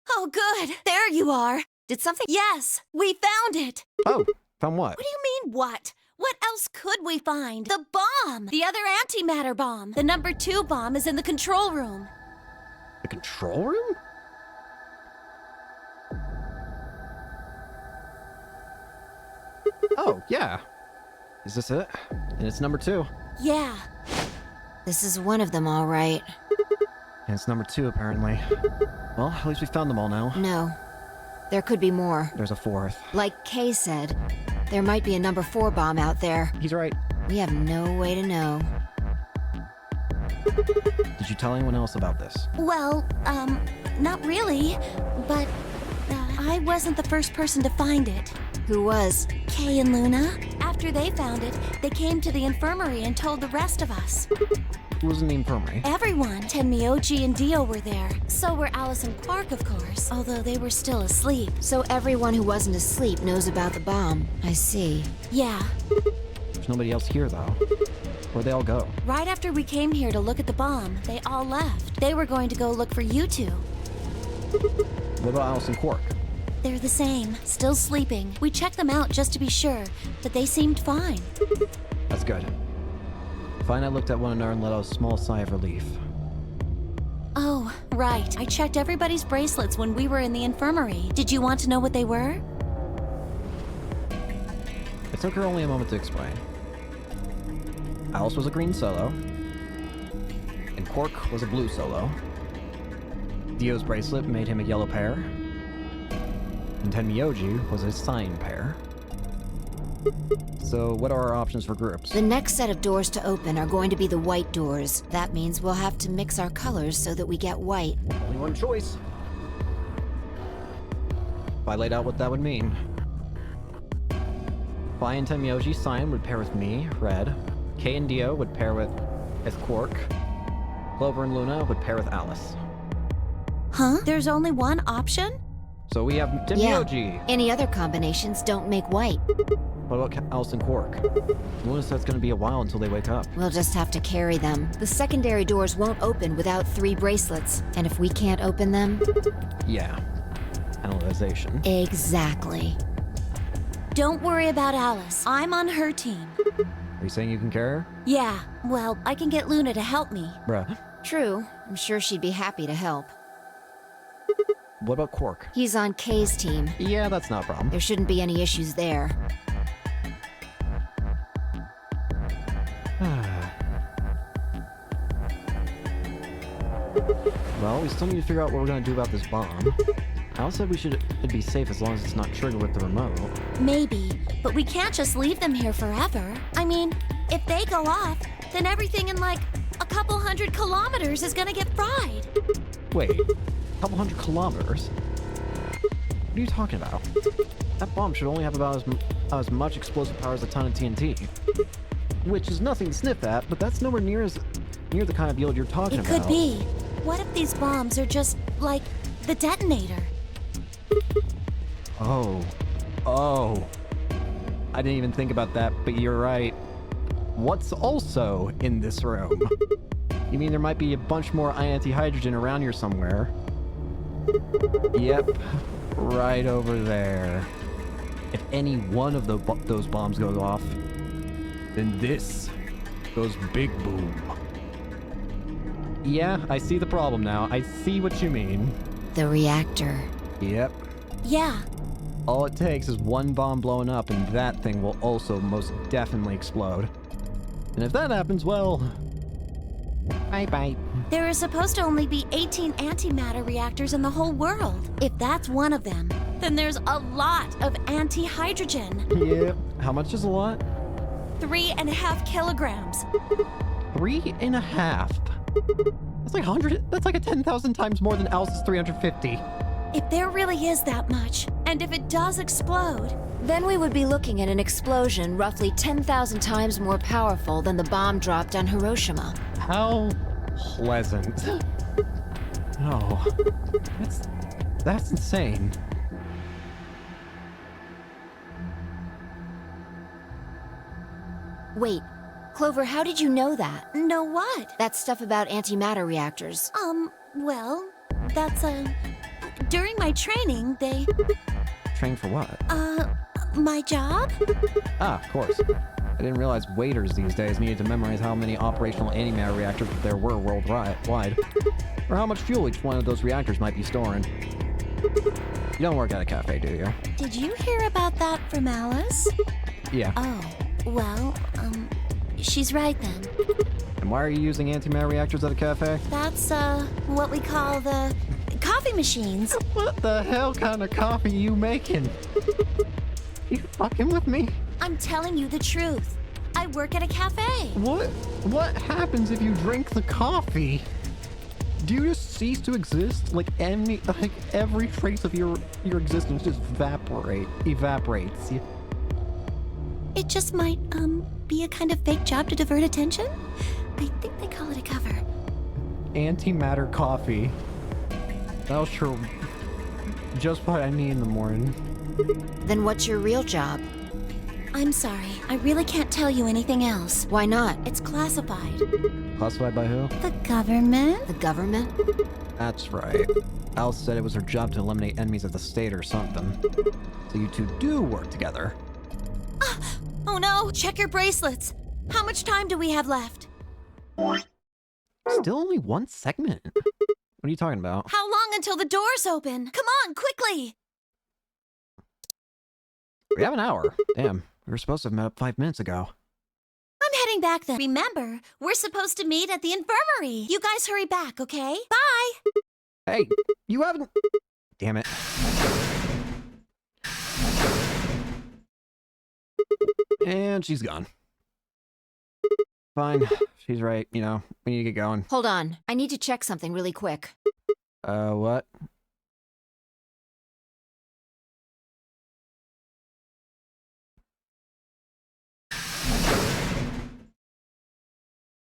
Oh, good. There you are. Did something... Yes, we found it. Oh, found what? What do you mean, what? What else could we find? The bomb! The other antimatter bomb. The number 2 bomb is in the control room. The control room? Oh, yeah. Is this it? And it's number 2. Yeah. This is one of them, all right. And it's number 2, apparently. Well, at least we found them all now. No. There could be more. There's a 4th. Like Kay said, there might be a number 4 bomb out there. He's right. We have no way to know. Did you tell anyone else about this? Well, not really. But, I wasn't the first person to find it. Who was? Kay and Luna. After they found it, they came to the infirmary and told the rest of us. Who was in the infirmary? Everyone. Tenmyoji and Dio were there. So were Alice and Quark, of course, although they were still asleep. So everyone who wasn't asleep knows about the bomb. I see. Yeah. There's nobody else here, though. Where'd they all go? Right after we came here to look at the bomb, they all left. They were going to go look for you two. What about Alice and Quark? They're the same, still sleeping. We checked them out just to be sure, but they seemed fine. That's good. Fi and I looked at one another and let out a small sigh of relief. Oh, right. I checked everybody's bracelets when we were in the infirmary. Did you want to know what they were? It took her only a moment to explain. Alice was a green solo, and Quark was a blue solo. Dio's bracelet made him a yellow pair, and Tenmyoji was a cyan pair. So what are our options for groups? The next set of doors to open are going to be the white doors. That means we'll have to mix our colors so that we get white. Only one choice. If I laid out what that would mean. Fi and Tenmyoji cyan would pair with me, red. Kay and Dio would pair with Quark. Clover and Luna would pair with Alice. Huh? There's only one option? So we have Tenmyoji. Yeah. Any other combinations don't make white. What about Alice and Quark? Luna said it's gonna be a while until they wake up. We'll just have to carry them. The secondary doors won't open without 3 bracelets. And if we can't open them... Yeah. Analyzation. Exactly. Don't worry about Alice. I'm on her team. Are you saying you can carry her? Yeah. Well, I can get Luna to help me. Bruh. True. I'm sure she'd be happy to help. What about Quark? He's on Kay's team. Yeah, that's not a problem. There shouldn't be any issues there. Well, we still need to figure out what we're gonna do about this bomb. Alice said it'd be safe as long as it's not triggered with the remote. Maybe, but we can't just leave them here forever. I mean, if they go off, then everything in like a couple 100 kilometers is gonna get fried. Wait, a couple 100 kilometers? What are you talking about? That bomb should only have about as much explosive power as a ton of TNT. Which is nothing to sniff at, but that's nowhere near the kind of yield you're talking about. It could be. What if these bombs are just, like, the detonator? Oh. I didn't even think about that, but you're right. What's also in this room? You mean there might be a bunch more anti-hydrogen around here somewhere? Yep, right over there. If any one of those bombs goes off, then this goes big boom. Yeah, I see the problem now. I see what you mean. The reactor. Yep. Yeah. All it takes is one bomb blowing up and that thing will also most definitely explode. And if that happens, well... Bye-bye. There are supposed to only be 18 antimatter reactors in the whole world. If that's one of them, then there's a lot of anti-hydrogen. Yeah. How much is a lot? 3.5 kilograms. 3.5? That's like 100. That's like a 10,000 times more than Alice's 350. If there really is that much, and if it does explode, then we would be looking at an explosion roughly 10,000 times more powerful than the bomb dropped on Hiroshima. How pleasant. Oh, that's insane. Wait, Clover, how did you know that? Know what? That stuff about antimatter reactors. Well, that's, during my training, they... Train for what? My job? Ah, of course. I didn't realize waiters these days needed to memorize how many operational antimatter reactors there were worldwide, or how much fuel each one of those reactors might be storing. You don't work at a cafe, do you? Did you hear about that from Alice? Yeah. Oh, well, she's right then. And why are you using antimatter reactors at a cafe? That's, what we call the coffee machines. What the hell kind of coffee you making? You fucking with me? I'm telling you the truth. I work at a cafe. What happens if you drink the coffee? Do you just cease to exist? Like every trace of your existence just evaporates. It just might, be a kind of fake job to divert attention. I think they call it a cover. Antimatter coffee. That'll sure just what I need in the morning. Then what's your real job? I'm sorry, I really can't tell you anything else. Why not? It's classified. Classified by who? The government? The government? That's right. Alice said it was her job to eliminate enemies of the state or something. So you two do work together. Oh no! Check your bracelets! How much time do we have left? Still only one segment. What are you talking about? How long until the doors open? Come on, quickly! We have an hour. Damn, we were supposed to have met up 5 minutes ago. I'm heading back then. Remember, we're supposed to meet at the infirmary. You guys hurry back, okay? Bye! Hey, you haven't... Damn it. And she's gone. Fine, she's right, you know, we need to get going. Hold on, I need to check something really quick. What?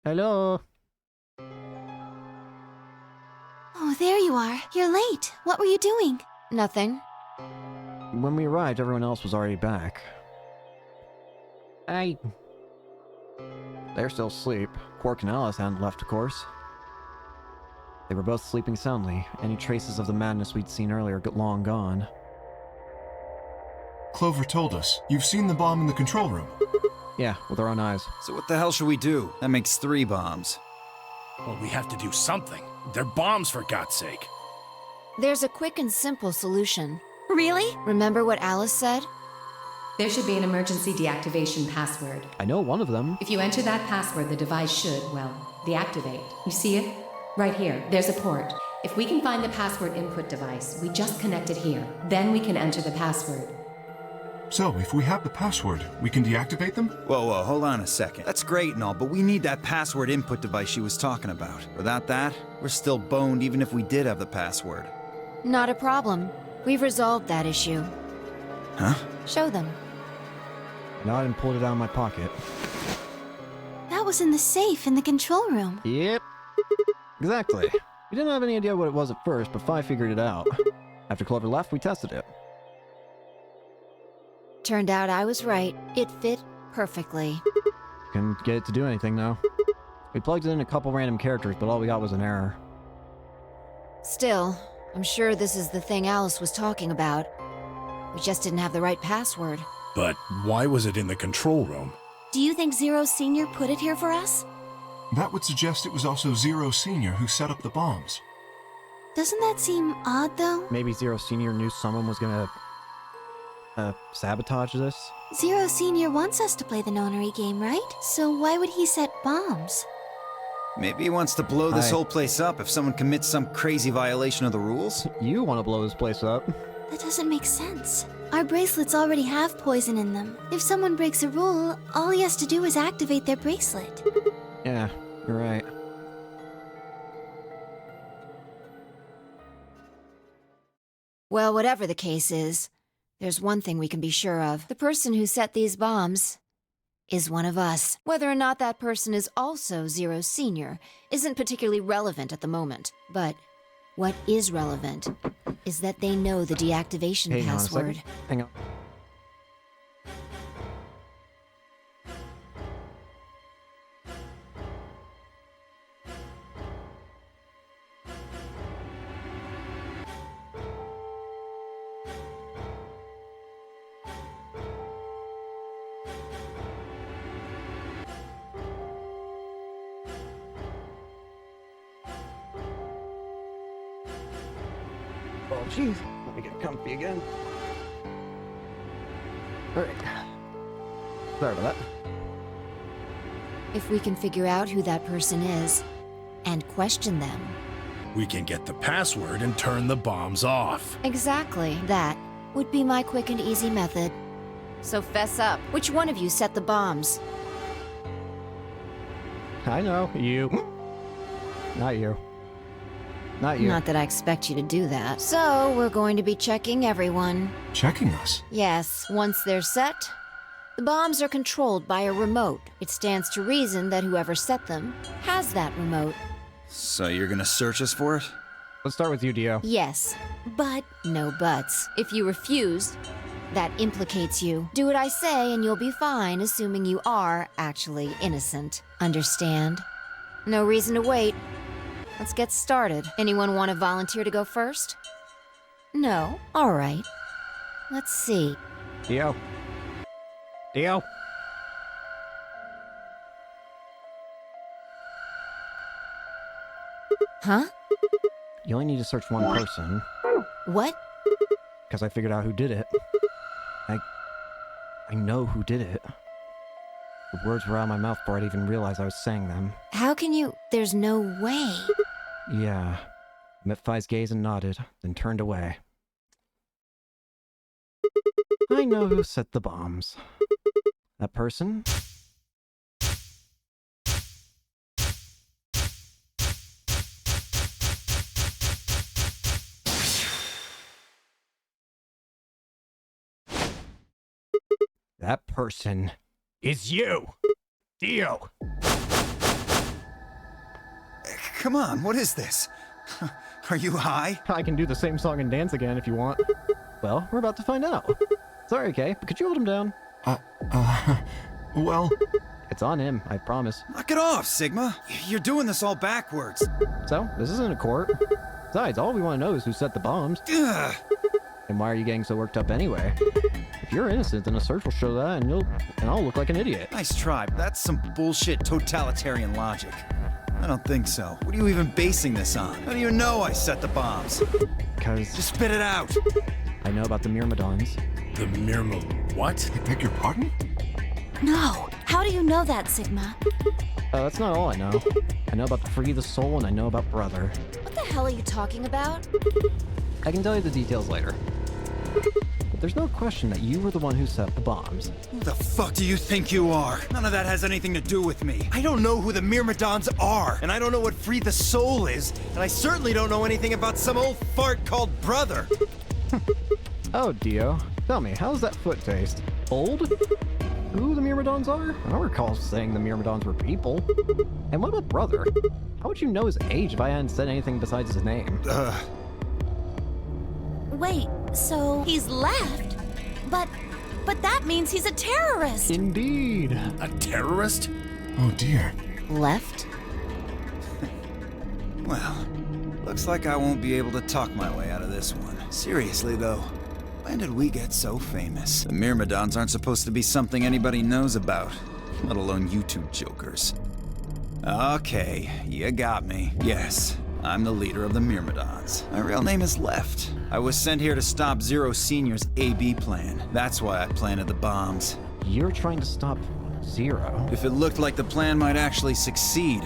Hello? Oh, there you are. You're late. What were you doing? Nothing. When we arrived, everyone else was already back. They're still asleep. Quark and Alice hadn't left, of course. They were both sleeping soundly. Any traces of the madness we'd seen earlier long gone. Clover told us. You've seen the bomb in the control room. Yeah, with our own eyes. So what the hell should we do? That makes 3 bombs. Well, we have to do something. They're bombs, for God's sake. There's a quick and simple solution. Really? Remember what Alice said? There should be an emergency deactivation password. I know one of them. If you enter that password, the device should, well, deactivate. You see it? Right here. There's a port. If we can find the password input device, we just connect it here. Then we can enter the password. So, if we have the password, we can deactivate them? Whoa, hold on a second. That's great and all, but we need that password input device she was talking about. Without that, we're still boned even if we did have the password. Not a problem. We've resolved that issue. Huh? Show them. Nodded and pulled it out of my pocket. That was in the safe in the control room. Yep. Exactly. We didn't have any idea what it was at first, but Fi figured it out. After Clover left, we tested it. Turned out I was right. It fit perfectly. Couldn't get it to do anything, though. We plugged in a couple random characters, but all we got was an error. Still, I'm sure this is the thing Alice was talking about. We just didn't have the right password. But why was it in the control room? Do you think Zero Senior put it here for us? That would suggest it was also Zero Senior who set up the bombs. Doesn't that seem odd, though? Maybe Zero Senior knew someone was gonna sabotage this? Zero Senior wants us to play the nonary game, right? So why would he set bombs? Maybe he wants to blow this whole place up if someone commits some crazy violation of the rules? You want to blow this place up. That doesn't make sense. Our bracelets already have poison in them. If someone breaks a rule, all he has to do is activate their bracelet. Yeah, you're right. Well, whatever the case is, there's one thing we can be sure of. The person who set these bombs is one of us. Whether or not that person is also Zero Senior isn't particularly relevant at the moment. But what is relevant is that they know the deactivation password. Hang on. Oh, jeez. Let me get comfy again. Alright. Sorry about that. If we can figure out who that person is and question them. We can get the password and turn the bombs off. Exactly. That would be my quick and easy method. So fess up. Which one of you set the bombs? I know. You. Not you. Not you. Not that I expect you to do that. So, we're going to be checking everyone. Checking us? Yes, once they're set, the bombs are controlled by a remote. It stands to reason that whoever set them has that remote. So you're gonna search us for it? Let's start with you, Dio. Yes, but no buts. If you refuse, that implicates you. Do what I say and you'll be fine, assuming you are actually innocent. Understand? No reason to wait. Let's get started. Anyone want to volunteer to go first? No? All right. Let's see. Dio. Dio. Huh? You only need to search one person. What? Because I figured out who did it. I know who did it. The words were out of my mouth before I'd even realize I was saying them. How can you? There's no way. Yeah. Met Fi's gaze and nodded, then turned away. I know who set the bombs. That person? That person is you, Dio. Come on, what is this? Are you high? I can do the same song and dance again if you want. Well, we're about to find out. Sorry, Kay, but could you hold him down? Well... It's on him, I promise. Knock it off, Sigma. You're doing this all backwards. So, this isn't a court. Besides, all we want to know is who set the bombs. Ugh. And why are you getting so worked up anyway? If you're innocent, then a search will show that, and I'll look like an idiot. Nice try, but that's some bullshit totalitarian logic. I don't think so. What are you even basing this on? How do you know I set the bombs? Because... Just spit it out! I know about the Myrmidons. The Myrmel... what? I beg your pardon? No, How do you know that, Sigma? That's not all I know. I know about Free the Soul and I know about Brother. What the hell are you talking about? I can tell you the details later. But there's no question that you were the one who set up the bombs. Who the fuck do you think you are? None of that has anything to do with me. I don't know who the Myrmidons are, and I don't know what Free the Soul is, and I certainly don't know anything about some old fart called Brother. Oh, Dio. Tell me, how's that foot taste? Old? Who the Myrmidons are? I don't recall saying the Myrmidons were people. And what about Brother? How would you know his age if I hadn't said anything besides his name? Wait, so he's left? But that means he's a terrorist! Indeed. A terrorist? Oh dear. Left? Well, looks like I won't be able to talk my way out of this one. Seriously, though. When did we get so famous? The Myrmidons aren't supposed to be something anybody knows about, let alone you two jokers. Okay, you got me. Yes, I'm the leader of the Myrmidons. My real name is Left. I was sent here to stop Zero Senior's AB plan. That's why I planted the bombs. You're trying to stop Zero? If it looked like the plan might actually succeed,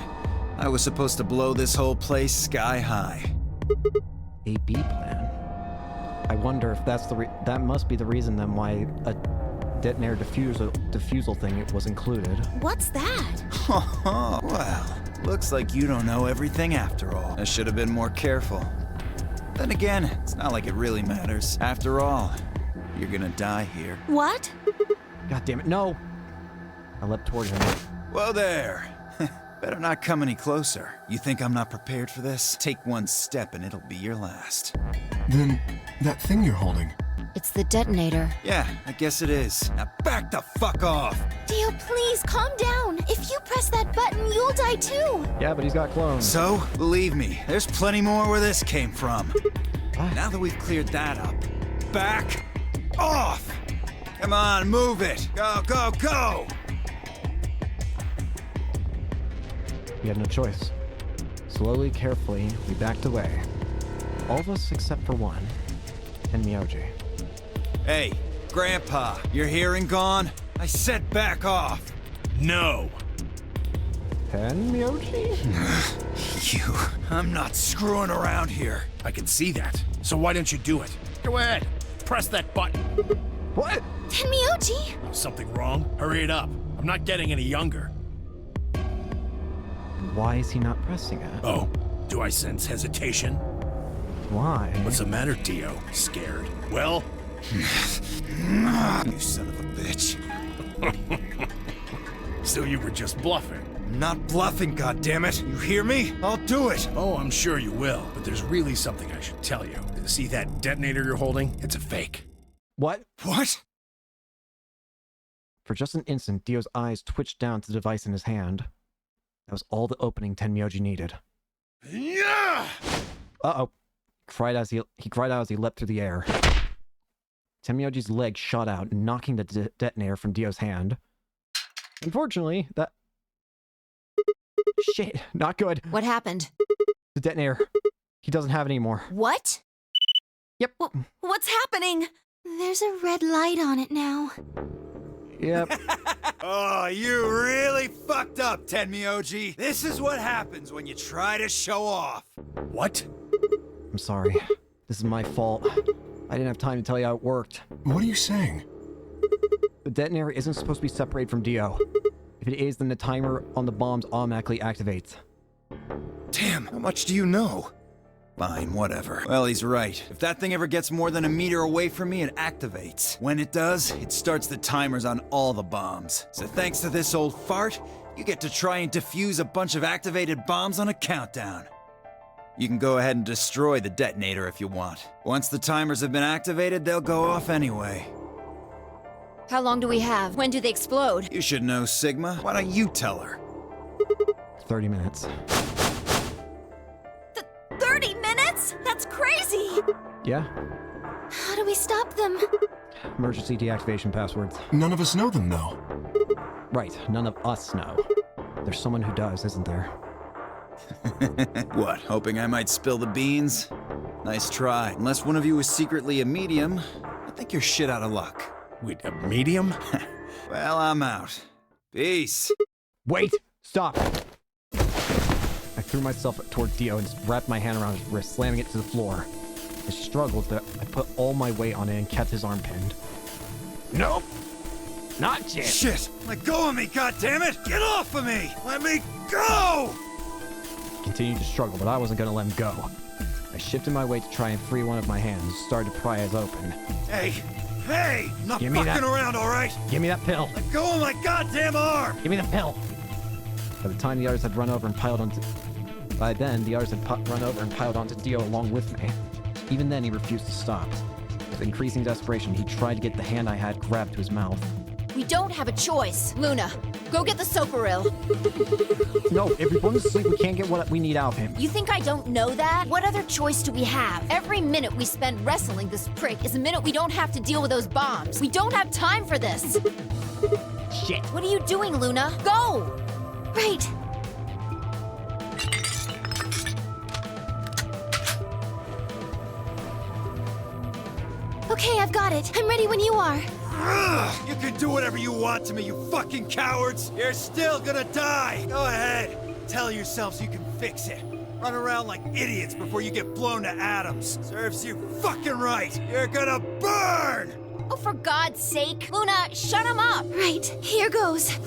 I was supposed to blow this whole place sky high. AB plan? I wonder if that's that must be the reason then why a detonator diffusal thing was included. What's that? Well, looks like you don't know everything after all. I should have been more careful. Then again, it's not like it really matters. After all, you're gonna die here. What? God damn it, no! I leapt toward him. Whoa there! Better not come any closer. You think I'm not prepared for this? Take one step and it'll be your last. Then, that thing you're holding. It's the detonator. Yeah, I guess it is. Now back the fuck off! Dio, please, calm down. If you press that button, you'll die too. Yeah, but he's got clones. So, believe me, there's plenty more where this came from. What? Now that we've cleared that up, back off! Come on, move it! Go, go, go! We had no choice. Slowly, carefully, we backed away. All of us except for one, and Miyoji. Hey, Grandpa, your hearing gone? I said back off! No. And Miyoji? I'm not screwing around here. I can see that. So why don't you do it? Go ahead. Press that button. What? Tenmyoji! Something wrong? Hurry it up. I'm not getting any younger. Why is he not pressing it? Oh, do I sense hesitation? Why? What's the matter, Dio? Scared? Well? You son of a bitch. So you were just bluffing? I'm not bluffing, goddammit. You hear me? I'll do it. Oh, I'm sure you will, but there's really something I should tell you. See that detonator you're holding? It's a fake. What? What? For just an instant, Dio's eyes twitched down to the device in his hand. That was all the opening Tenmyoji needed. Yeah! Uh-oh. He cried out as he leapt through the air. Tenmyoji's leg shot out, knocking the detonator from Dio's hand. Unfortunately, that... Shit, not good. What happened? The detonator. He doesn't have it anymore. What? Yep. What's happening? There's a red light on it now. Yep. Oh, you really fucked up, Tenmyoji. This is what happens when you try to show off. What? I'm sorry. This is my fault. I didn't have time to tell you how it worked. What are you saying? The detonator isn't supposed to be separated from Dio. If it is, then the timer on the bombs automatically activates. Damn, how much do you know? Fine, whatever. Well, he's right. If that thing ever gets more than a meter away from me, it activates. When it does, it starts the timers on all the bombs. So thanks to this old fart, you get to try and defuse a bunch of activated bombs on a countdown. You can go ahead and destroy the detonator if you want. Once the timers have been activated, they'll go off anyway. How long do we have? When do they explode? You should know, Sigma. Why don't you tell her? 30 minutes. 30 minutes? That's crazy! Yeah? How do we stop them? Emergency deactivation passwords. None of us know them, though. Right, none of us know. There's someone who does, isn't there? What, hoping I might spill the beans? Nice try. Unless one of you is secretly a medium, I think you're shit out of luck. Wait, a medium? Well, I'm out. Peace. Wait! Stop! I threw myself toward Dio and wrapped my hand around his wrist, slamming it to the floor. I struggled, but I put all my weight on it and kept his arm pinned. Nope! Not yet! Shit! Let go of me, goddammit! Get off of me! Let me go! He continued to struggle, but I wasn't gonna let him go. I shifted my weight to try and free one of my hands and started to pry his open. Hey! Hey! I'm not Give me fucking that. around, alright? Give me that pill! Let go of my goddamn arm! Give me the pill! By the time the others had run over and piled onto... By then, the others had run over and piled onto Dio along with me. Even then, he refused to stop. With increasing desperation, he tried to get the hand I had grabbed to his mouth. We don't have a choice. Luna, go get the Soparil. No, if we put him to sleep, we can't get what we need out of him. You think I don't know that? What other choice do we have? Every minute we spend wrestling this prick is a minute we don't have to deal with those bombs. We don't have time for this. Shit. What are you doing, Luna? Go! Right. Okay, I've got it. I'm ready when you are. Ugh, you can do whatever you want to me, you fucking cowards! You're still gonna die! Go ahead! Tell yourselves you can fix it. Run around like idiots before you get blown to atoms. Serves you fucking right! You're gonna burn! Oh, for God's sake. Luna, shut him up! Right, here goes.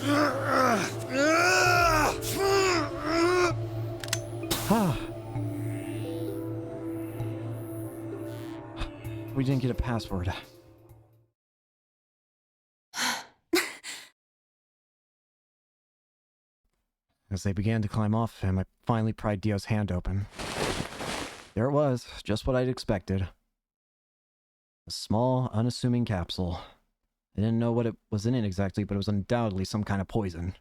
We didn't get a password. As they began to climb off him, I finally pried Dio's hand open. There it was, just what I'd expected. A small, unassuming capsule. I didn't know what it was in it exactly, but it was undoubtedly some kind of poison.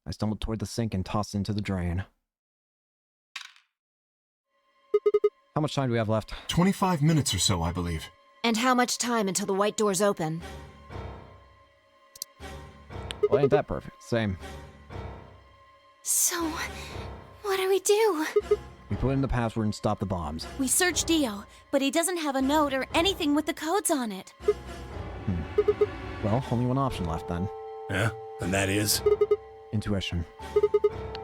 I stumbled toward the sink and tossed it into the drain. How much time do we have left? 25 minutes or so, I believe. And how much time until the white doors open? Well, ain't that perfect. Same. So, what do we do? We put in the password and stop the bombs. We searched Dio, but he doesn't have a note or anything with the codes on it. Well, only one option left then. Yeah? And that is? Intuition.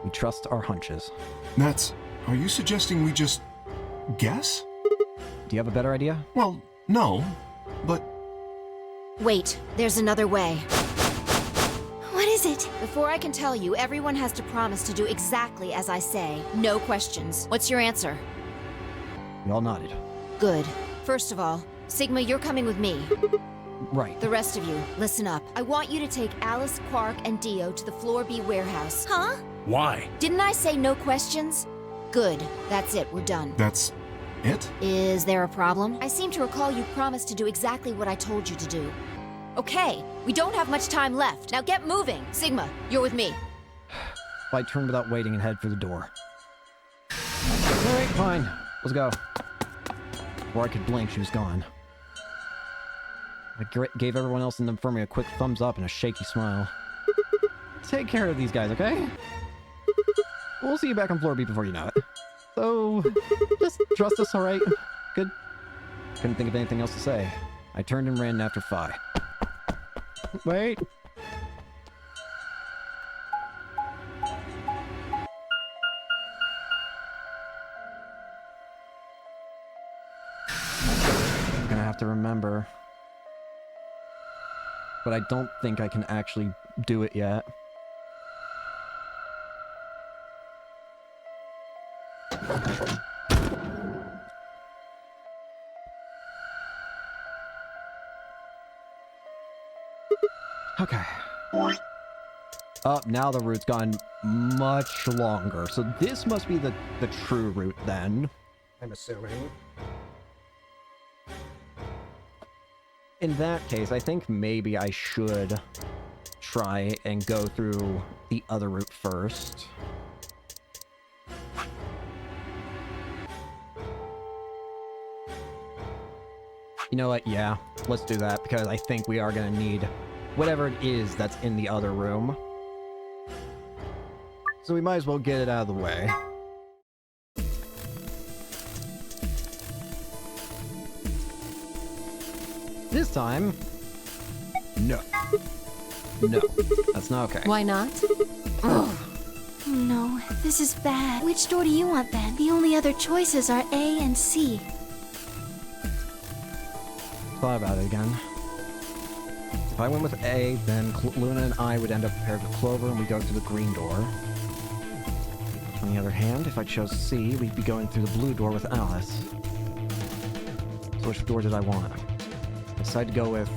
We trust our hunches. That's... Are you suggesting we just... guess? Do you have a better idea? Well, no. But... Wait, there's another way. What is it? Before I can tell you, everyone has to promise to do exactly as I say. No questions. What's your answer? We all nodded. Good. First of all, Sigma, you're coming with me. Right. The rest of you, listen up. I want you to take Alice, Quark, and Dio to the Floor B warehouse. Huh? Why? Didn't I say no questions? Good. That's it. We're done. That's... it? Is there a problem? I seem to recall you promised to do exactly what I told you to do. Okay, we don't have much time left. Now get moving. Sigma, you're with me. I turned without waiting and headed for the door. Alright, fine. Let's go. Before I could blink, she was gone. I gave everyone else in the infirmary a quick thumbs up and a shaky smile. Take care of these guys, okay? We'll see you back on floor B before you know it. So, just trust us, alright? Good. Couldn't think of anything else to say. I turned and ran after Phi. Wait. I'm gonna have to remember. But I don't think I can actually do it yet. Okay. Now the route's gone much longer, so this must be the true route then. I'm assuming. In that case, I think maybe I should try and go through the other route first. You know what? Yeah, let's do that, because I think we are gonna need whatever it is that's in the other room. So we might as well get it out of the way. This time, no. No, that's not okay. Why not? Oh no, this is bad. Which door do you want then? The only other choices are A and C. Thought about it again. If I went with A, then Luna and I would end up paired with Clover and we go through the green door. On the other hand, if I chose C, we'd be going through the blue door with Alice. So which door did I want? I decided to go with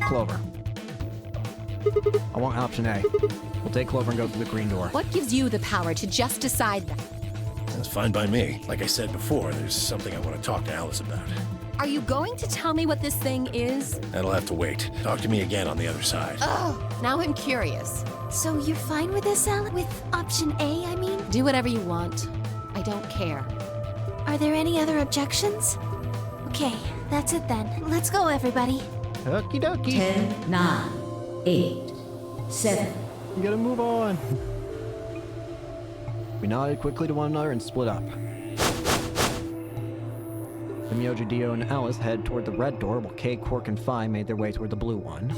Clover. I want option A. We'll take Clover and go through the green door. What gives you the power to just decide that? That's fine by me. Like I said before, there's something I want to talk to Alice about. Are you going to tell me what this thing is? That'll have to wait. Talk to me again on the other side. Oh, now I'm curious. So you're fine with this, Alice? With option A, I mean? Do whatever you want. I don't care. Are there any other objections? Okay, that's it then. Let's go, everybody. Okie dokie. 10, 9, 8, 7. You gotta move on. We nodded quickly to one another and split up. Myoji, Dio, and Alice head toward the red door, while Kay, Quark, and Phi made their way toward the blue one.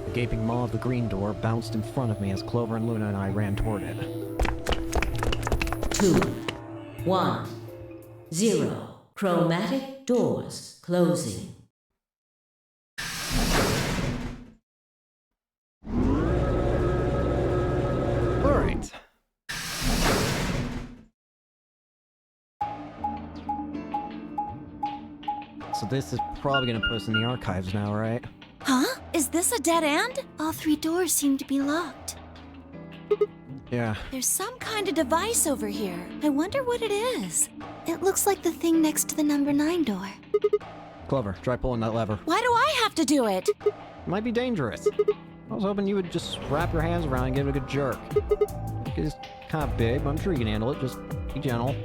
The gaping maw of the green door bounced in front of me as Clover and Luna and I ran toward it. 2, 1, 0. Chromatic doors closing. Alright. So this is probably gonna put us in the archives now, right? Huh? Is this a dead end? All 3 doors seem to be locked. Yeah. There's some kind of device over here. I wonder what it is. It looks like the thing next to the number 9 door. Clover, try pulling that lever. Why do I have to do it? It might be dangerous. I was hoping you would just wrap your hands around and give it a good jerk. It's kind of big, but I'm sure you can handle it. Just be gentle.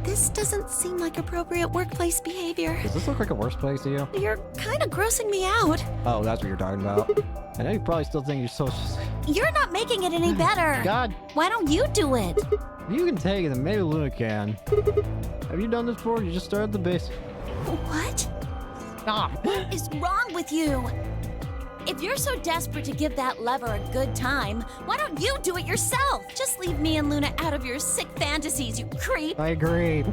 This doesn't seem like appropriate workplace behavior. Does this look like a worse place to you? You're kind of grossing me out. Oh, that's what you're talking about. I know you probably still think you're so... You're not making it any better. God. Why don't you do it? If you can take it, then maybe Luna can. Have you done this before? You just started at the base. What? Stop. What is wrong with you? If you're so desperate to give that lever a good time, why don't you do it yourself? Just leave me and Luna out of your sick fantasies, you creep. I agree.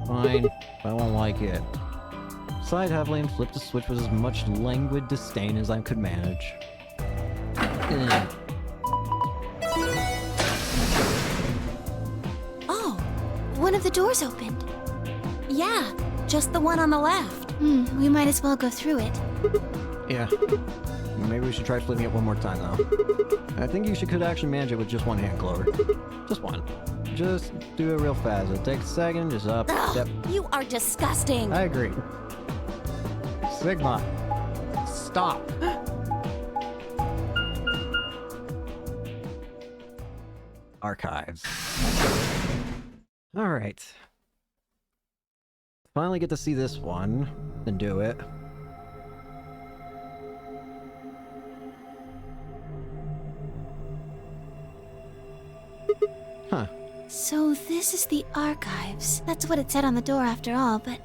Fine. I won't like it. Sighed heavily and flipped the switch with as much languid disdain as I could manage. Oh, one of the doors opened. Yeah, just the one on the left. We might as well go through it. Yeah. Maybe we should try flipping it one more time, though. I think you could actually manage it with just one hand, Clover. Just one. Just do it real fast. It'll take a second, just up, step. You are disgusting. I agree. Sigma. Stop. Archives. Alright. Finally get to see this one, then do it. Huh. So this is the archives. That's what it said on the door after all, but...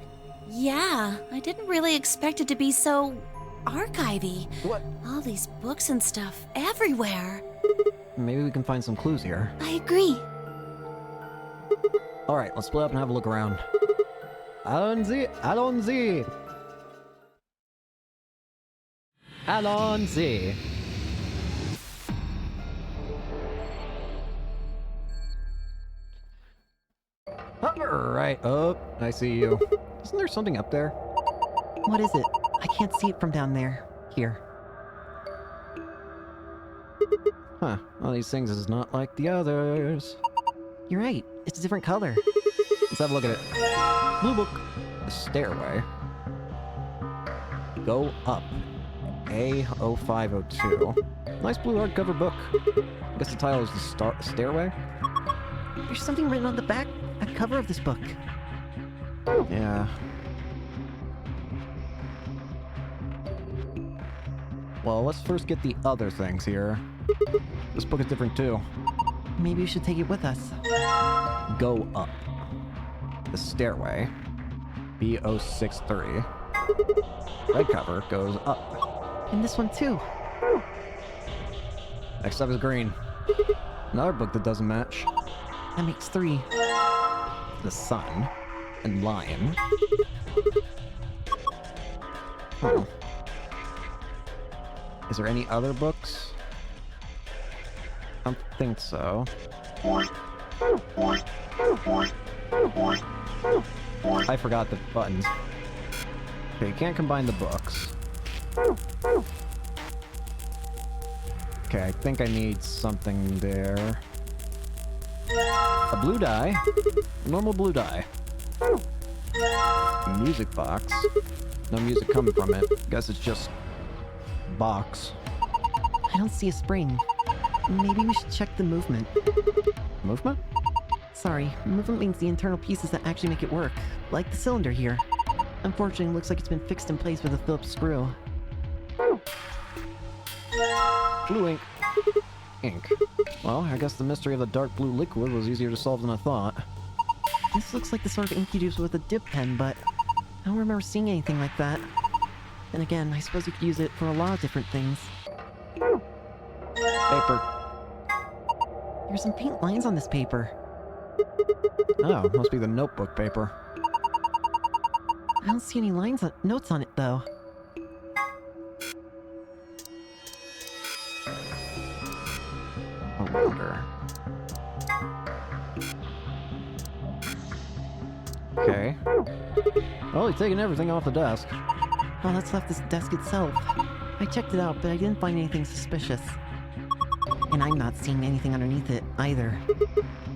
Yeah, I didn't really expect it to be so... archivy. What? All these books and stuff everywhere. Maybe we can find some clues here. I agree. Alright, let's split up and have a look around. Allons-y! Allons-y! Allons-y! Alright, oh, I see you. Isn't there something up there? What is it? I can't see it from down there. Here. Huh, one of these things is not like the others. You're right. It's a different color. Let's have a look at it. Blue book. The stairway. Go up. A0502. Nice blue hardcover book. I guess the title is the stairway? There's something written on the back cover of this book. Yeah. Well, let's first get the other things here. This book is different too. Maybe we should take it with us. Go up. the stairway. B063. Red cover goes up. And this one too. Next up is green. Another book that doesn't match. That makes 3. The Sun and Lion. Oh. Is there any other books? I don't think so. I forgot the buttons. Okay, you can't combine the books. Okay, I think I need something there. A blue die. A normal blue die. A music box. No music coming from it. Guess it's just box. I don't see a spring. Maybe we should check the movement. Movement? Sorry, movement means the internal pieces that actually make it work, like the cylinder here. Unfortunately, it looks like it's been fixed in place with a Phillips screw. Blue ink. Ink. Well, I guess the mystery of the dark blue liquid was easier to solve than I thought. This looks like the sort of ink you use with a dip pen, but I don't remember seeing anything like that. And again, I suppose you could use it for a lot of different things. Paper. There's some faint lines on this paper. Oh, must be the notebook paper. I don't see any notes on it, though. I wonder. Okay. Well, he's taking everything off the desk. Oh, that's left this desk itself. I checked it out, but I didn't find anything suspicious. And I'm not seeing anything underneath it, either.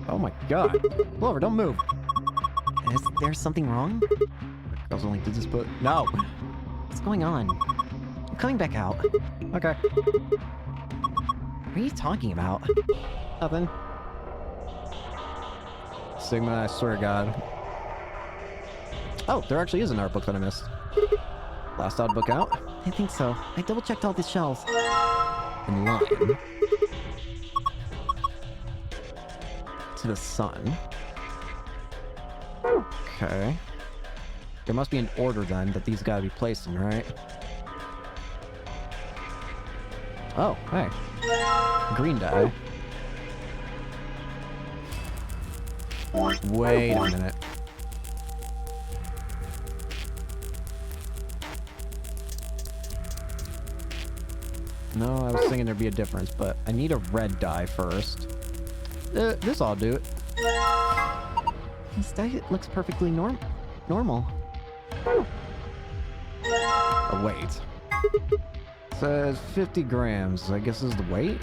Oh my god. Clover, don't move. Is there something wrong? I was only did this put. No! What's going on? I'm coming back out. Okay. What are you talking about? Nothing. Sigma, I swear to god. Oh, there actually is an art book that I missed. Last odd book out? I think so. I double-checked all the shelves. In line. To the Sun. Okay. There must be an order then that these gotta be placed in, right? Oh, hey. Green die. Wait a minute. No, I was thinking there'd be a difference, but I need a red die first. This ought to do it. This die looks perfectly normal. Oh, wait. Says 50 grams. I guess is the weight?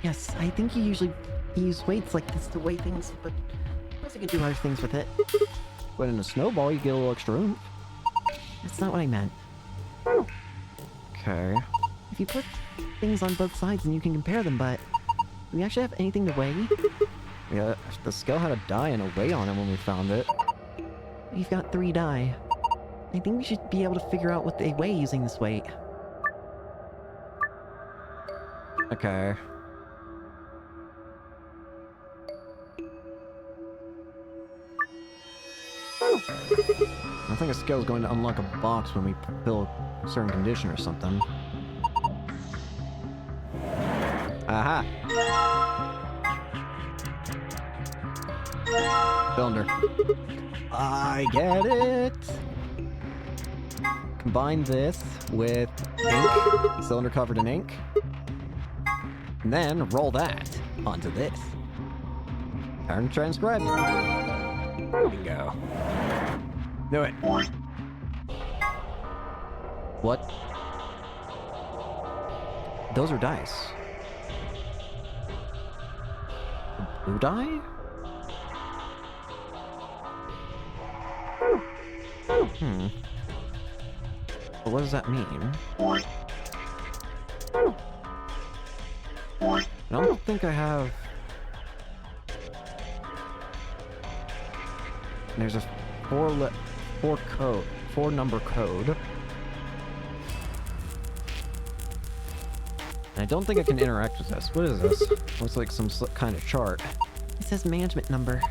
Yes, I think you usually use weights like this to weigh things, but I suppose you can do other things with it. But in a snowball, you get a little extra oomph. That's not what I meant. Okay. If you put things on both sides, then you can compare them, but do we actually have anything to weigh? Yeah, the scale had a die and a weight on it when we found it. We've got 3 die. I think we should be able to figure out what they weigh using this weight. Okay. I think a scale is going to unlock a box when we fulfill a certain condition or something. Aha! Cylinder. I get it! Combine this with ink, cylinder covered in ink, and then roll that onto this. Turn transcribe. Bingo. Do it. What? Those are dice. A blue die? But what does that mean? I don't think I have... There's a four number code. And I don't think I can interact with this. What is this? Looks like some kind of chart. It says management number.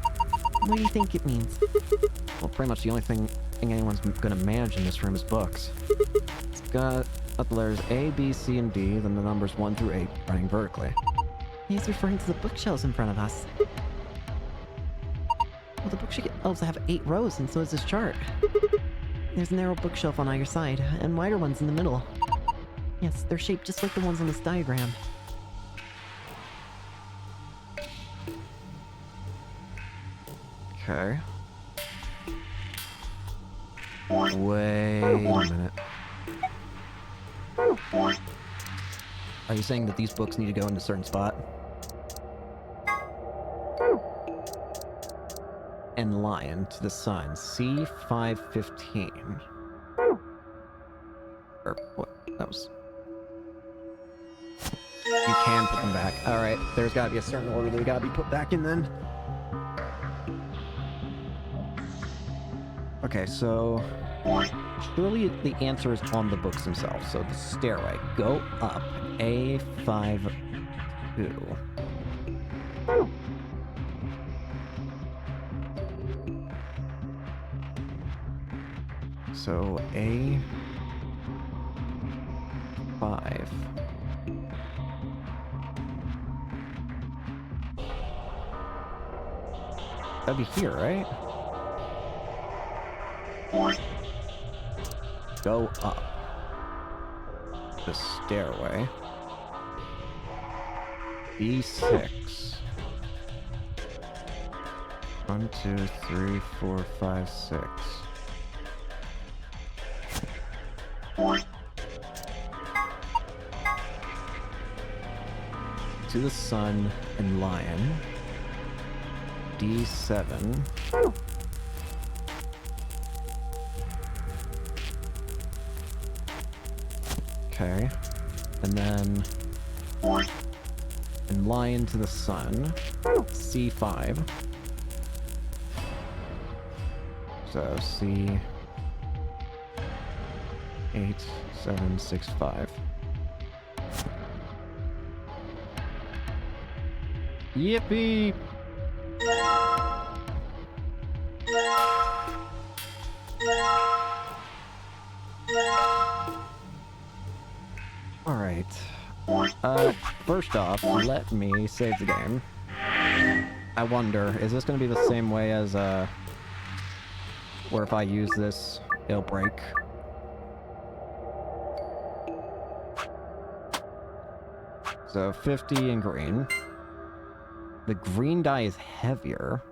What do you think it means? Well, pretty much the only thing anyone's gonna manage in this room is books. It's got the letters A, B, C, and D, then the numbers 1 through 8 running vertically. He's referring to the bookshelves in front of us. Well, the bookshelves have 8 rows, and so does this chart. There's a narrow bookshelf on either side, and wider ones in the middle. Yes, they're shaped just like the ones on this diagram. Okay. Wait a minute. Are you saying that these books need to go into a certain spot? And lion to the sun. C515. Or what? That was... You can put them back. Alright, there's gotta be a certain order they gotta be put back in then. Okay, so... Surely the answer is on the books themselves. So the stairway. Go up. A52. So A5. That'd be here, right? Go up the stairway. B6. 1, 2, 3, 4, 5, 6. To the sun and lion. D7. Okay. And then... And lion to the sun. C5. So C... 8, 7, 6, 5. Yippee! Alright. First off, let me save the game. I wonder, is this gonna be the same way as, where if I use this, it'll break? So 50 in green. The green die is heavier.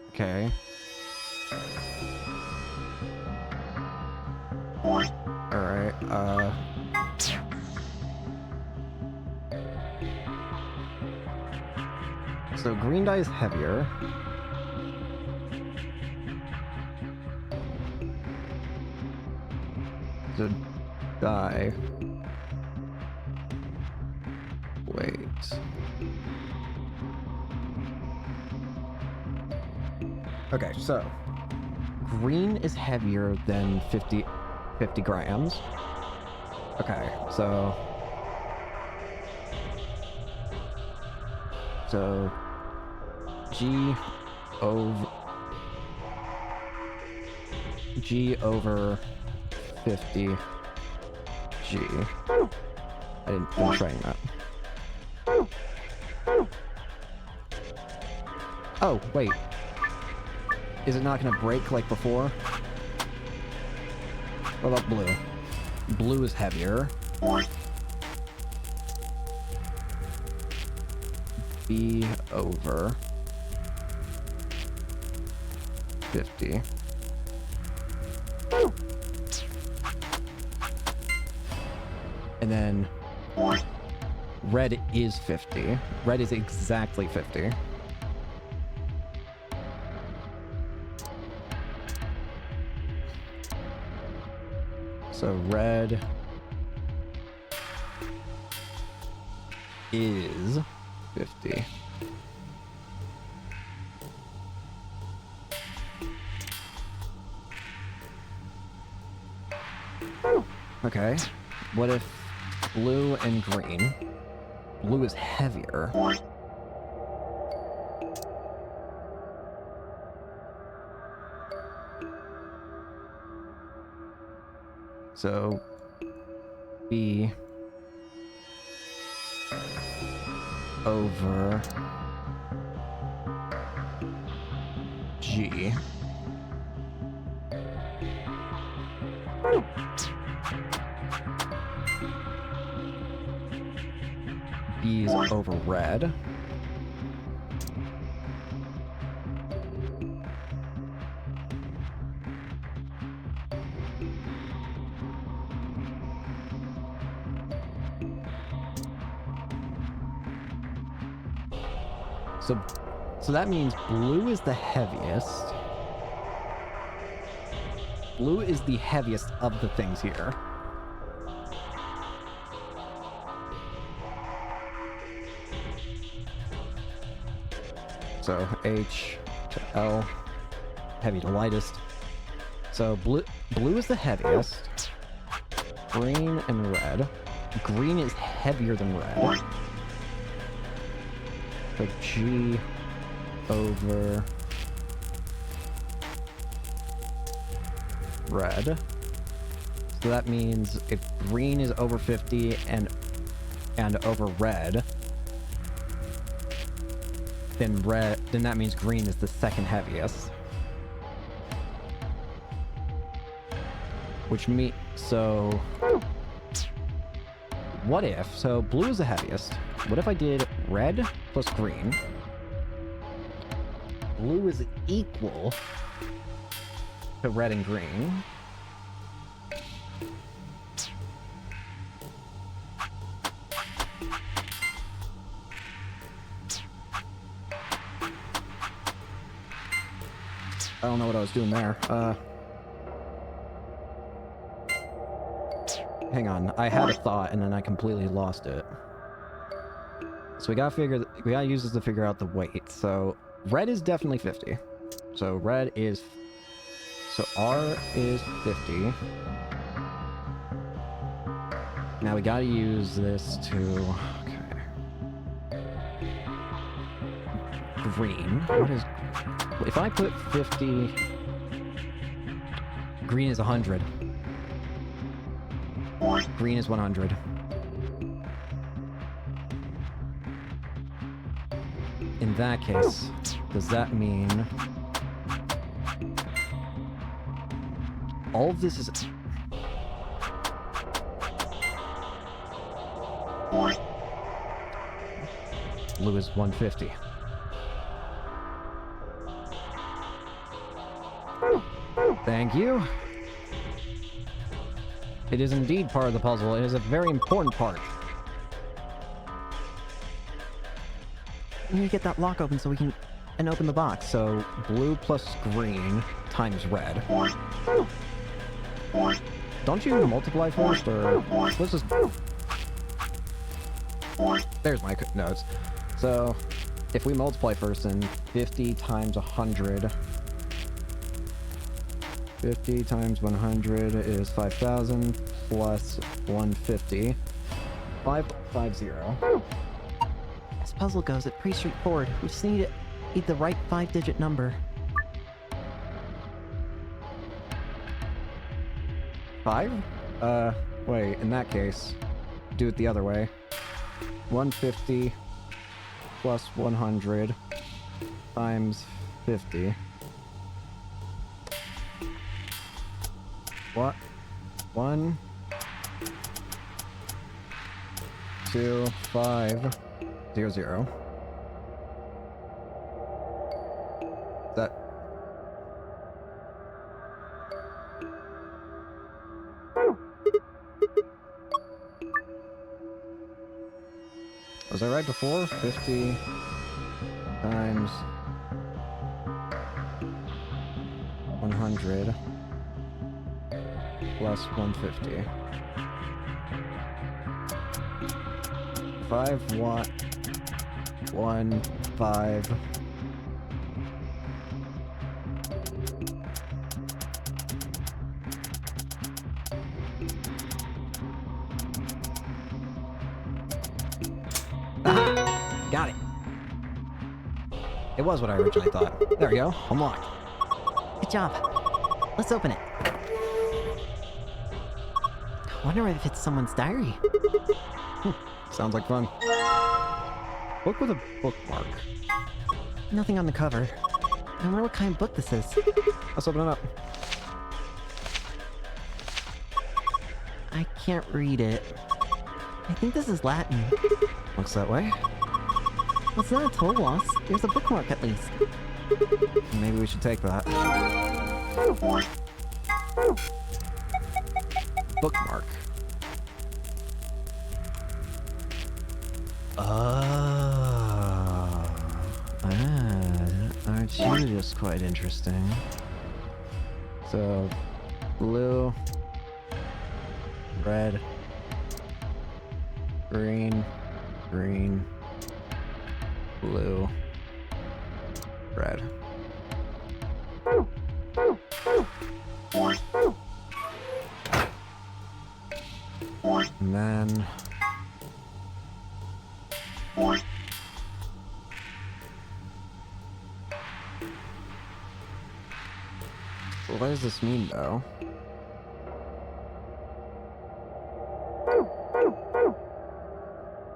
Okay. Alright, so green die is heavier. So die. Wait. Okay, so green is heavier than 50 grams. Okay, so G over 50 G. I didn't finish writing that. Oh, wait. Is it not gonna break like before? What about blue? Blue is heavier. B over 50. And then red is 50. Red is exactly 50. So red is 50. Okay, what if blue and green? Blue is heavier. So B over G. B is over red. So that means blue is the heaviest. Blue is the heaviest of the things here. So H to L, heavy to lightest. So blue is the heaviest. Green and red. Green is heavier than red. So G over red. So that means if green is over 50 and over red, then that means green is the second heaviest. Which means, so what if, so blue is the heaviest. What if I did red plus green? Blue is equal to red and green. I don't know what I was doing there. Hang on, I had a thought and then I completely lost it. So we gotta use this to figure out the weight. So red is definitely 50. So red is, so R is 50. Now we gotta use this to, okay. Green, what is, if I put 50, green is 100. Green is 100. In that case, does that mean all of this is blue is 150. Thank you. It is indeed part of the puzzle. It is a very important part. We need to get that lock open so we can open the box. So blue plus green times red. Don't you multiply first, or let's just... There's my notes. So if we multiply first, then 50 times 100. 50 times 100 is 5,000 plus 150. 550. This puzzle goes, it's pretty straightforward. We just need the right 5-digit number. 5? Wait, in that case, do it the other way. 150 plus 100 times 50. What? 1, 2, 5, 0, 0. That... Was I right before? 50 times 100 plus 150. 5 watt 1 5. Got it. It was what I originally thought. There we go. Unlocked. Good job. Let's open it. Wonder if it's someone's diary. Sounds like fun. Book with a bookmark. Nothing on the cover. I wonder what kind of book this is. Let's open it up. I can't read it. I think this is Latin. Looks that way. Well, it's not a total loss. There's a bookmark at least. Maybe we should take that. Bookmark. Aren't you just quite interesting? So, blue, red, green, green, blue, red. And then... Well, what does this mean, though?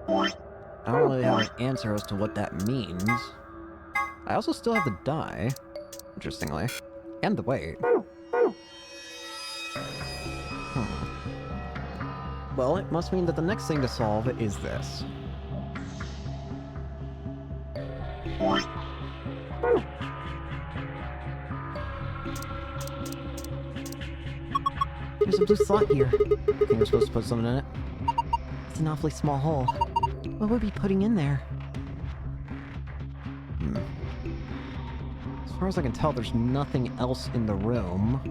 I don't really have an answer as to what that means. I also still have the die, interestingly, and the weight. Well, it must mean that the next thing to solve is this. There's a blue slot here. Think we're supposed to put something in it? It's an awfully small hole. What would we be putting in there? As far as I can tell, there's nothing else in the room.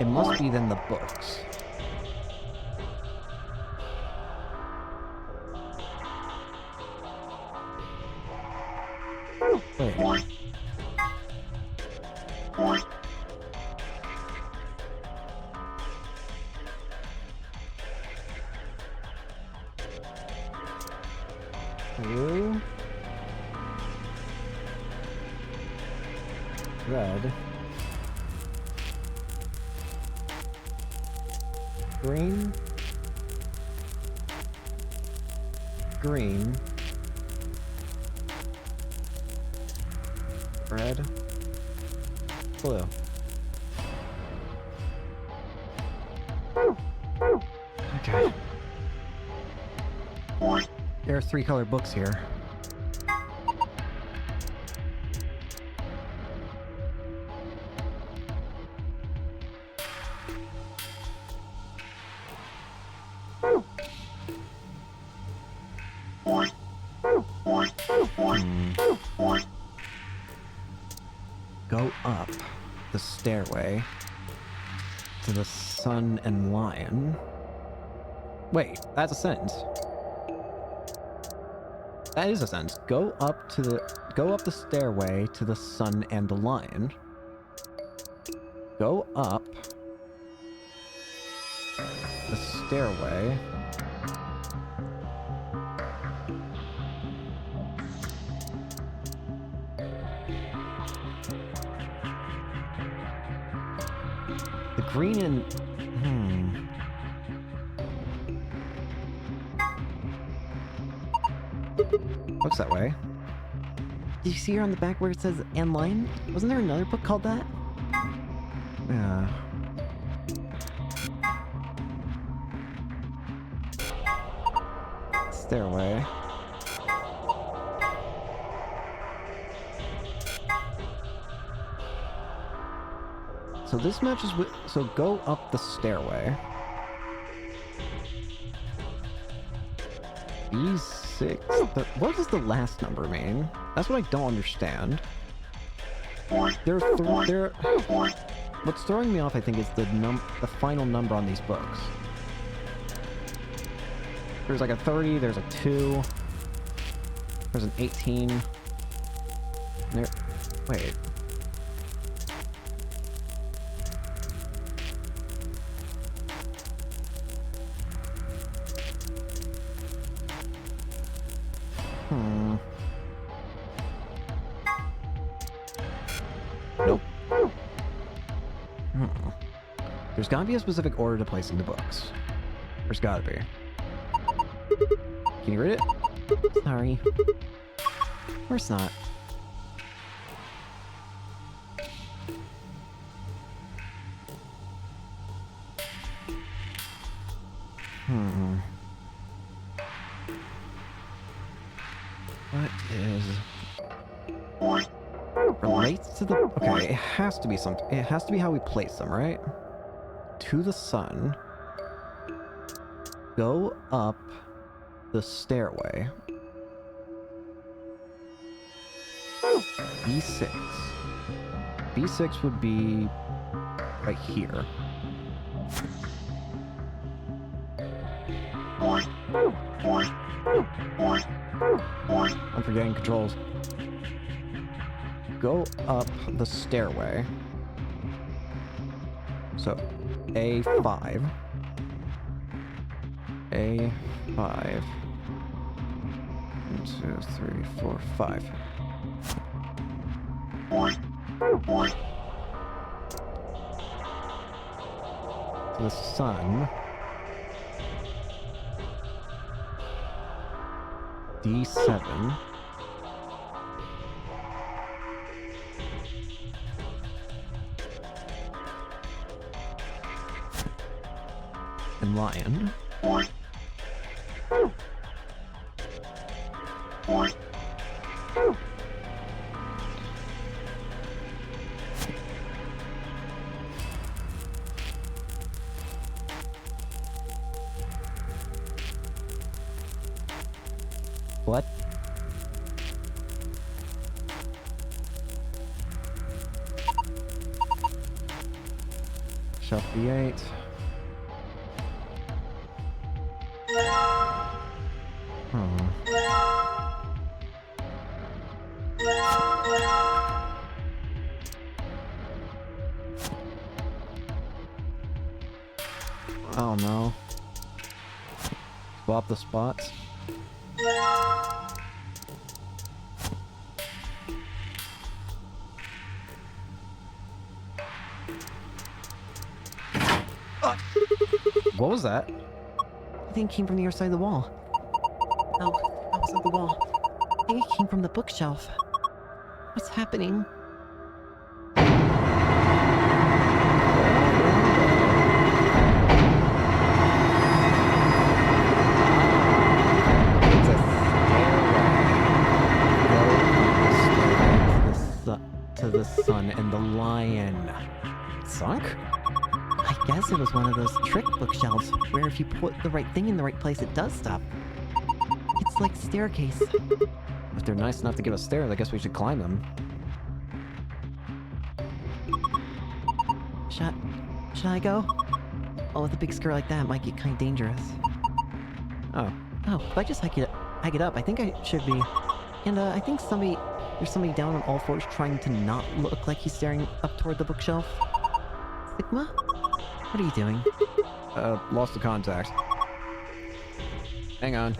It must be then the books. Wait. Blue. Red. Green. Green. Red. Blue. Okay. There are 3 color books here. Go up the stairway to the Sun and Lion. Wait, that's a sentence. That is a sentence. Go up the stairway to the Sun and the Lion. Go up the stairway. The green and... Looks that way. Did you see her on the back where it says "and Lion"? Wasn't there another book called that? Yeah. Stairway. So this matches with... So go up the stairway. B6... What does the last number mean? That's what I don't understand. What's throwing me off, I think, is the final number on these books. There's like a 30, there's a 2, there's an 18. There... Wait. Nope. There's gotta be a specific order to placing the books. There's gotta be. Can you read it? Sorry. Of course not. What is... Relates to the... Okay, it has to be something. It has to be how we place them, right? To the sun. Go up the stairway. B6. B6 would be right here. I'm forgetting controls. Go up the stairway. So, A5. A5. 1, 2, 3, 4, 5. To the sun. D7. And lion. What? Shelf B8. Oh no. Swap the spots. What was that? I think it came from the other side of the wall. No, that wasn't the wall. I think it came from the bookshelf. What's happening? To the sun and the lion. Sunk? I guess it was one of those trick bookshelves where if you put the right thing in the right place, it does stuff. It's like a staircase. If they're nice enough to give us stairs, I guess we should climb them. Should I go? Oh, with a big skirt like that, it might get kind of dangerous. Oh. Oh, if I just hike it up, I think I should be. And I think there's somebody down on all fours trying to not look like he's staring up toward the bookshelf. Sigma? What are you doing? Lost the contact. Hang on.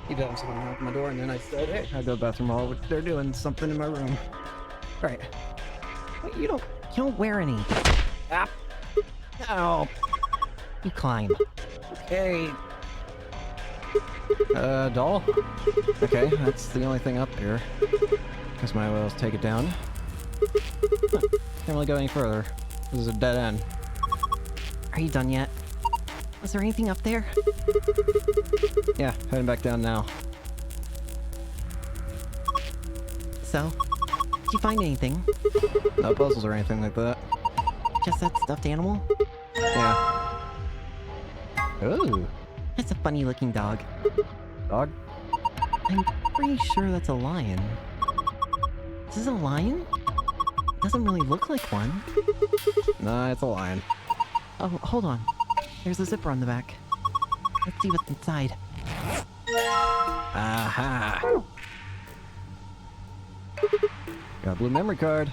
Even though someone knocked on my door, and then I said, hey, I'll go to the bathroom while they're doing something in my room. Alright. You don't wear any. Ah. Ow. You climb. Okay. Doll? Okay, that's the only thing up here. Guess might as well take it down. Huh. Can't really go any further. This is a dead end. Are you done yet? Was there anything up there? Yeah, heading back down now. So, did you find anything? No puzzles or anything like that. Just that stuffed animal? Yeah. Ooh. That's a funny looking dog. Dog? I'm pretty sure that's a lion. Is this a lion? It doesn't really look like one. Nah, it's a lion. Oh, hold on. There's a zipper on the back. Let's see what's inside. Aha! Got a blue memory card.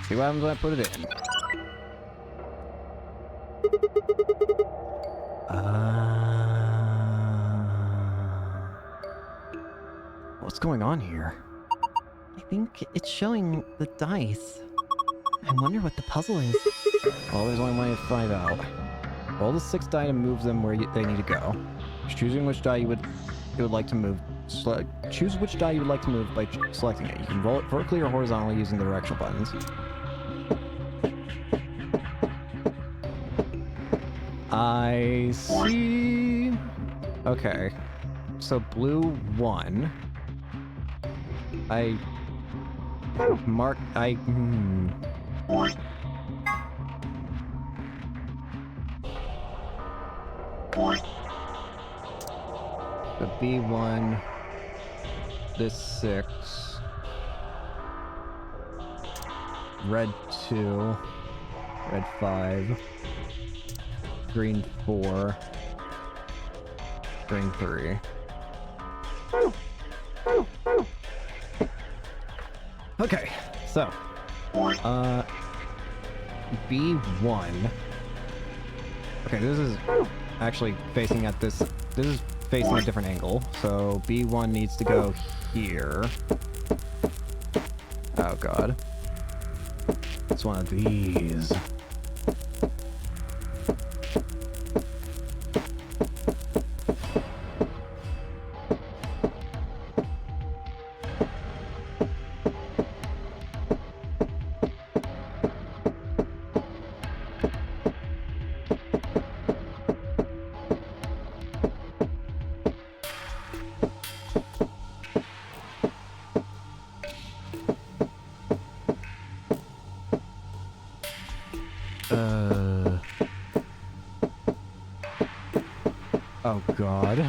See what happens when I put it in. What's going on here? I think it's showing the dice. I wonder what the puzzle is. Well, there's only one way to find out. Roll the 6 die to move them where they need to go. Choosing which die you would like to move. Choose which die you would like to move by selecting it. You can roll it vertically or horizontally using the directional buttons. I see. Okay. So blue 1. The B1, this 6, red 2, red 5, green 4, green 3. Okay, so, B1. Okay, this is actually facing at this is facing a different angle, so B1 needs to go here. Oh god. It's one of these. Oh god.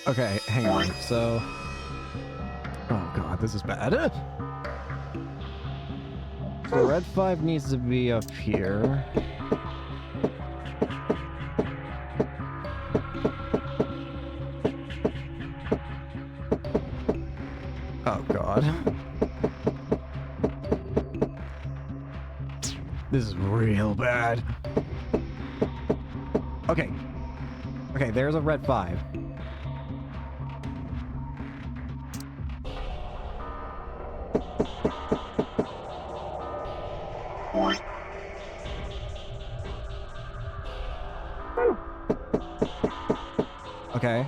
Okay, hang on. So... Oh god, this is bad. So red 5 needs to be up here. Oh god. This is real bad. Okay. Okay, there's a red 5. Okay.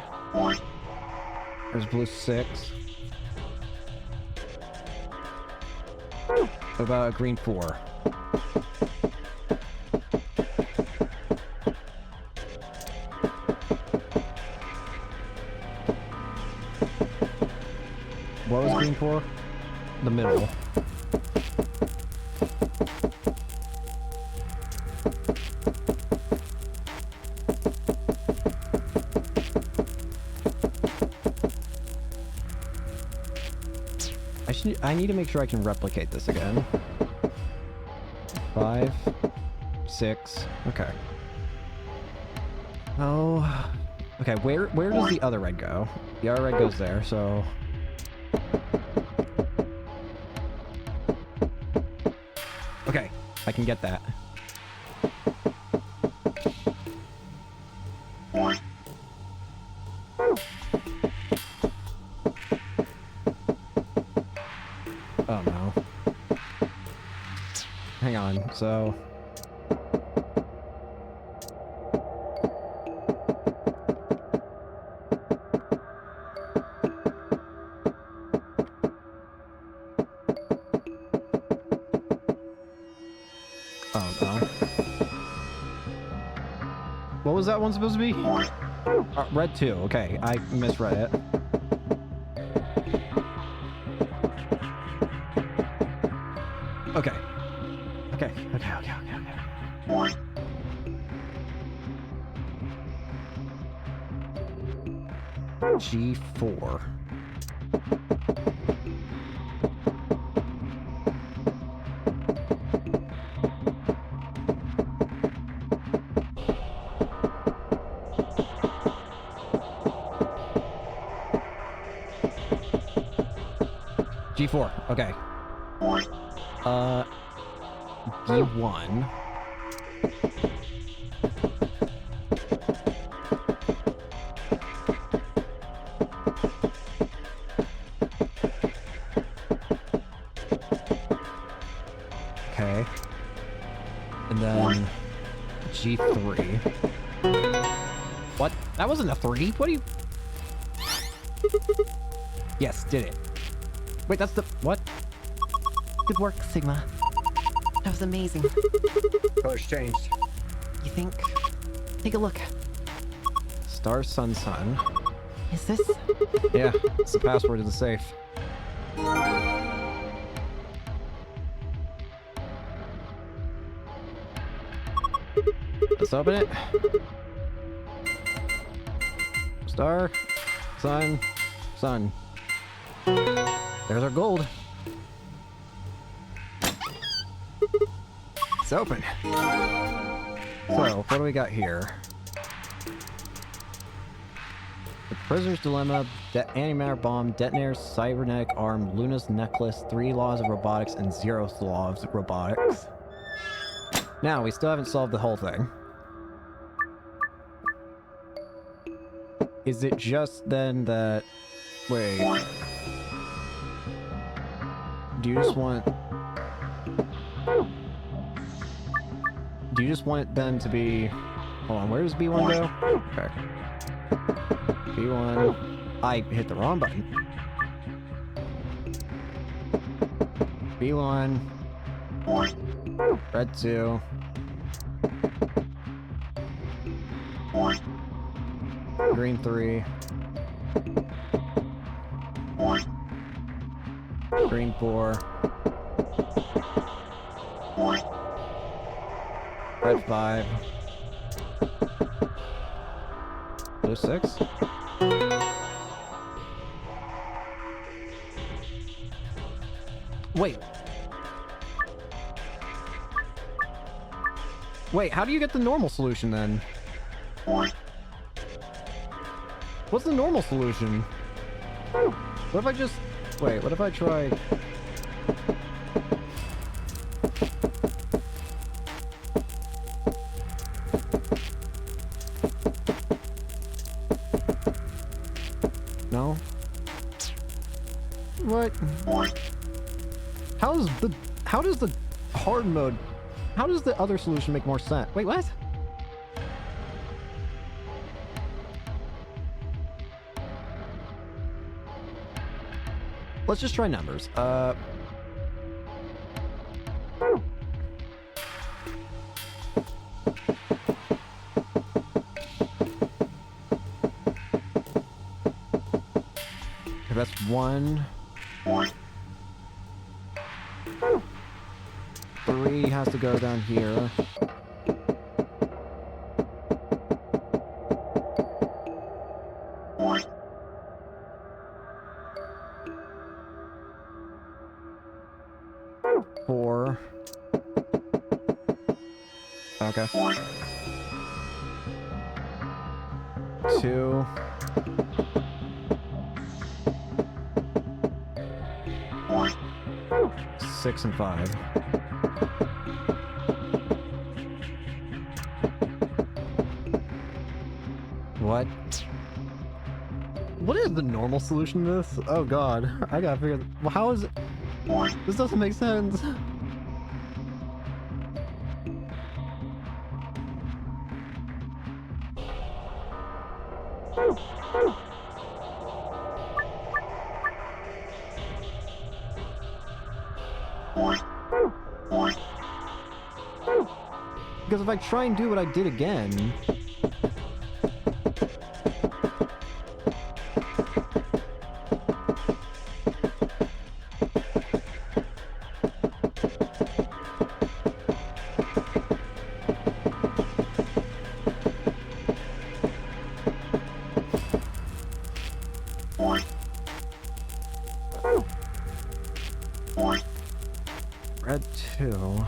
There's blue 6. What about a green 4? What was green 4? The middle. I need to make sure I can replicate this again. 5, 6, okay. Oh, Okay, where does the other red go? The other red goes there, so... Okay, I can get that. Oh no. Hang on, so... Oh no. What was that one supposed to be? Red 2, okay, I misread it. Okay. Okay. G4. G4, okay. D1. Okay. And then G3. What? That wasn't a 3? What do you... Yes, did it. Wait, that's the... What? Good work, Sigma. That was amazing. Color's changed. You think? Take a look. Star Sun Sun. Is this? Yeah, it's the password to the safe. Let's open it. Star, Sun, Sun. There's our gold. It's open. So, what do we got here? The Prisoner's Dilemma, Antimatter Bomb, Detonator's Cybernetic Arm, Luna's Necklace, 3 Laws of Robotics, and 0th Law of Robotics. Now, we still haven't solved the whole thing. Is it just then that... Wait... Do you just want... Do you just want it then to be... Hold on, where does B1 go? Okay. B1... I hit the wrong button. B1... Red 2... Green 3... Green 4... Red 5... Blue 6? Wait. Wait, how do you get the normal solution then? What's the normal solution? What if I just... Wait, what if I try... No? What? How does the hard mode... How does the other solution make more sense? Wait, what? Let's just try numbers. That's 1. 3 has to go down here. Four. Okay. 2. Six and 5. What? What is the normal solution to this? Oh god, I gotta figure. Well, how is it? This doesn't make sense. Because if I try and do what I did again... Red 2.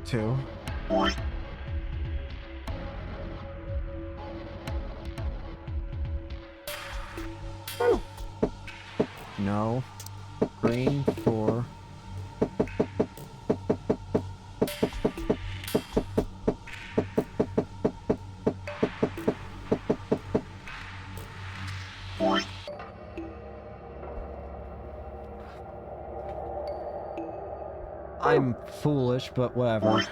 Two. No. Green 4. I'm foolish, but whatever.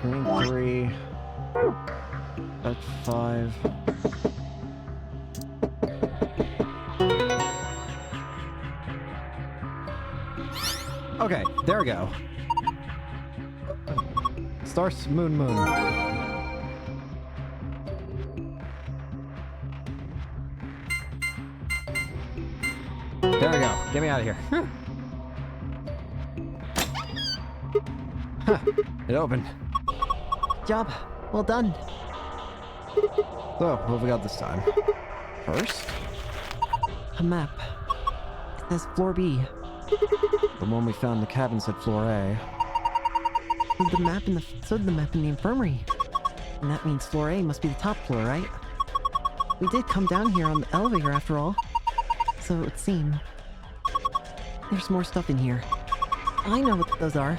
Green 3. Red 5. Okay, there we go. Stars, moon. There we go. Get me out of here. Huh. It opened. Job. Well done. So, what have we got this time? First? A map. It says floor B. The one we found in the cabin said floor A. So did the map in the infirmary. And that means floor A must be the top floor, right? We did come down here on the elevator after all. So it would seem. There's more stuff in here. I know what those are.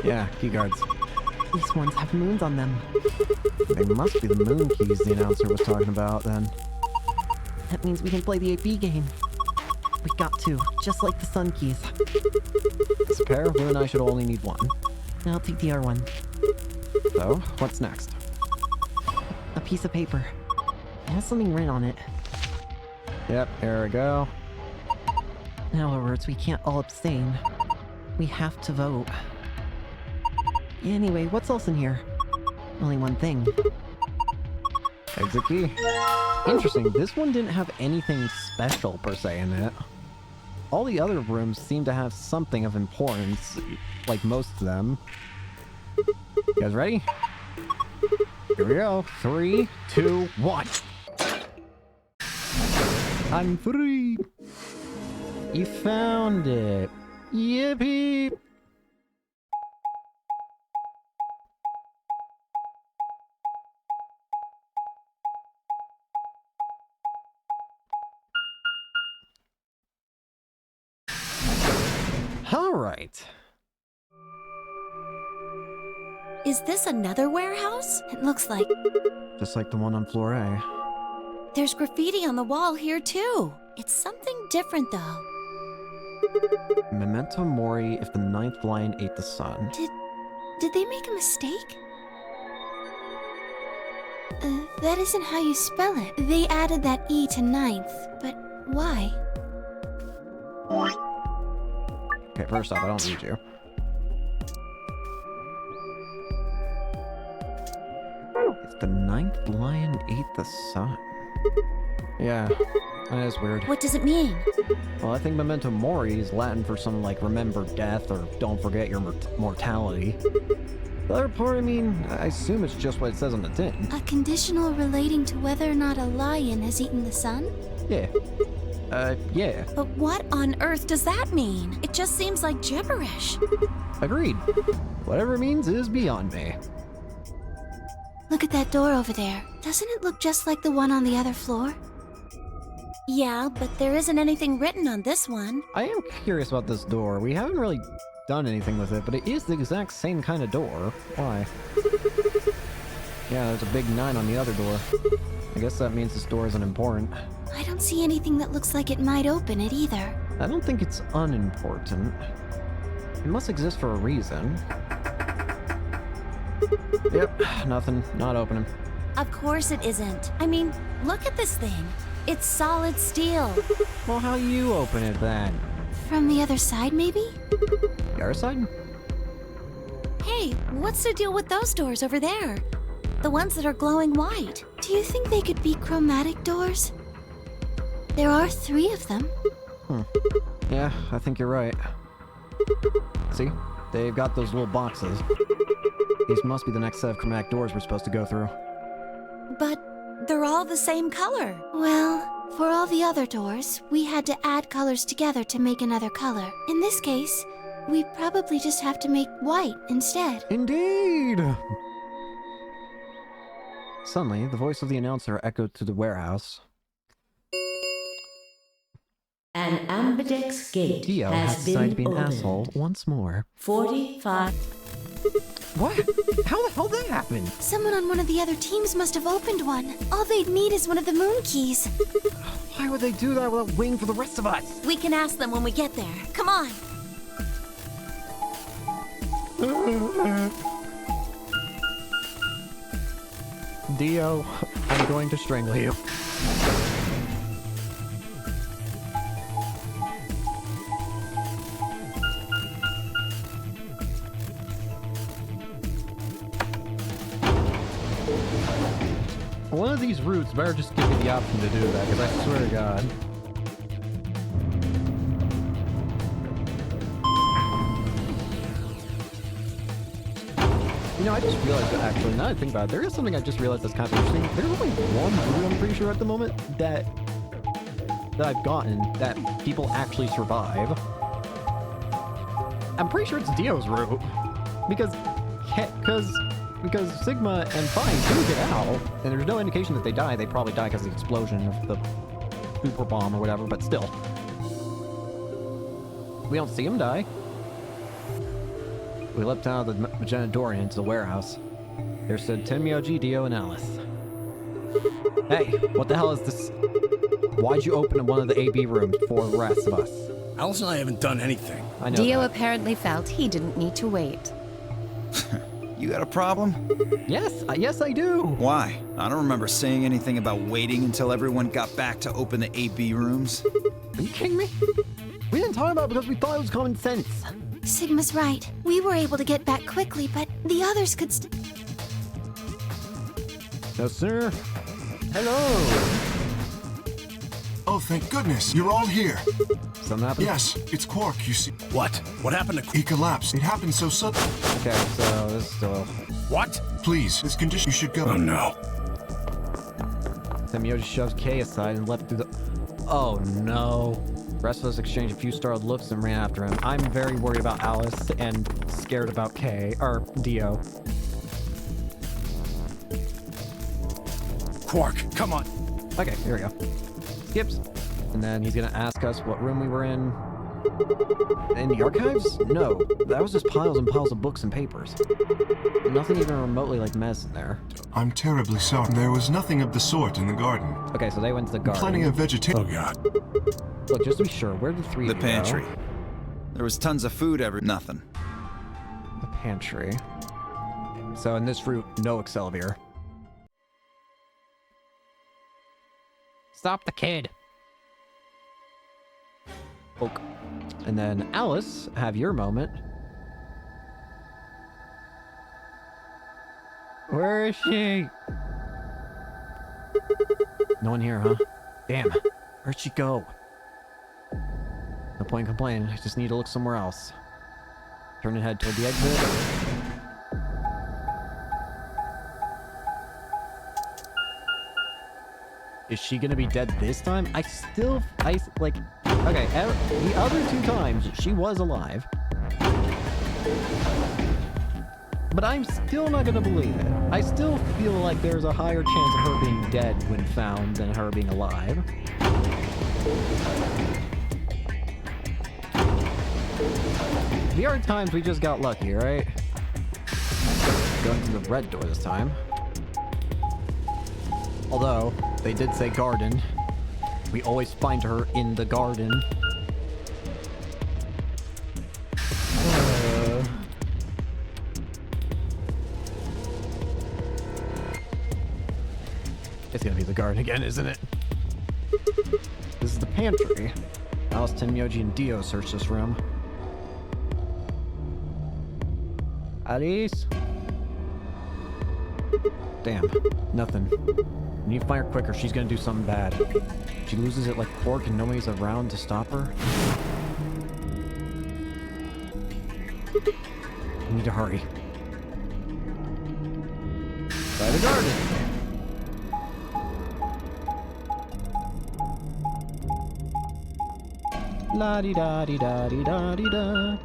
Yeah, key guards. These ones have moons on them. They must be the moon keys the announcer was talking about, then. That means we can play the AP game. We got to, just like the sun keys. It's a pair, you and I should only need one. I'll take the R1. So, what's next? A piece of paper. It has something written on it. Yep, there we go. In other words, we can't all abstain. We have to vote. Anyway, what's else in here? Only one thing. Exit key. Interesting, this one didn't have anything special per se in it. All the other rooms seem to have something of importance, like most of them. You guys ready? Here we go. 3, 2, 1. I'm free! You found it! Yippee! Alright. Is this another warehouse? It looks like. Just like the one on floor A. There's graffiti on the wall here too. It's something different though. Memento mori if the ninth lion ate the sun. Did they make a mistake? That isn't how you spell it. They added that E to ninth, but why? Okay, first off, I don't read you. If the ninth lion ate the sun. Yeah, That's weird. What does it mean? Well, I think memento mori is Latin for something like remember death or don't forget your mortality. The other part, I mean, I assume it's just what it says on the tin. A conditional relating to whether or not a lion has eaten the sun? Yeah. Yeah. But what on earth does that mean? It just seems like gibberish. Agreed. Whatever it means is beyond me. Look at that door over there. Doesn't it look just like the one on the other floor? Yeah, but there isn't anything written on this one. I am curious about this door. We haven't really done anything with it, but it is the exact same kind of door. Why? Yeah, there's a big 9 on the other door. I guess that means this door isn't important. I don't see anything that looks like it might open it either. I don't think it's unimportant. It must exist for a reason. Yep, nothing. Not opening. Of course it isn't. I mean, look at this thing. It's solid steel. Well, how you open it then? From the other side, maybe? The other side? Hey, what's the deal with those doors over there? The ones that are glowing white. Do you think they could be chromatic doors? There are 3 of them. Yeah, I think you're right. See? They've got those little boxes. These must be the next set of chromatic doors we're supposed to go through. But they're all the same color. Well, for all the other doors, we had to add colors together to make another color. In this case, we probably just have to make white instead. Indeed! Suddenly, the voice of the announcer echoed through the warehouse. An ambidex gate Dio has has decided to be been an opened. asshole once more. 45. What? How the hell did that happen? Someone on one of the other teams must have opened one. All they'd need is one of the moon keys. Why would they do that without waiting for the rest of us? We can ask them when we get there. Come on. Dio, I'm going to strangle you. One of these routes better just give me the option to do that, because I swear to God. You know, I just realized that actually, now that I think about it, there is something I just realized that's kind of interesting. There's only one route, I'm pretty sure, at the moment, that I've gotten that people actually survive. I'm pretty sure it's Dio's route. Because Sigma and Fine do get out, and there's no indication that they die. They probably die because of the explosion of the super bomb or whatever, but still. We don't see him die. We leapt out of the magenta door and into the warehouse. There stood Tenmyoji, Dio, and Alice. Hey, what the hell is this? Why'd you open one of the AB rooms for the rest of us? Alice and I haven't done anything. I know Dio that. apparently felt he didn't need to wait. You got a problem? Yes, yes I do. Why? I don't remember saying anything about waiting until everyone got back to open the AB rooms. Are you kidding me? We didn't talk about it because we thought it was common sense. Sigma's right. We were able to get back quickly, but the others could No, sir. Hello. Oh, thank goodness, you're all here. Something happened? Yes, it's Quark, you see. What? What happened to... He collapsed. It happened so suddenly. Okay, so this is still... What? Please, this condition, you should go. Oh, no. Tenmyoji shoves Kay aside and leapt through the... Oh, no. The rest of us exchanged a few startled looks and ran after him. I'm very worried about Alice and scared about Kay, or Dio. Quark, come on. Okay, here we go. Skips. And then he's gonna ask us what room we were in. In the archives? No, that was just piles and piles of books and papers. Nothing even remotely like medicine there. I'm terribly sorry. There was nothing of the sort in the garden. Okay, so they went to the garden. Plenty of vegetation. Oh, God. Look, just to be sure, where did the three The of you go? pantry. There was tons of food Nothing. The pantry. So in this route, no Excelvier. Stop the kid! Oak. And then Alice, have your moment. Where is she? No one here, huh? Damn. Where'd she go? No point in complaining. I just need to look somewhere else. Turn and head toward the exit. Is she gonna be dead this time? Okay, the other 2 times, she was alive. But I'm still not gonna believe it. I still feel like there's a higher chance of her being dead when found than her being alive. There are times we just got lucky, right? Going through the red door this time. Although, they did say garden. We always find her in the garden. It's gonna be the garden again, isn't it? This is the pantry. Alice, Tenmyoji, and Dio search this room. Alice? Damn, nothing. We need to find her quicker. She's gonna do something bad. She loses it like pork and nobody's around to stop her. We need to hurry. By the garden. La di da di da di da di da.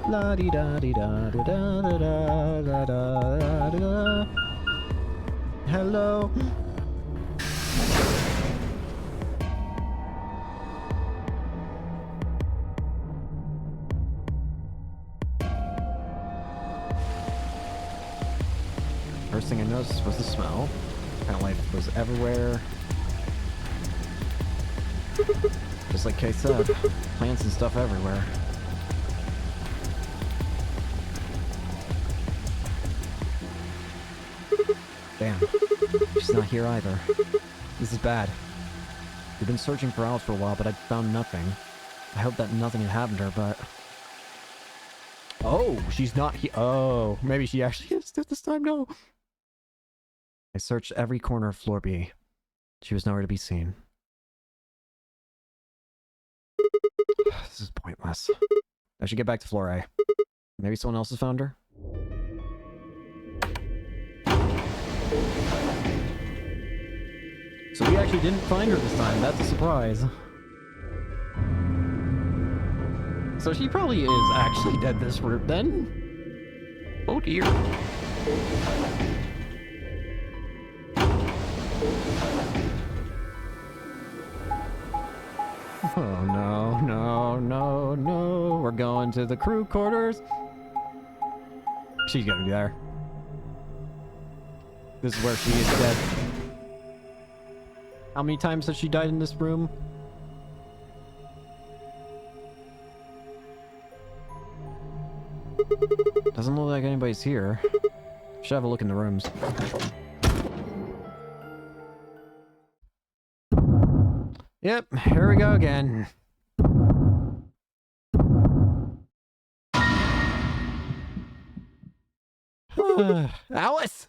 La di da di da da da da da da da da. Hello. First thing I noticed was the smell. Plant life was everywhere. Just like Kay said, plants and stuff everywhere. Damn, she's not here either. This is bad. We've been searching for Alice for a while, but I found nothing. I hope that nothing had happened to her, but... Oh, she's not here. Oh, maybe she actually is dead this time. No. I searched every corner of floor B. She was nowhere to be seen. This is pointless. I should get back to floor A. Maybe someone else has found her? So we actually didn't find her this time. That's a surprise. So she probably is actually dead this route then. Oh dear. Oh no, no, no, no. We're going to the crew quarters. She's gonna be there. This is where she is dead. How many times has she died in this room? Doesn't look like anybody's here. Should have a look in the rooms. Yep, here we go again. Alice!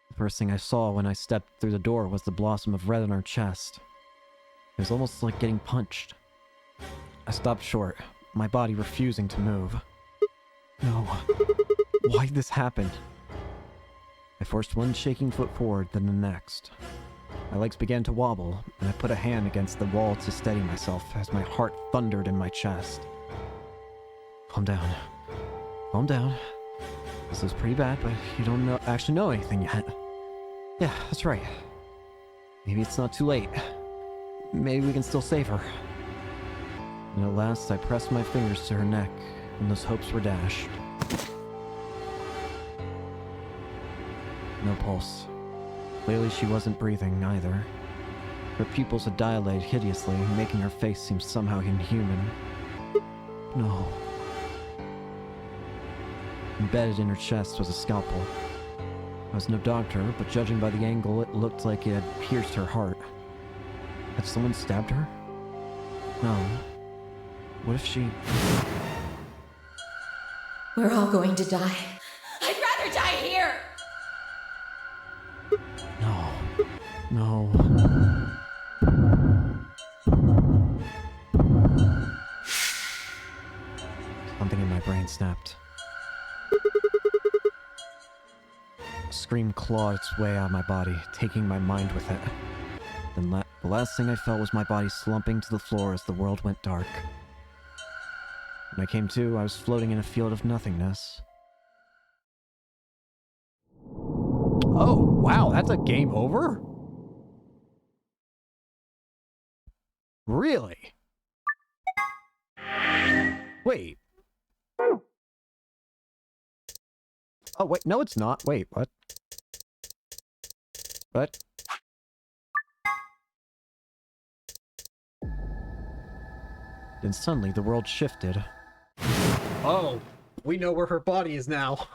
The first thing I saw when I stepped through the door was the blossom of red on her chest. It was almost like getting punched. I stopped short, my body refusing to move. No. Why'd this happen? I forced one shaking foot forward, then the next. My legs began to wobble, and I put a hand against the wall to steady myself as my heart thundered in my chest. Calm down. Calm down. This is pretty bad, but you don't actually know anything yet. Yeah, that's right. Maybe it's not too late. Maybe we can still save her. And at last, I pressed my fingers to her neck, and those hopes were dashed. No pulse. Clearly she wasn't breathing, either. Her pupils had dilated hideously, making her face seem somehow inhuman. No. Embedded in her chest was a scalpel. I was no doctor, but judging by the angle, it looked like it had pierced her heart. Had someone stabbed her? No. What if she... We're all going to die. I'd rather die here! No. Something in my brain snapped. A scream clawed its way out of my body, taking my mind with it. Then the last thing I felt was my body slumping to the floor as the world went dark. When I came to, I was floating in a field of nothingness. Oh, wow, that's a game over? Really? Wait. Oh, wait, no it's not. Wait, what? What? Then suddenly the world shifted. Oh, we know where her body is now.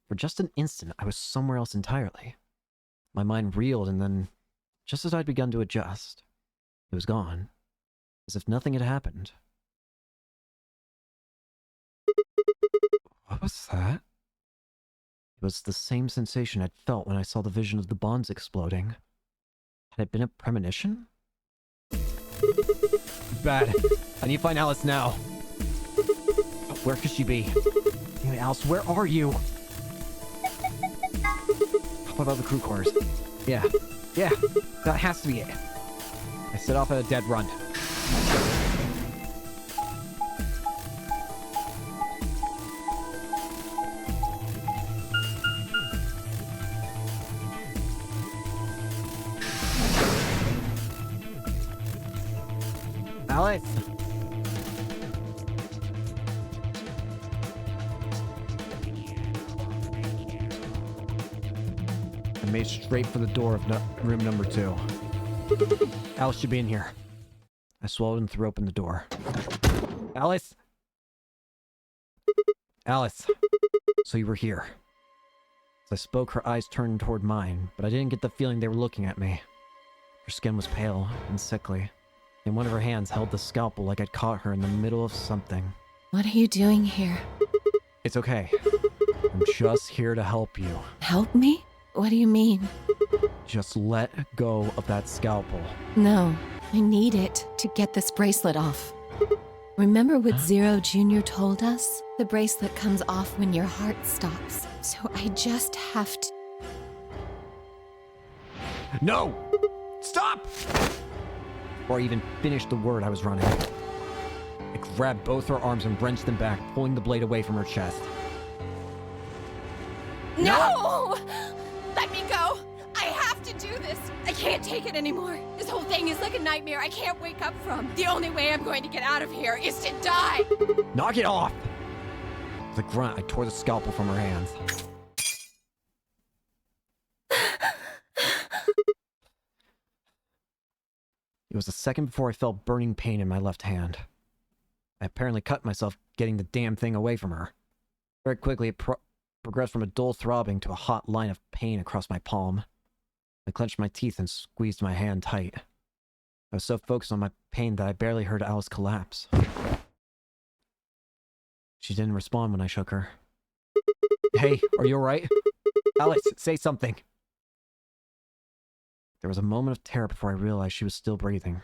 For just an instant, I was somewhere else entirely. My mind reeled, and then, just as I'd begun to adjust, it was gone, as if nothing had happened. What was that? It was the same sensation I'd felt when I saw the vision of the bonds exploding. Had it been a premonition? Bad. I need to find Alice now. Where could she be? Damn it, Alice, where are you? What about the crew quarters? Yeah, that has to be it. I set off at a dead run. Alice! I made straight for the door of room number 2. Alice should be in here. I swallowed and threw open the door. Alice! Alice! So you were here. As I spoke, her eyes turned toward mine, but I didn't get the feeling they were looking at me. Her skin was pale and sickly, and one of her hands held the scalpel like I'd caught her in the middle of something. What are you doing here? It's okay. I'm just here to help you. Help me? What do you mean? Just let go of that scalpel. No, I need it to get this bracelet off. Remember what Zero Jr. told us? The bracelet comes off when your heart stops. So I just have to... No! Stop! Before I even finished the word, I was running. I grabbed both her arms and wrenched them back, pulling the blade away from her chest. No! Let me go! I have to do this! I can't take it anymore. This whole thing is like a nightmare I can't wake up from. The only way I'm going to get out of here is to die! Knock it off! With a grunt, I tore the scalpel from her hands. It was a second before I felt burning pain in my left hand. I apparently cut myself getting the damn thing away from her. Very quickly, it progressed from a dull throbbing to a hot line of pain across my palm. I clenched my teeth and squeezed my hand tight. I was so focused on my pain that I barely heard Alice collapse. She didn't respond when I shook her. Hey, are you alright? Alice, say something! There was a moment of terror before I realized she was still breathing.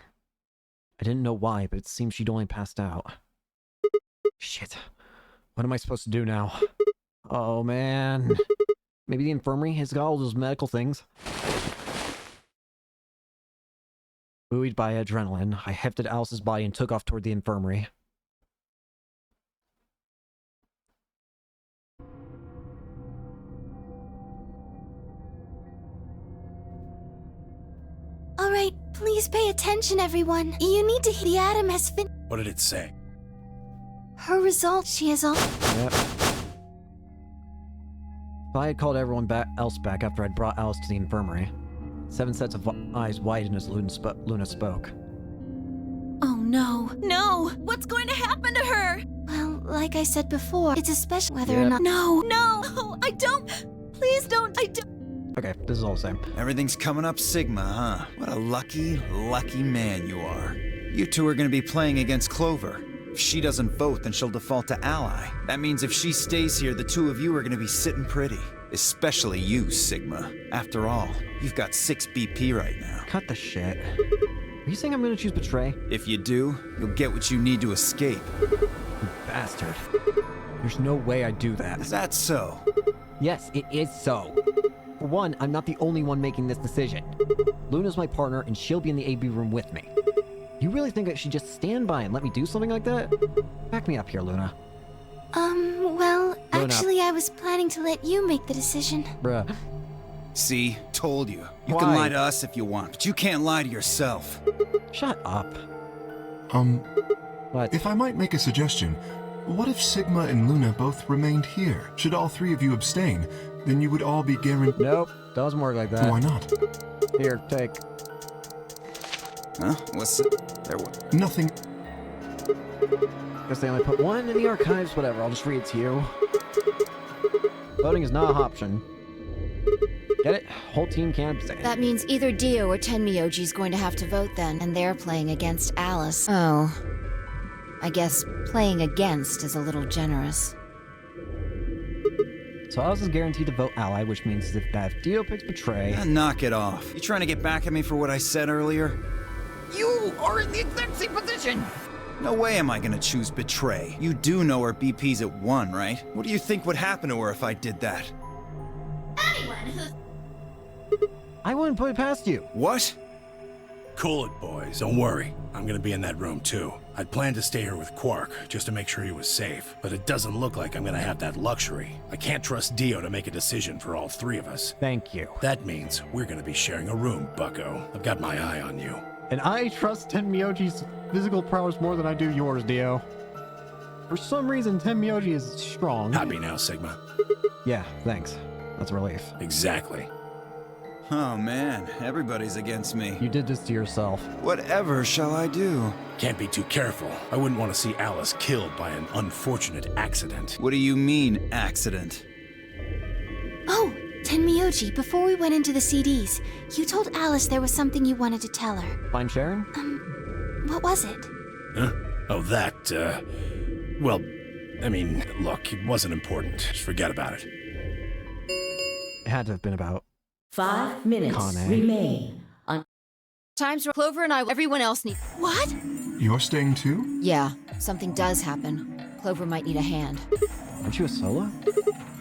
I didn't know why, but it seemed she'd only passed out. Shit. What am I supposed to do now? Oh, man. Maybe the infirmary has got all those medical things. Buoyed by adrenaline, I hefted Alice's body and took off toward the infirmary. Alright, please pay attention, everyone. You need to hear the atom has been... What did it say? Her result, she has all... Yep. If I had called everyone else back after I'd brought Alice to the infirmary, 7 sets of eyes widened as Luna spoke. Oh no. No! What's going to happen to her? Well, like I said before, it's a special whether or Yep. not... No! No! I don't! Please don't! I don't! Okay, this is all the same. Everything's coming up Sigma, huh? What a lucky, lucky man you are. You two are gonna be playing against Clover. If she doesn't vote, then she'll default to Ally. That means if she stays here, the two of you are gonna be sitting pretty. Especially you, Sigma. After all, you've got 6 BP right now. Cut the shit. Are you saying I'm gonna choose betray? If you do, you'll get what you need to escape. You bastard. There's no way I'd do that. Is that so? Yes, it is so. For one, I'm not the only one making this decision. Luna's my partner, and she'll be in the AB room with me. You really think I should just stand by and let me do something like that? Back me up here, Luna. Well, Luna. actually, I was planning to let you make the decision. Bruh. See? Told you. You Why? can lie to us if you want, but you can't lie to yourself. Shut up. What? If I might make a suggestion, what if Sigma and Luna both remained here? Should all 3 of you abstain, then you would all be guaranteed. Nope, doesn't work like that. Why not? Here, take. Huh? What's it? There what? Nothing. Guess they only put one in the archives, whatever, I'll just read it to you. Voting is not an option. Get it? Whole team can't abstain. That means either Dio or Tenmyoji's going to have to vote then, and they're playing against Alice. Oh. I guess playing against is a little generous. So Alice is guaranteed to vote ally, which means if Dio picks betray... Knock it off. You trying to get back at me for what I said earlier? You are in the exact same position! No way am I gonna choose betray. You do know her BP's at 1, right? What do you think would happen to her if I did that? I wouldn't put it past you. What? Cool it, boys. Don't worry. I'm gonna be in that room, too. I'd planned to stay here with Quark, just to make sure he was safe. But it doesn't look like I'm gonna have that luxury. I can't trust Dio to make a decision for all 3 of us. Thank you. That means we're gonna be sharing a room, bucko. I've got my eye on you. And I trust Tenmyoji's physical prowess more than I do yours, Dio. For some reason, Tenmyoji is strong. Happy now, Sigma? Yeah, thanks. That's a relief. Exactly. Oh man, everybody's against me. You did this to yourself. Whatever shall I do? Can't be too careful. I wouldn't want to see Alice killed by an unfortunate accident. What do you mean, accident? Oh, Tenmyoji, before we went into the CDs, you told Alice there was something you wanted to tell her. Fine, Sharon? What was it? Huh? Oh, that, well, I mean, look, it wasn't important. Just forget about it. It had to have been about... 5 minutes Kane. remain. Time's Clover and I, everyone else need. What? You're staying too? Yeah, something does happen. Clover might need a hand. Aren't you a solo?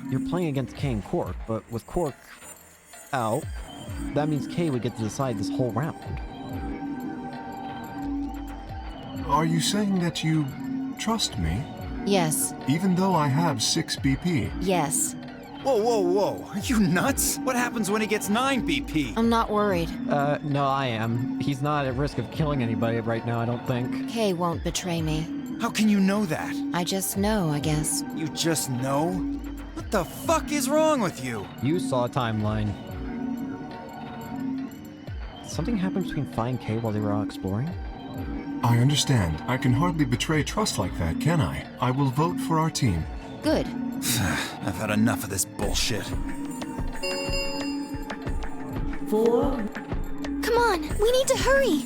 You're playing against Kay and Quark, but with Quark out, that means Kay would get to decide this whole round. Are you saying that you trust me? Yes. Even though I have 6 BP? Yes. Whoa, whoa, whoa. Are you nuts? What happens when he gets 9 BP? I'm not worried. No, I am. He's not at risk of killing anybody right now, I don't think. Kay won't betray me. How can you know that? I just know, I guess. You just know? What the fuck is wrong with you? You saw a timeline. Did something happen between Fi and Kay while they were out exploring? I understand. I can hardly betray trust like that, can I? I will vote for our team. Good. I've had enough of this bullshit. 4. Come on, we need to hurry.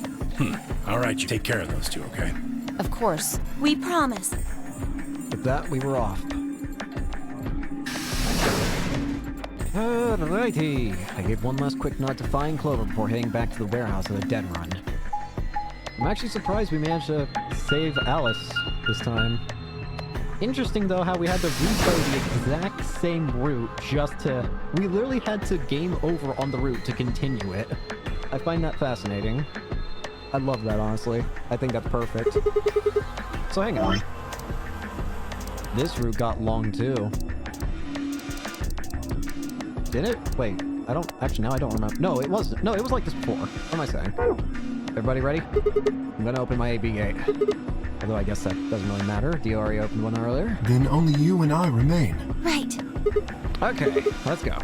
All right, you take care of those 2, okay? Of course. We promise. With that, we were off. Alrighty. I gave one last quick nod to Fi and Clover before heading back to the warehouse of the Dead Run. I'm actually surprised we managed to save Alice this time. Interesting, though, how we had to replay the exact same route just to... We literally had to game over on the route to continue it. I find that fascinating. I love that, honestly. I think that's perfect. So hang on. This route got long, too. Did it? Wait, I don't... Actually, now I don't remember. No, it wasn't. No, it was like this before. What am I saying? Everybody ready? I'm gonna open my AB gate. Although I guess that doesn't really matter. Dio already opened one earlier. Then only you and I remain. Right. Okay, let's go.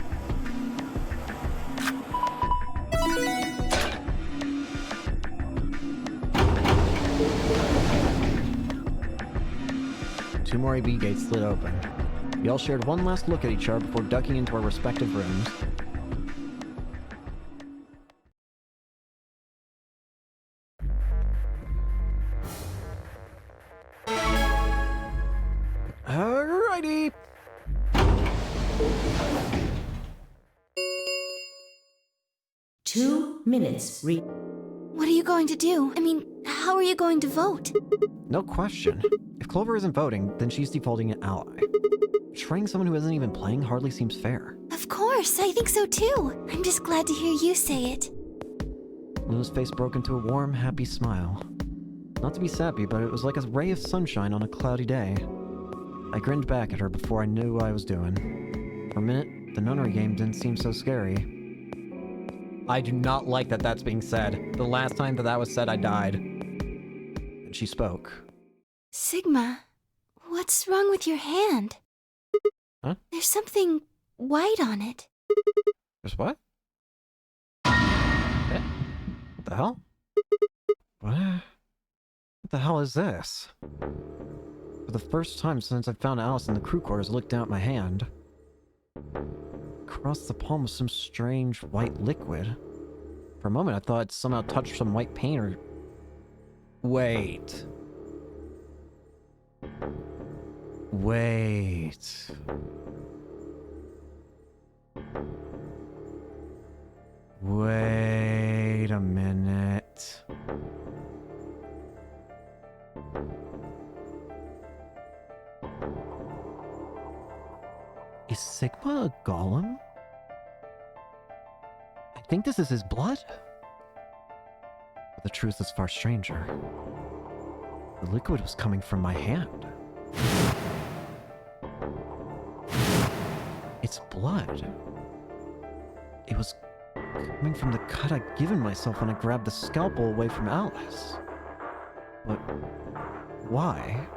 Two more AB gates slid open. We all shared one last look at each other before ducking into our respective rooms. Alrighty. 2 minutes. What are you going to do? I mean, how are you going to vote? No question. If Clover isn't voting, then she's defaulting an ally. Betraying someone who isn't even playing hardly seems fair. Of course, I think so too. I'm just glad to hear you say it. Luna's face broke into a warm, happy smile. Not to be sappy, but it was like a ray of sunshine on a cloudy day. I grinned back at her before I knew what I was doing. For a minute, the nunnery game didn't seem so scary. I do not like that that's being said. The last time that was said, I died. And she spoke. Sigma, what's wrong with your hand? Huh? There's something white on it. There's what? Eh? What the hell? What the hell is this? For the first time since I found Alice in the crew quarters, I looked down at my hand. Across the palm was some strange white liquid. For a moment I thought I'd somehow touched some white paint or... Wait. Wait. Wait a minute. Is Sigma a golem? I think this is his blood. But the truth is far stranger. The liquid was coming from my hand. It's blood. It was coming from the cut I'd given myself when I grabbed the scalpel away from Alice. But why?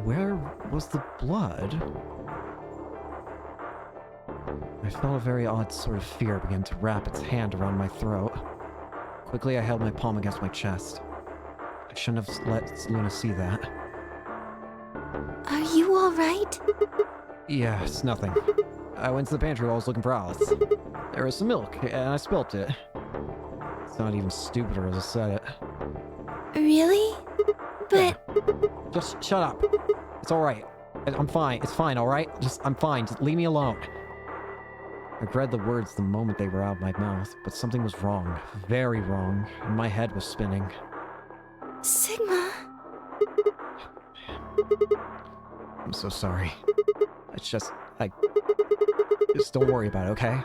Where was the blood? I felt a very odd sort of fear begin to wrap its hand around my throat. Quickly, I held my palm against my chest. I shouldn't have let Luna see that. Are you alright? Yeah, it's nothing. I went to the pantry while I was looking for Alice. There was some milk, and I spilt it. It's not even stupider as I said it. Really? But... Yeah. Just shut up. It's alright. I'm fine. It's fine, alright? I'm fine. Just leave me alone. I read the words the moment they were out of my mouth, but something was wrong. Very wrong. And my head was spinning. Sigma... I'm so sorry. It's just... Just don't worry about it, okay?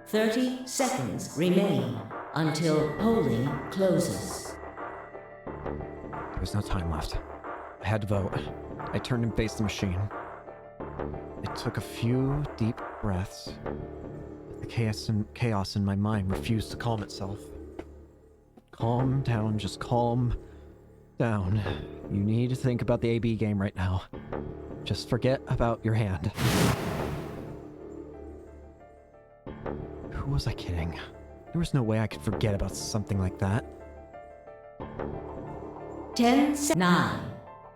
30 seconds remain until polling closes. There was no time left. I had to vote. I turned and faced the machine. I took a few deep breaths. The chaos in my mind refused to calm itself. Calm down, just calm down. You need to think about the AB game right now. Just forget about your hand. Who was I kidding? There was no way I could forget about something like that. 10, 9,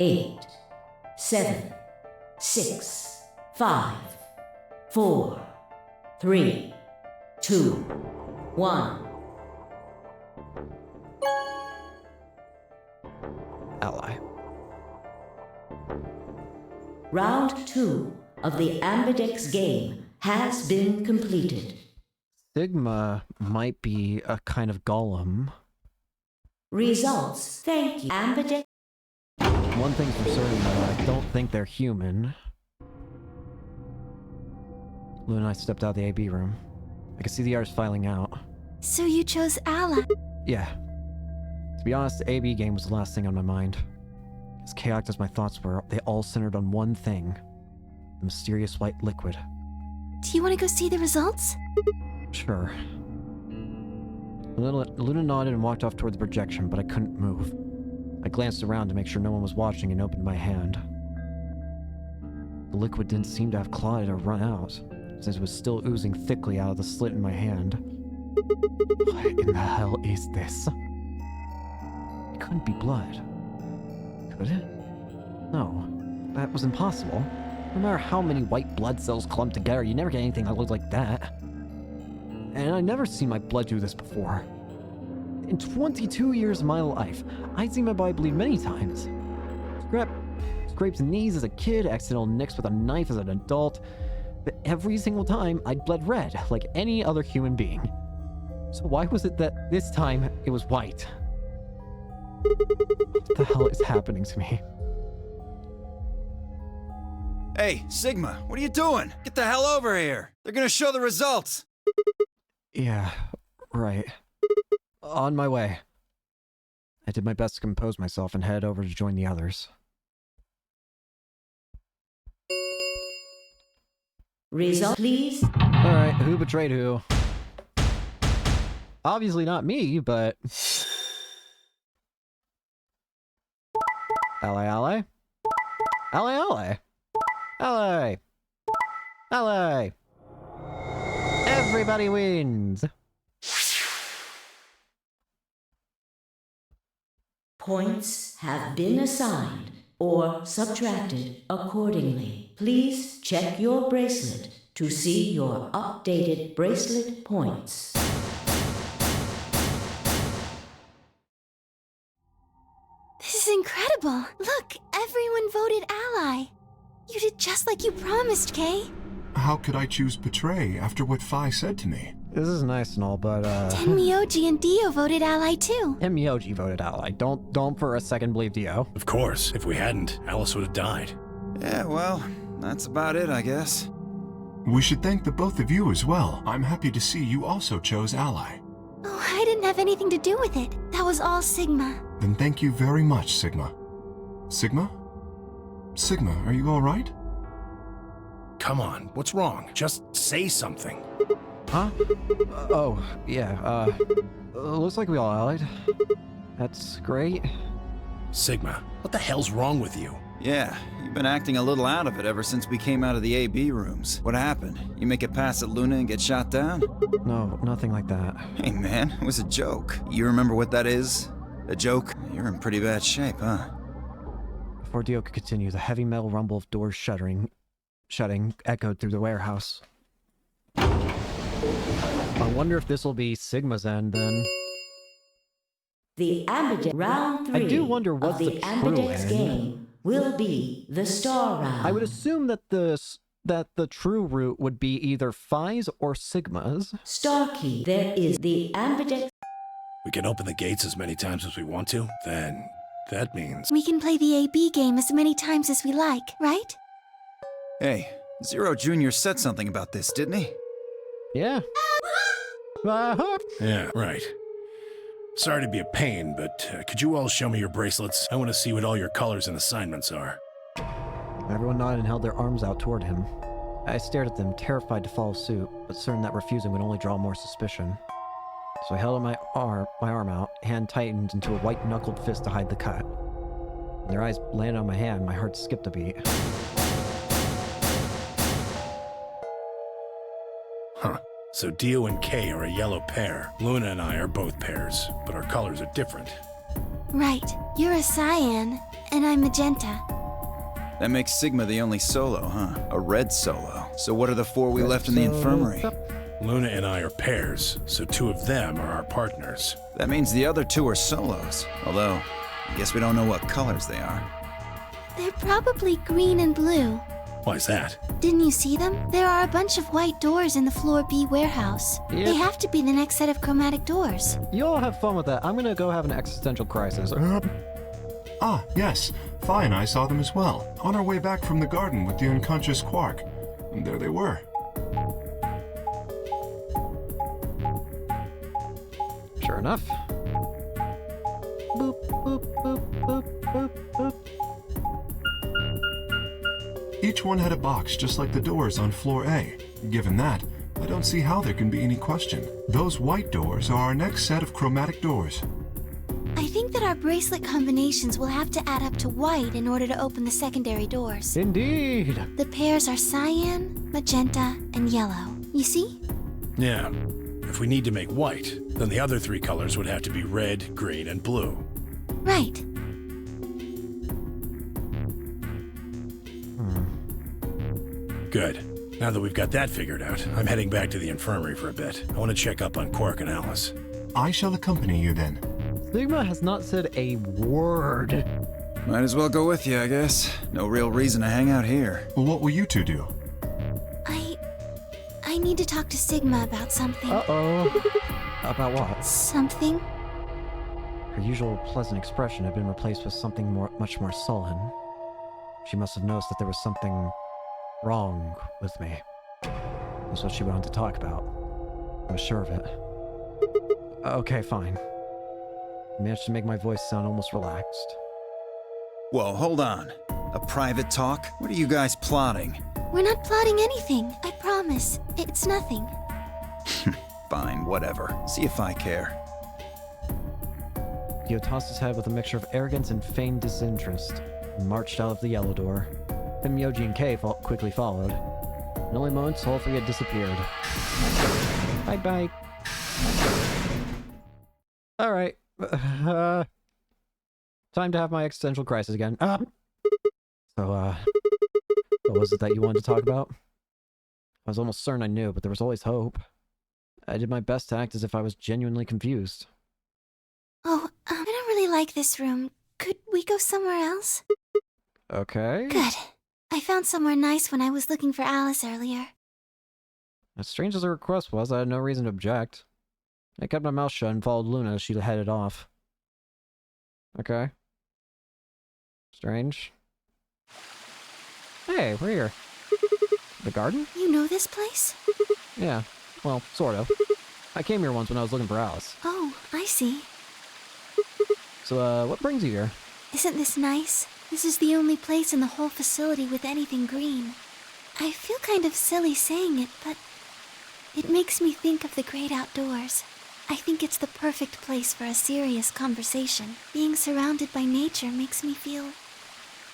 8, 7, 6, 5, 4, 3, 2, 1. Ally. Round 2 of the Ambidex game has been completed. Sigma might be a kind of golem. Results. Thank you, Ambidex. One thing's for certain, though, I don't think they're human. Luna and I stepped out of the AB room. I could see the others filing out. So you chose Ally? Yeah. To be honest, the AB game was the last thing on my mind. As chaotic as my thoughts were, they all centered on one thing. The mysterious white liquid. Do you want to go see the results? Sure. Luna nodded and walked off toward the projection, but I couldn't move. I glanced around to make sure no one was watching and opened my hand. The liquid didn't seem to have clotted or run out, since it was still oozing thickly out of the slit in my hand. What in the hell is this? It couldn't be blood. Could it? No, that was impossible. No matter how many white blood cells clumped together, you never get anything that looked like that. And I'd never seen my blood do this before. In 22 years of my life, I'd seen my body bleed many times. Scraped knees as a kid, accidental nicks with a knife as an adult. But every single time, I'd bled red, like any other human being. So why was it that this time it was white? What the hell is happening to me? Hey, Sigma, what are you doing? Get the hell over here. They're gonna show the results. Yeah, right. On my way. I did my best to compose myself and head over to join the others. Result, please. Alright, who betrayed who? Obviously not me, but... Ally, ally? Ally, ally? Ally! Ally! Everybody wins! Points have been assigned or subtracted accordingly. Please check your bracelet to see your updated bracelet points. This is incredible. Look, everyone voted ally. You did just like you promised, Kay. How could I choose betray after what Phi said to me? This is nice and all, but Tenmyoji and Dio voted ally too. And Miyoji voted ally. Don't for a second believe Dio. Of course. If we hadn't, Alice would have died. Yeah, well, that's about it, I guess. We should thank the both of you as well. I'm happy to see you also chose ally. Oh, I didn't have anything to do with it. That was all Sigma. Then thank you very much, Sigma. Sigma? Sigma, are you alright? Come on, what's wrong? Just say something. Huh? Oh, yeah, looks like we all allied. That's great. Sigma, what the hell's wrong with you? Yeah, you've been acting a little out of it ever since we came out of the AB rooms. What happened? You make it past at Luna and get shot down? No, nothing like that. Hey man, it was a joke. You remember what that is? A joke? You're in pretty bad shape, huh? Before Dio could continue, the heavy metal rumble of doors shutting echoed through the warehouse. I wonder if this will be Sigma's end, then. The Ambidex round 3 I do wonder what of the Ambidex game will be the star round. I would assume that the true route would be either Phi's or Sigma's. Star key. There is the Ambidex. We can open the gates as many times as we want to, then that means... We can play the AB game as many times as we like, right? Hey, Zero Jr. said something about this, didn't he? Yeah. Yeah, right. Sorry to be a pain, but could you all show me your bracelets? I want to see what all your colors and assignments are. Everyone nodded and held their arms out toward him. I stared at them, terrified to follow suit, but certain that refusing would only draw more suspicion. So I held my arm out, hand tightened into a white-knuckled fist to hide the cut. When their eyes landed on my hand, my heart skipped a beat. Huh. So Dio and Kay are a yellow pair. Luna and I are both pairs, but our colors are different. Right. You're a cyan, and I'm magenta. That makes Sigma the only solo, huh? A red solo. So what are the four we left in the infirmary? Luna and I are pairs, so two of them are our partners. That means the other two are solos. Although, I guess we don't know what colors they are. They're probably green and blue. Why's that? Didn't you see them? There are a bunch of white doors in the Floor B warehouse. Yep. They have to be the next set of chromatic doors. You all have fun with that. I'm gonna go have an existential crisis. Ah, yes. Phi and I saw them as well, on our way back from the garden with the unconscious Quark. And there they were. Sure enough. Boop, boop, boop, boop, boop, boop. Each one had a box just like the doors on floor A. Given that, I don't see how there can be any question. Those white doors are our next set of chromatic doors. I think that our bracelet combinations will have to add up to white in order to open the secondary doors. Indeed. The pairs are cyan, magenta, and yellow. You see? Yeah. If we need to make white, then the other three colors would have to be red, green, and blue. Right. Good. Now that we've got that figured out, I'm heading back to the infirmary for a bit. I want to check up on Quark and Alice. I shall accompany you then. Sigma has not said a word. Might as well go with you, I guess. No real reason to hang out here. What will you two do? I need to talk to Sigma about something. Uh-oh. About what? Something? Her usual pleasant expression had been replaced with something much more sullen. She must have noticed that there was something wrong with me. That's what she wanted to talk about. I was sure of it. Okay, fine. I managed to make my voice sound almost relaxed. Whoa, hold on. A private talk? What are you guys plotting? We're not plotting anything, I promise. It's nothing. Fine, whatever. See if I care. Dio tossed his head with a mixture of arrogance and feigned disinterest, and marched out of the yellow door. Then Myoji and Kei quickly followed. In only moments, all three had disappeared. Bye-bye. Alright. Time to have my existential crisis again. So, what was it that you wanted to talk about? I was almost certain I knew, but there was always hope. I did my best to act as if I was genuinely confused. Oh, I don't really like this room. Could we go somewhere else? Okay. Good. I found somewhere nice when I was looking for Alice earlier. As strange as her request was, I had no reason to object. I kept my mouth shut and followed Luna as she headed off. Okay. Strange. Hey, we're here. The garden? You know this place? Yeah, well, sort of. I came here once when I was looking for Alice. Oh, I see. So, what brings you here? Isn't this nice? This is the only place in the whole facility with anything green. I feel kind of silly saying it, but it makes me think of the great outdoors. I think it's the perfect place for a serious conversation. Being surrounded by nature makes me feel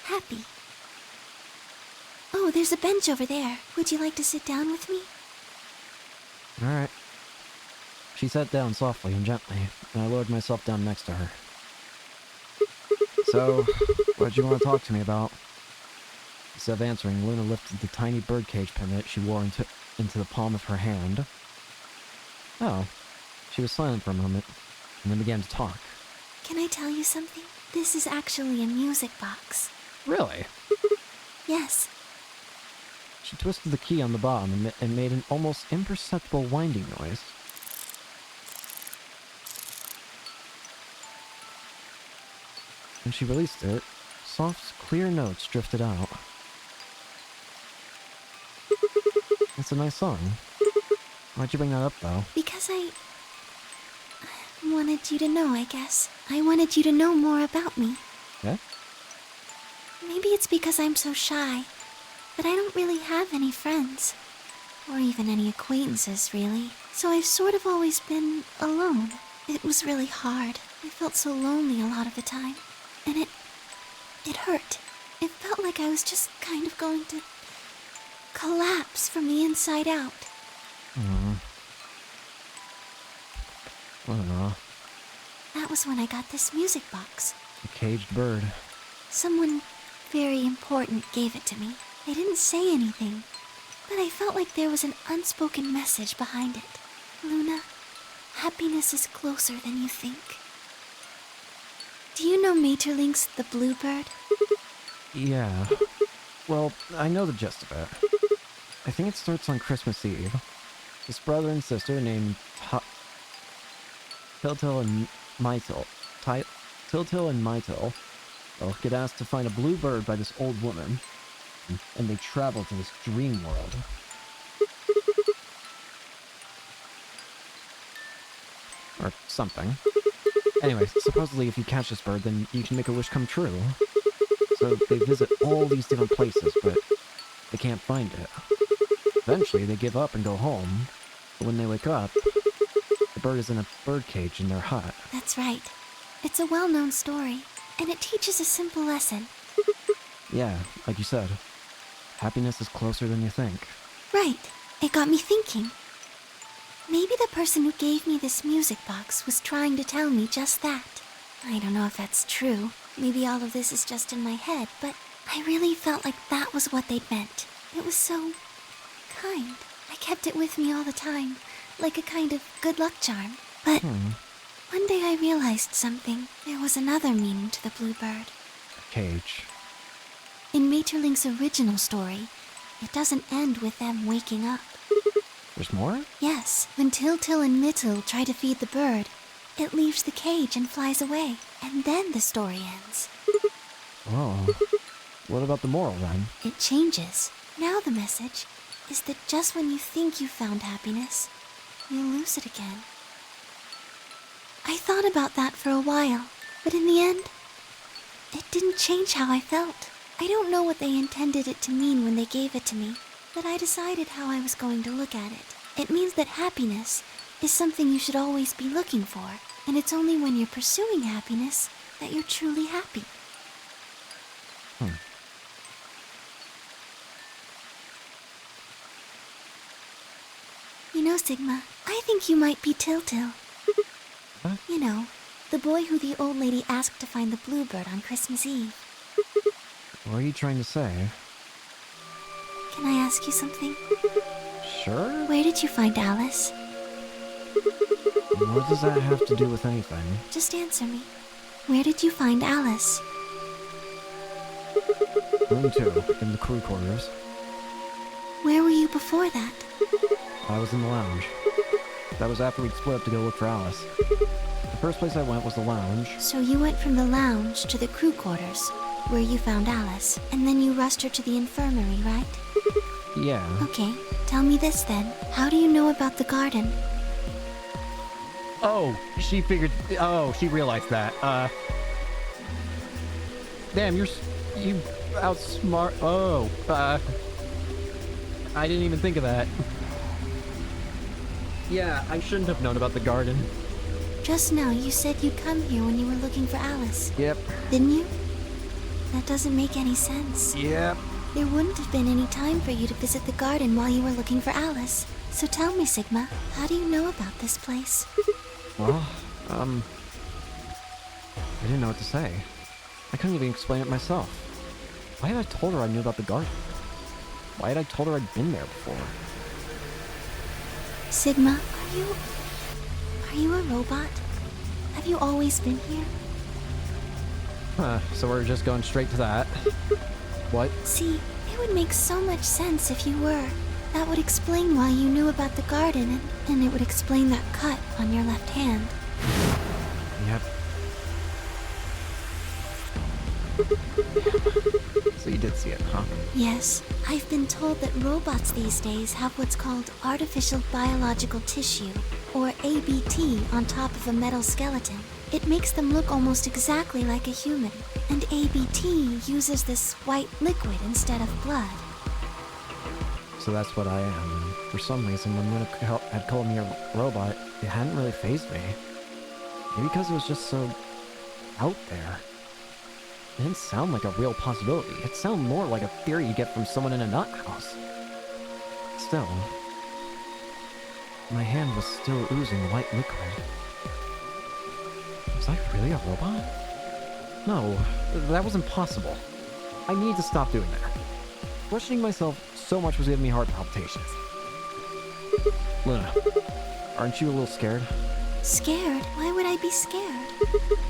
happy. Oh, there's a bench over there. Would you like to sit down with me? Alright. She sat down softly and gently, and I lowered myself down next to her. So, what'd you want to talk to me about? Instead of answering, Luna lifted the tiny birdcage pendant she wore into the palm of her hand. Oh. She was silent for a moment, and then began to talk. Can I tell you something? This is actually a music box. Really? Yes. She twisted the key on the bottom and made an almost imperceptible winding noise. When she released it, soft, clear notes drifted out. It's a nice song. Why'd you bring that up, though? Because I wanted you to know, I guess. I wanted you to know more about me. Yeah? Maybe it's because I'm so shy, but I don't really have any friends. Or even any acquaintances, really. So I've sort of always been alone. It was really hard. I felt so lonely a lot of the time. And it hurt. It felt like I was just kind of going to collapse from the inside out. I don't know. That was when I got this music box. A caged bird. Someone very important gave it to me. They didn't say anything, but I felt like there was an unspoken message behind it. Luna, happiness is closer than you think. Do you know Maeterlinck's The Bluebird? Yeah. Well, I know the gist of it. I think it starts on Christmas Eve. This brother and sister named Tiltil and Mytil. Tiltil and Mytil get asked to find a blue bird by this old woman, and they travel to this dream world. Or something. Anyway, supposedly if you catch this bird, then you can make a wish come true. So they visit all these different places, but they can't find it. Eventually, they give up and go home. But when they wake up, the bird is in a birdcage in their hut. That's right. It's a well-known story, and it teaches a simple lesson. Yeah, like you said. Happiness is closer than you think. Right. It got me thinking. Maybe the person who gave me this music box was trying to tell me just that. I don't know if that's true. Maybe all of this is just in my head, but I really felt like that was what they meant. It was so kind. I kept it with me all the time, like a kind of good luck charm. But one day I realized something. There was another meaning to the bluebird. A cage. In Maeterlinck's original story, it doesn't end with them waking up. There's more? Yes, when Til and Mittel try to feed the bird, it leaves the cage and flies away. And then the story ends. Oh. What about the moral, then? It changes. Now the message is that just when you think you found happiness, you lose it again. I thought about that for a while, but in the end, it didn't change how I felt. I don't know what they intended it to mean when they gave it to me, but I decided how I was going to look at it. It means that happiness is something you should always be looking for, and it's only when you're pursuing happiness that you're truly happy. You know, Sigma, I think you might be Til. Huh? You know, the boy who the old lady asked to find the bluebird on Christmas Eve. What are you trying to say? Can I ask you something? Sure? Where did you find Alice? What does that have to do with anything? Just answer me. Where did you find Alice? Room 2, in the crew quarters. Where were you before that? I was in the lounge. That was after we'd split up to go look for Alice. The first place I went was the lounge. So you went from the lounge to the crew quarters, where you found Alice, and then you rushed her to the infirmary, right? Yeah. Okay, tell me this then. How do you know about the garden? Oh, she figured... Oh, she realized that. Damn, you outsmart... Oh, I didn't even think of that. Yeah, I shouldn't have known about the garden. Just now you said you'd come here when you were looking for Alice. Yep. Didn't you? That doesn't make any sense. Yep. There wouldn't have been any time for you to visit the garden while you were looking for Alice. So tell me, Sigma, how do you know about this place? Well, I didn't know what to say. I couldn't even explain it myself. Why had I told her I knew about the garden? Why had I told her I'd been there before? Sigma, are you a robot? Have you always been here? Huh, so we're just going straight to that. What? See, it would make so much sense if you were. That would explain why you knew about the garden, and it would explain that cut on your left hand. Yep. So you did see it, huh? Yes. I've been told that robots these days have what's called artificial biological tissue, or ABT, on top of a metal skeleton. It makes them look almost exactly like a human, and ABT uses this white liquid instead of blood. So that's what I am. And for some reason, when Luna had called me a robot, it hadn't really fazed me. Maybe because it was just so out there. It didn't sound like a real possibility. It sounded more like a theory you get from someone in a nut house. Still, my hand was still oozing white liquid. Was I really a robot? No, that was impossible. I need to stop doing that. Questioning myself so much was giving me heart palpitations. Luna, aren't you a little scared? Scared? Why would I be scared?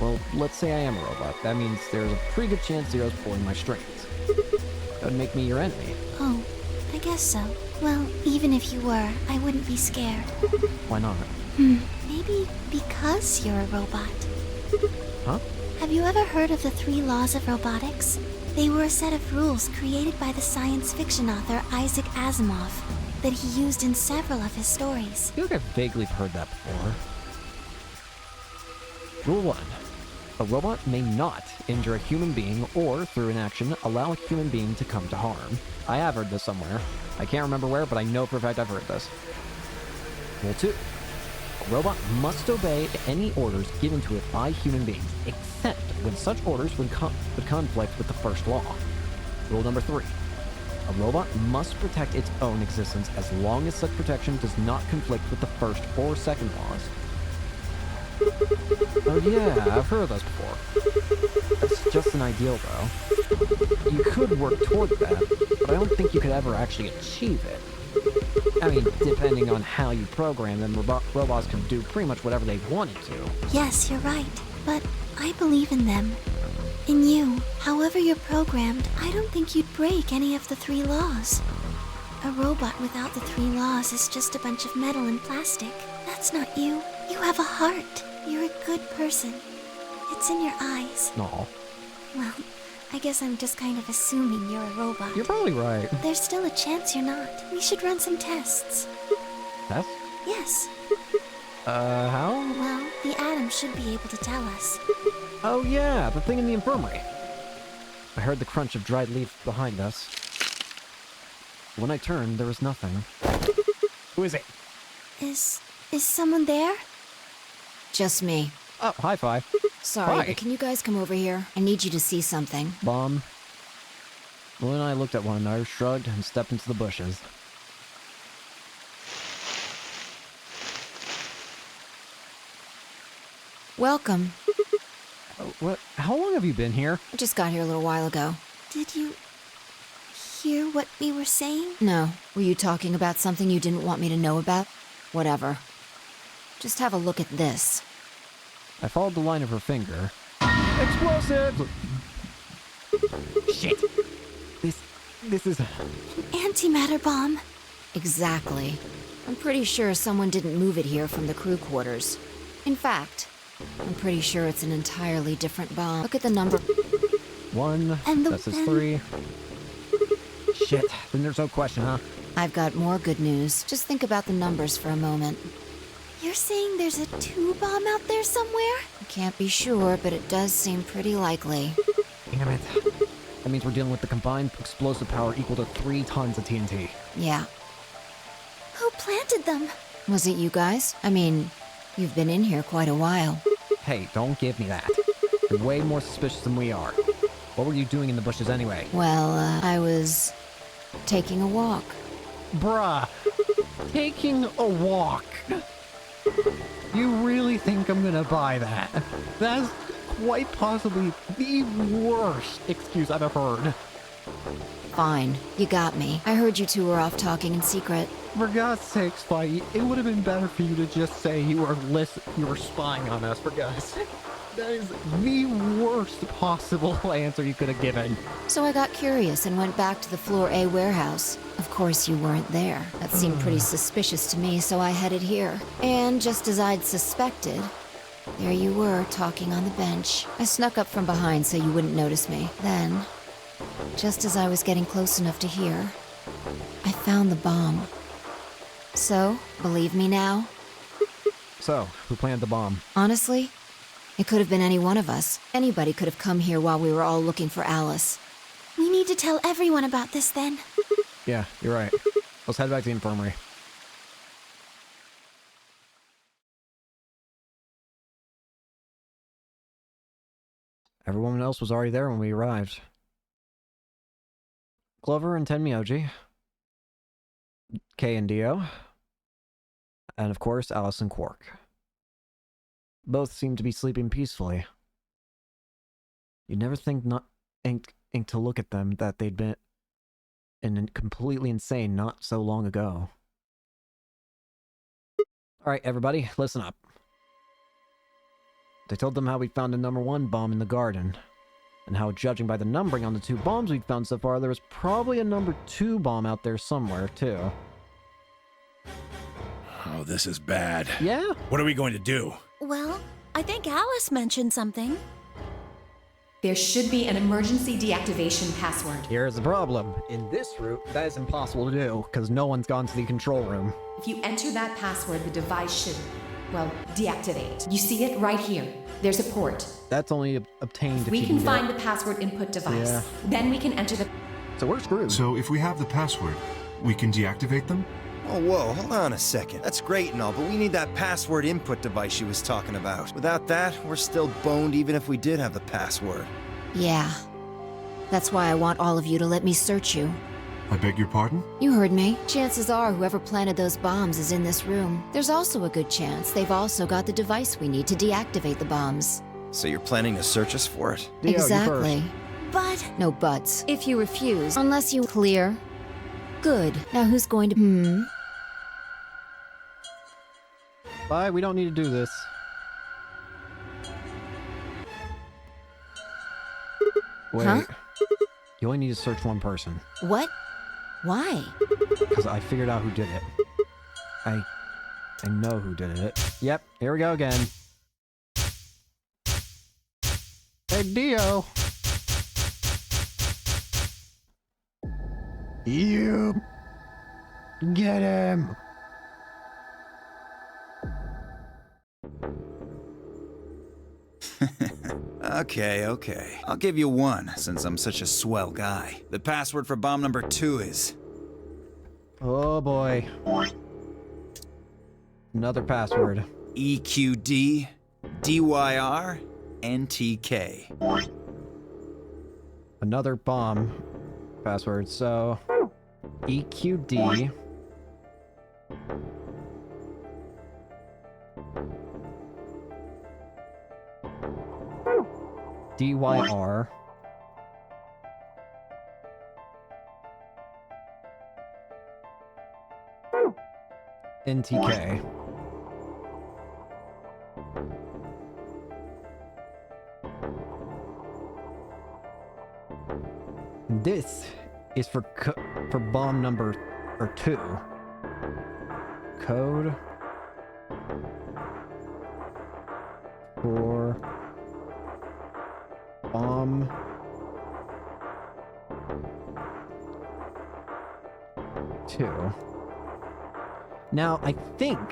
Well, let's say I am a robot. That means there's a pretty good chance Zero's pulling my strings. That would make me your enemy. Oh, I guess so. Well, even if you were, I wouldn't be scared. Why not? Maybe because you're a robot. Huh? Have you ever heard of the 3 laws of robotics? They were a set of rules created by the science fiction author Isaac Asimov that he used in several of his stories. I feel like I've vaguely heard that before. Rule 1. A robot may not injure a human being or, through inaction, allow a human being to come to harm. I have heard this somewhere. I can't remember where, but I know for a fact I've heard this. Rule 2. A robot must obey any orders given to it by human beings, except when such orders would conflict with the first law. Rule number 3. A robot must protect its own existence as long as such protection does not conflict with the first or second laws. Oh yeah, I've heard of those before. That's just an ideal, though. You could work toward that, but I don't think you could ever actually achieve it. I mean, depending on how you program them, robots can do pretty much whatever they wanted to. Yes, you're right. But I believe in them. In you. However you're programmed, I don't think you'd break any of the 3 laws. A robot without the 3 laws is just a bunch of metal and plastic. That's not you. You have a heart. You're a good person. It's in your eyes. No. Well, I guess I'm just kind of assuming you're a robot. You're probably right. There's still a chance you're not. We should run some tests. Tests? Yes. How? Well, the Atom should be able to tell us. Oh yeah, the thing in the infirmary. I heard the crunch of dried leaf behind us. When I turned, there was nothing. Who is it? Is someone there? Just me. Oh, high five. Sorry, Hi. but can you guys come over here? I need you to see something. Bomb. Will and I looked at one another, shrugged, and stepped into the bushes. Welcome. What? How long have you been here? I just got here a little while ago. Did you hear what we were saying? No. Were you talking about something you didn't want me to know about? Whatever. Just have a look at this. I followed the line of her finger. Explosive! Shit. This is... Antimatter bomb. Exactly. I'm pretty sure someone didn't move it here from the crew quarters. In fact, I'm pretty sure it's an entirely different bomb. Look at the number. 1. And This is 3. Shit. Then there's no question, huh? I've got more good news. Just think about the numbers for a moment. You're saying there's a 2 bomb out there somewhere? I can't be sure, but it does seem pretty likely. Damn it. That means we're dealing with the combined explosive power equal to 3 tons of TNT. Yeah. Who planted them? Was it you guys? I mean, you've been in here quite a while. Hey, don't give me that. You're way more suspicious than we are. What were you doing in the bushes anyway? Well, I was taking a walk. Bruh. Taking a walk. You really think I'm gonna buy that? That's quite possibly the worst excuse I've ever heard. Fine, you got me. I heard you two were off talking in secret. For God's sakes, Spidey, it would have been better for you to just say you were spying on us, for God's sake. That is the worst possible answer you could have given. So I got curious and went back to the Floor A warehouse. Of course you weren't there. That seemed pretty suspicious to me, so I headed here. And just as I'd suspected, there you were, talking on the bench. I snuck up from behind so you wouldn't notice me. Then, just as I was getting close enough to hear, I found the bomb. So, believe me now? So, who planted the bomb? Honestly, it could have been any one of us. Anybody could have come here while we were all looking for Alice. We need to tell everyone about this then. Yeah, you're right. Let's head back to the infirmary. Everyone else was already there when we arrived. Clover and Tenmyoji. Kay and Dio. And of course, Alice and Quark. Both seemed to be sleeping peacefully. You'd never think to look at them that they'd been completely insane not so long ago. Alright, everybody, listen up. They told them how we found a number 1 bomb in the garden, and how, judging by the numbering on the 2 bombs we've found so far, there was probably a number 2 bomb out there somewhere, too. Oh, this is bad. Yeah? What are we going to do? Well, I think Alice mentioned something. There should be an emergency deactivation password. Here's the problem. In this route, that is impossible to do, because no one's gone to the control room. If you enter that password, the device should, well, deactivate. You see it right here. There's a port. That's only obtained if We you can find the password input device. Yeah. Then we can enter the... So we're screwed. So if we have the password, we can deactivate them? Oh, whoa, hold on a second. That's great and all, but we need that password input device she was talking about. Without that, we're still boned even if we did have the password. Yeah. That's why I want all of you to let me search you. I beg your pardon? You heard me. Chances are whoever planted those bombs is in this room. There's also a good chance they've also got the device we need to deactivate the bombs. So you're planning to search us for it? Dio, Exactly. But... No buts. If you refuse, unless you clear. Good. Now who's going to... Bye, we don't need to do this. Wait. Huh? You only need to search one person. What? Why? Because I figured out who did it. I know who did it. Yep, here we go again. Hey, Dio! You! Get him! Okay. I'll give you one, since I'm such a swell guy. The password for bomb number 2 is... Oh boy. Another password. EQD DYR NTK. Another bomb password, so... EQD... DYR... NTK. This is for bomb number 2. Code for bomb 2. Now,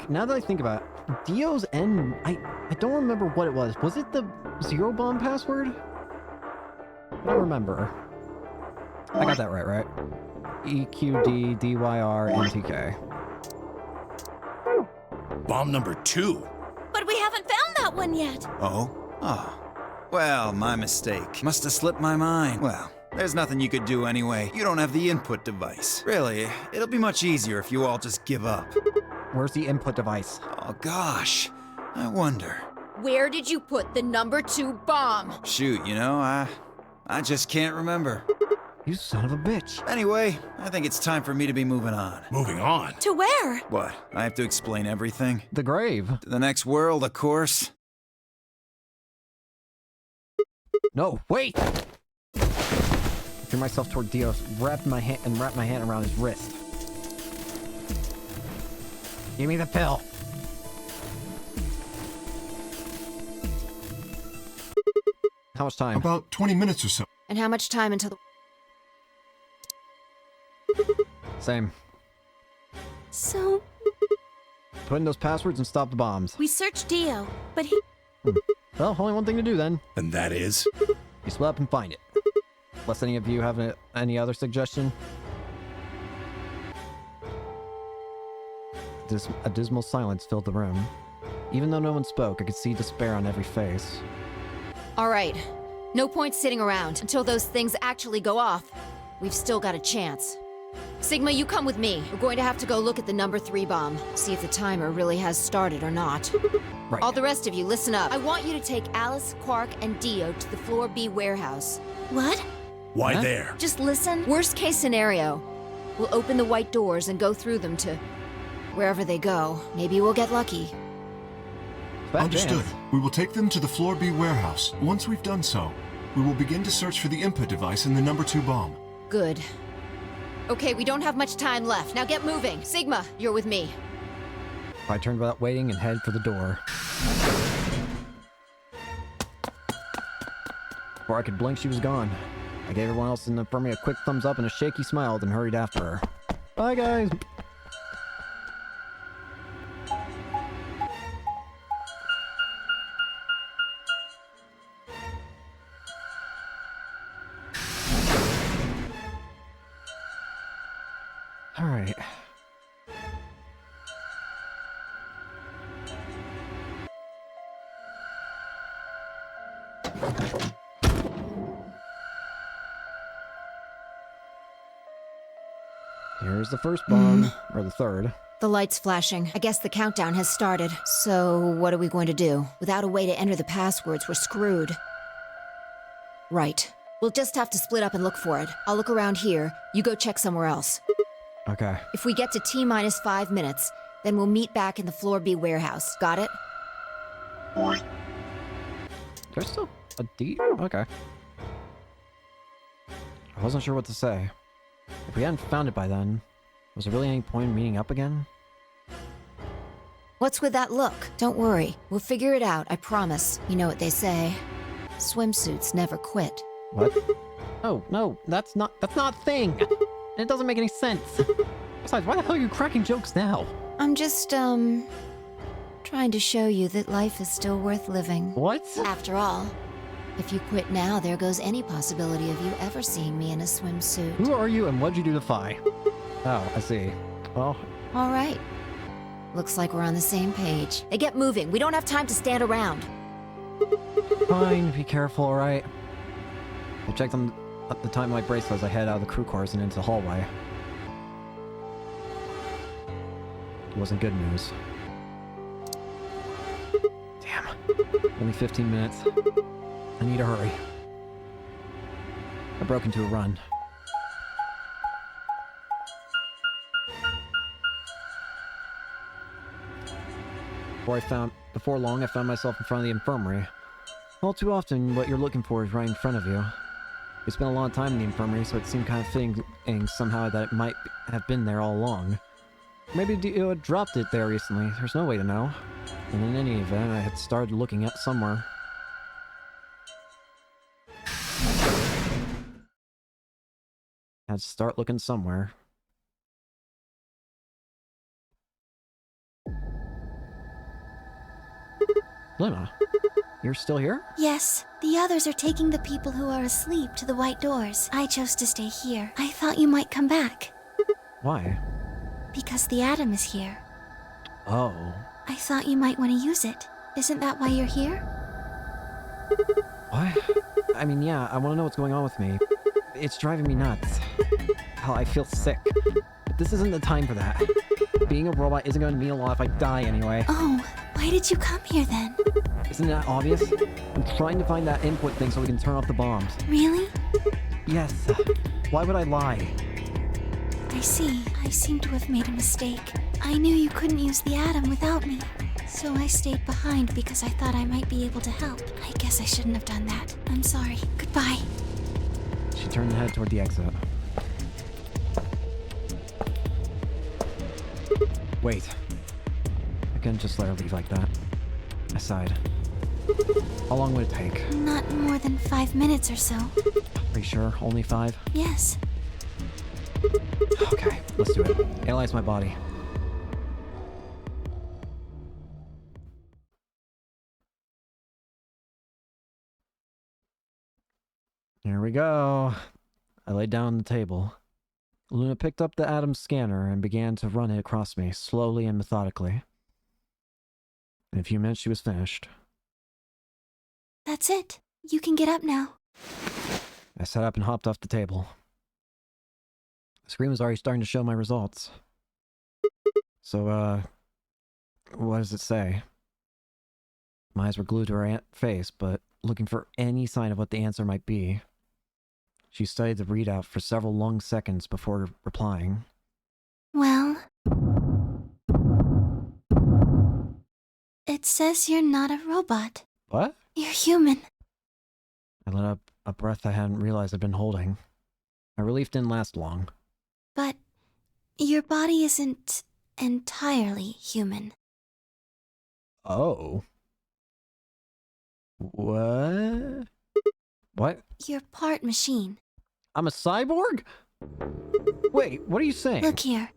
now that I think about it, Dio's N... I don't remember what it was. Was it the 0 bomb password? I don't remember. I got that right? EQD, DYR, NTK. Bomb number 2? But we haven't found that one yet. Oh? Well, my mistake. Must have slipped my mind. Well, there's nothing you could do anyway. You don't have the input device. Really, it'll be much easier if you all just give up. Where's the input device? Oh gosh, I wonder. Where did you put the number 2 bomb? Shoot, I just can't remember. You son of a bitch. Anyway, I think it's time for me to be moving on. Moving on? To where? What? I have to explain everything? The grave. To the next world, of course. No, wait! I threw myself toward Dios, wrapped my hand around his wrist. Give me the pill. How much time? About 20 minutes or so. And how much time until the... Same. So... Put in those passwords and stop the bombs. We searched Dio, but he... Well, only one thing to do then. And that is? You split up and find it. Unless any of you have any other suggestion? A dismal silence filled the room. Even though no one spoke, I could see despair on every face. All right. No point sitting around until those things actually go off. We've still got a chance. Sigma, you come with me. We're going to have to go look at the number 3 bomb. See if the timer really has started or not. Right. All the rest of you, listen up. I want you to take Alice, Quark, and Dio to the Floor B warehouse. What? Why there? Just listen. Worst case scenario. We'll open the white doors and go through them to... wherever they go. Maybe we'll get lucky. Understood. We will take them to the Floor B warehouse. Once we've done so, we will begin to search for the input device in the number 2 bomb. Good. Okay, we don't have much time left. Now get moving. Sigma, you're with me. I turned without waiting and headed for the door. Before I could blink, she was gone. I gave everyone else in the infirmary a quick thumbs up and a shaky smile, then hurried after her. Bye, guys! Alright. Here's the first bomb, or the third. The light's flashing. I guess the countdown has started. So, what are we going to do? Without a way to enter the passwords, we're screwed. Right. We'll just have to split up and look for it. I'll look around here. You go check somewhere else. Okay. If we get to T-minus 5 minutes, then we'll meet back in the Floor B warehouse. Got it? There's still a D? Okay. I wasn't sure what to say. If we hadn't found it by then, was there really any point in meeting up again? What's with that look? Don't worry. We'll figure it out, I promise. You know what they say. Swimsuits never quit. What? Oh, no, that's not a thing! And it doesn't make any sense! Besides, why the hell are you cracking jokes now? I'm just, trying to show you that life is still worth living. What? After all, if you quit now, there goes any possibility of you ever seeing me in a swimsuit. Who are you and what'd you do to Phi? Oh, I see. Well... All right. Looks like we're on the same page. Hey, get moving. We don't have time to stand around. Fine, be careful, alright? I checked on at the time of my bracelet as I head out of the crew quarters and into the hallway. It wasn't good news. Damn. Only 15 minutes. I need to hurry. I broke into a run. Before long, I found myself in front of the infirmary. All too often, what you're looking for is right in front of you. We spent a long time in the infirmary, so it seemed kind of fitting somehow that it might have been there all along. Maybe Dio had dropped it there recently. There's no way to know. And in any event, I had started looking at somewhere. Had to start looking somewhere. Luna, you're still here? Yes, the others are taking the people who are asleep to the white doors. I chose to stay here. I thought you might come back. Why? Because the atom is here. Oh. I thought you might want to use it. Isn't that why you're here? What? I mean, yeah, I want to know what's going on with me. It's driving me nuts. Hell, I feel sick. But this isn't the time for that. Being a robot isn't going to mean a lot if I die anyway. Oh, why did you come here then? Isn't that obvious? I'm trying to find that input thing so we can turn off the bombs. Really? Yes. Why would I lie? I see. I seem to have made a mistake. I knew you couldn't use the atom without me. So I stayed behind because I thought I might be able to help. I guess I shouldn't have done that. I'm sorry. Goodbye. She turned and headed toward the exit. Wait. I couldn't just let her leave like that. I sighed. How long would it take? Not more than 5 minutes or so. Are you sure? Only 5? Yes. Okay, let's do it. Analyze my body. Here we go. I laid down on the table. Luna picked up the atom scanner and began to run it across me, slowly and methodically. In a few minutes, she was finished. That's it. You can get up now. I sat up and hopped off the table. The screen was already starting to show my results. So, what does it say? My eyes were glued to her face, but looking for any sign of what the answer might be. She studied the readout for several long seconds before replying. Well... It says you're not a robot. What? You're human. I let up a breath I hadn't realized I'd been holding. My relief didn't last long. But your body isn't entirely human. Oh. What? What? You're part machine. I'm a cyborg? Wait, what are you saying? Look here.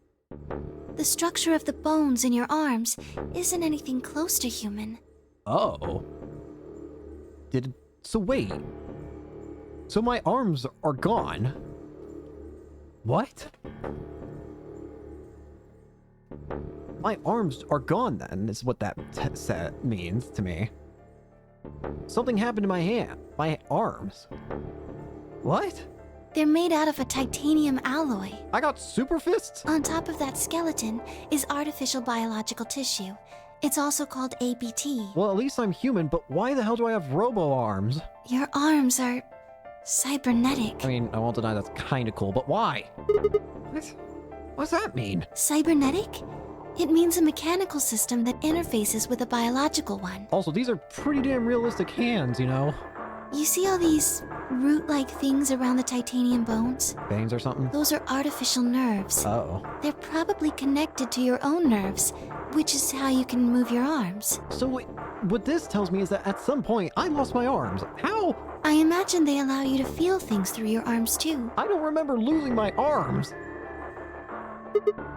The structure of the bones in your arms isn't anything close to human. Oh. So wait. So my arms are gone? What? My arms are gone then, is what that means to me. Something happened to my arms. What? They're made out of a titanium alloy. I got super fists? On top of that skeleton is artificial biological tissue. It's also called ABT. Well, at least I'm human, but why the hell do I have robo-arms? Your arms are... cybernetic. I mean, I won't deny that's kinda cool, but why? What's that mean? Cybernetic? It means a mechanical system that interfaces with a biological one. Also, these are pretty damn realistic hands, you know? You see all these root-like things around the titanium bones? Veins or something? Those are artificial nerves. Uh-oh. They're probably connected to your own nerves, which is how you can move your arms. So what this tells me is that at some point I lost my arms. How? I imagine they allow you to feel things through your arms too. I don't remember losing my arms.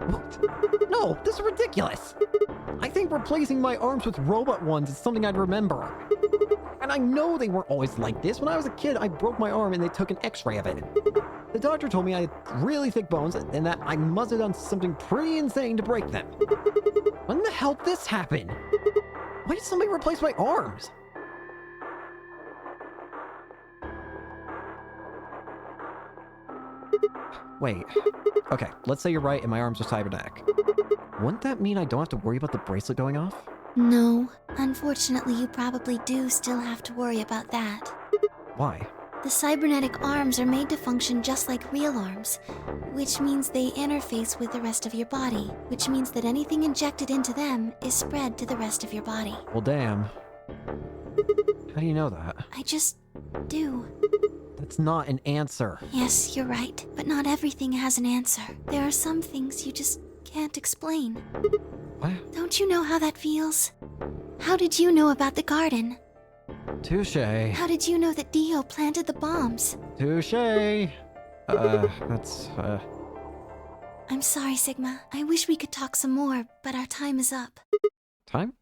What? No, this is ridiculous. I think replacing my arms with robot ones is something I'd remember. And I know they weren't always like this. When I was a kid, I broke my arm and they took an x-ray of it. The doctor told me I had really thick bones and that I must have done something pretty insane to break them. When the hell did this happen? Why did somebody replace my arms? Wait. Okay, let's say you're right and my arms are cybernetic. Wouldn't that mean I don't have to worry about the bracelet going off? No. Unfortunately, you probably do still have to worry about that. Why? The cybernetic arms are made to function just like real arms, which means they interface with the rest of your body, which means that anything injected into them is spread to the rest of your body. Well, damn. How do you know that? I just do. That's not an answer. Yes, you're right, but not everything has an answer. There are some things you just can't explain. What? Don't you know how that feels? How did you know about the garden? Touché. How did you know that Dio planted the bombs? Touché. I'm sorry, Sigma. I wish we could talk some more, but our time is up. Time?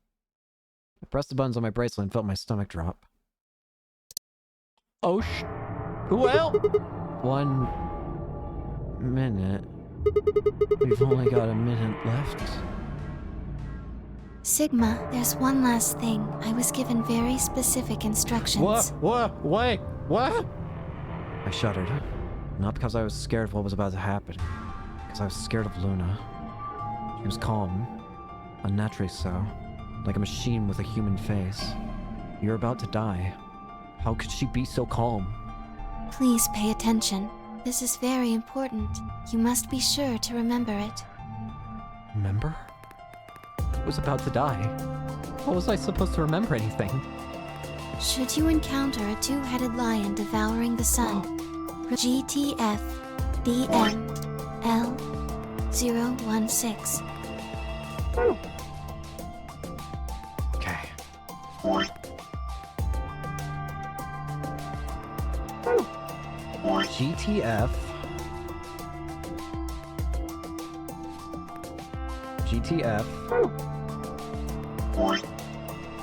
I pressed the buttons on my bracelet and felt my stomach drop. Oh well, 1 minute. We've only got a minute left. Sigma, there's one last thing. I was given very specific instructions. Wait, what? I shuddered. Not because I was scared of what was about to happen. Because I was scared of Luna. She was calm. Unnaturally so. Like a machine with a human face. You're about to die. How could she be so calm? Please pay attention. This is very important. You must be sure to remember it. Remember? I was about to die. How was I supposed to remember anything? Should you encounter a two-headed lion devouring the sun, GTF DML 016. Okay. GTF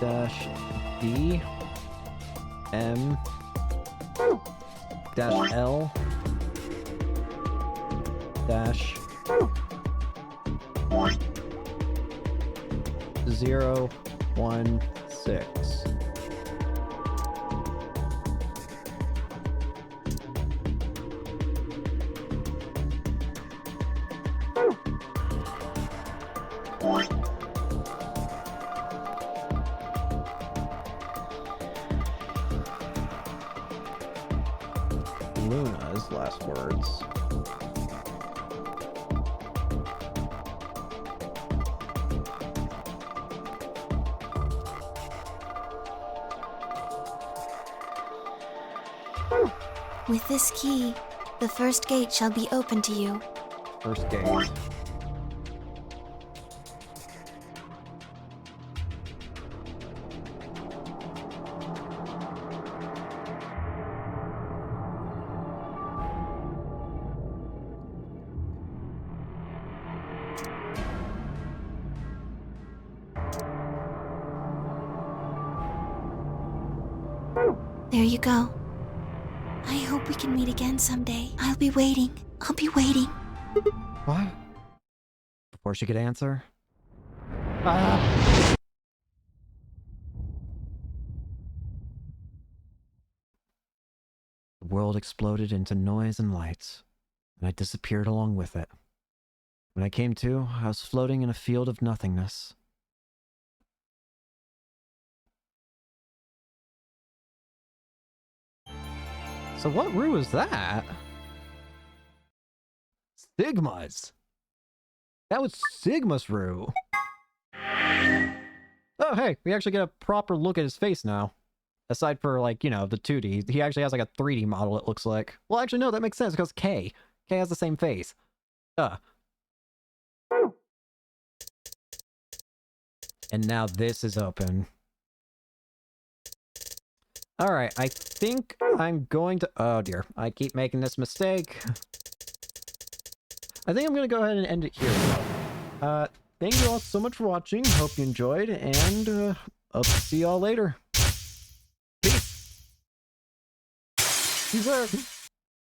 dash D M dash L dash 016. Luna's last words. With this key, the first gate shall be open to you. First gate. There you go. I hope we can meet again someday. I'll be waiting. I'll be waiting. What? Before she could answer? Ah! The world exploded into noise and lights, and I disappeared along with it. When I came to, I was floating in a field of nothingness. So what room is that? Sigma's. That was Sigma's room. Oh, hey, we actually get a proper look at his face now. Aside for, like, you know, the 2D, he actually has, like, a 3D model, it looks like. Well, actually, no, that makes sense, because K has the same face. And now this is open. Alright, I think I'm going to... Oh, dear. I keep making this mistake. I think I'm going to go ahead and end it here. Thank you all so much for watching. Hope you enjoyed, and I'll see y'all later. Peace. Peace out.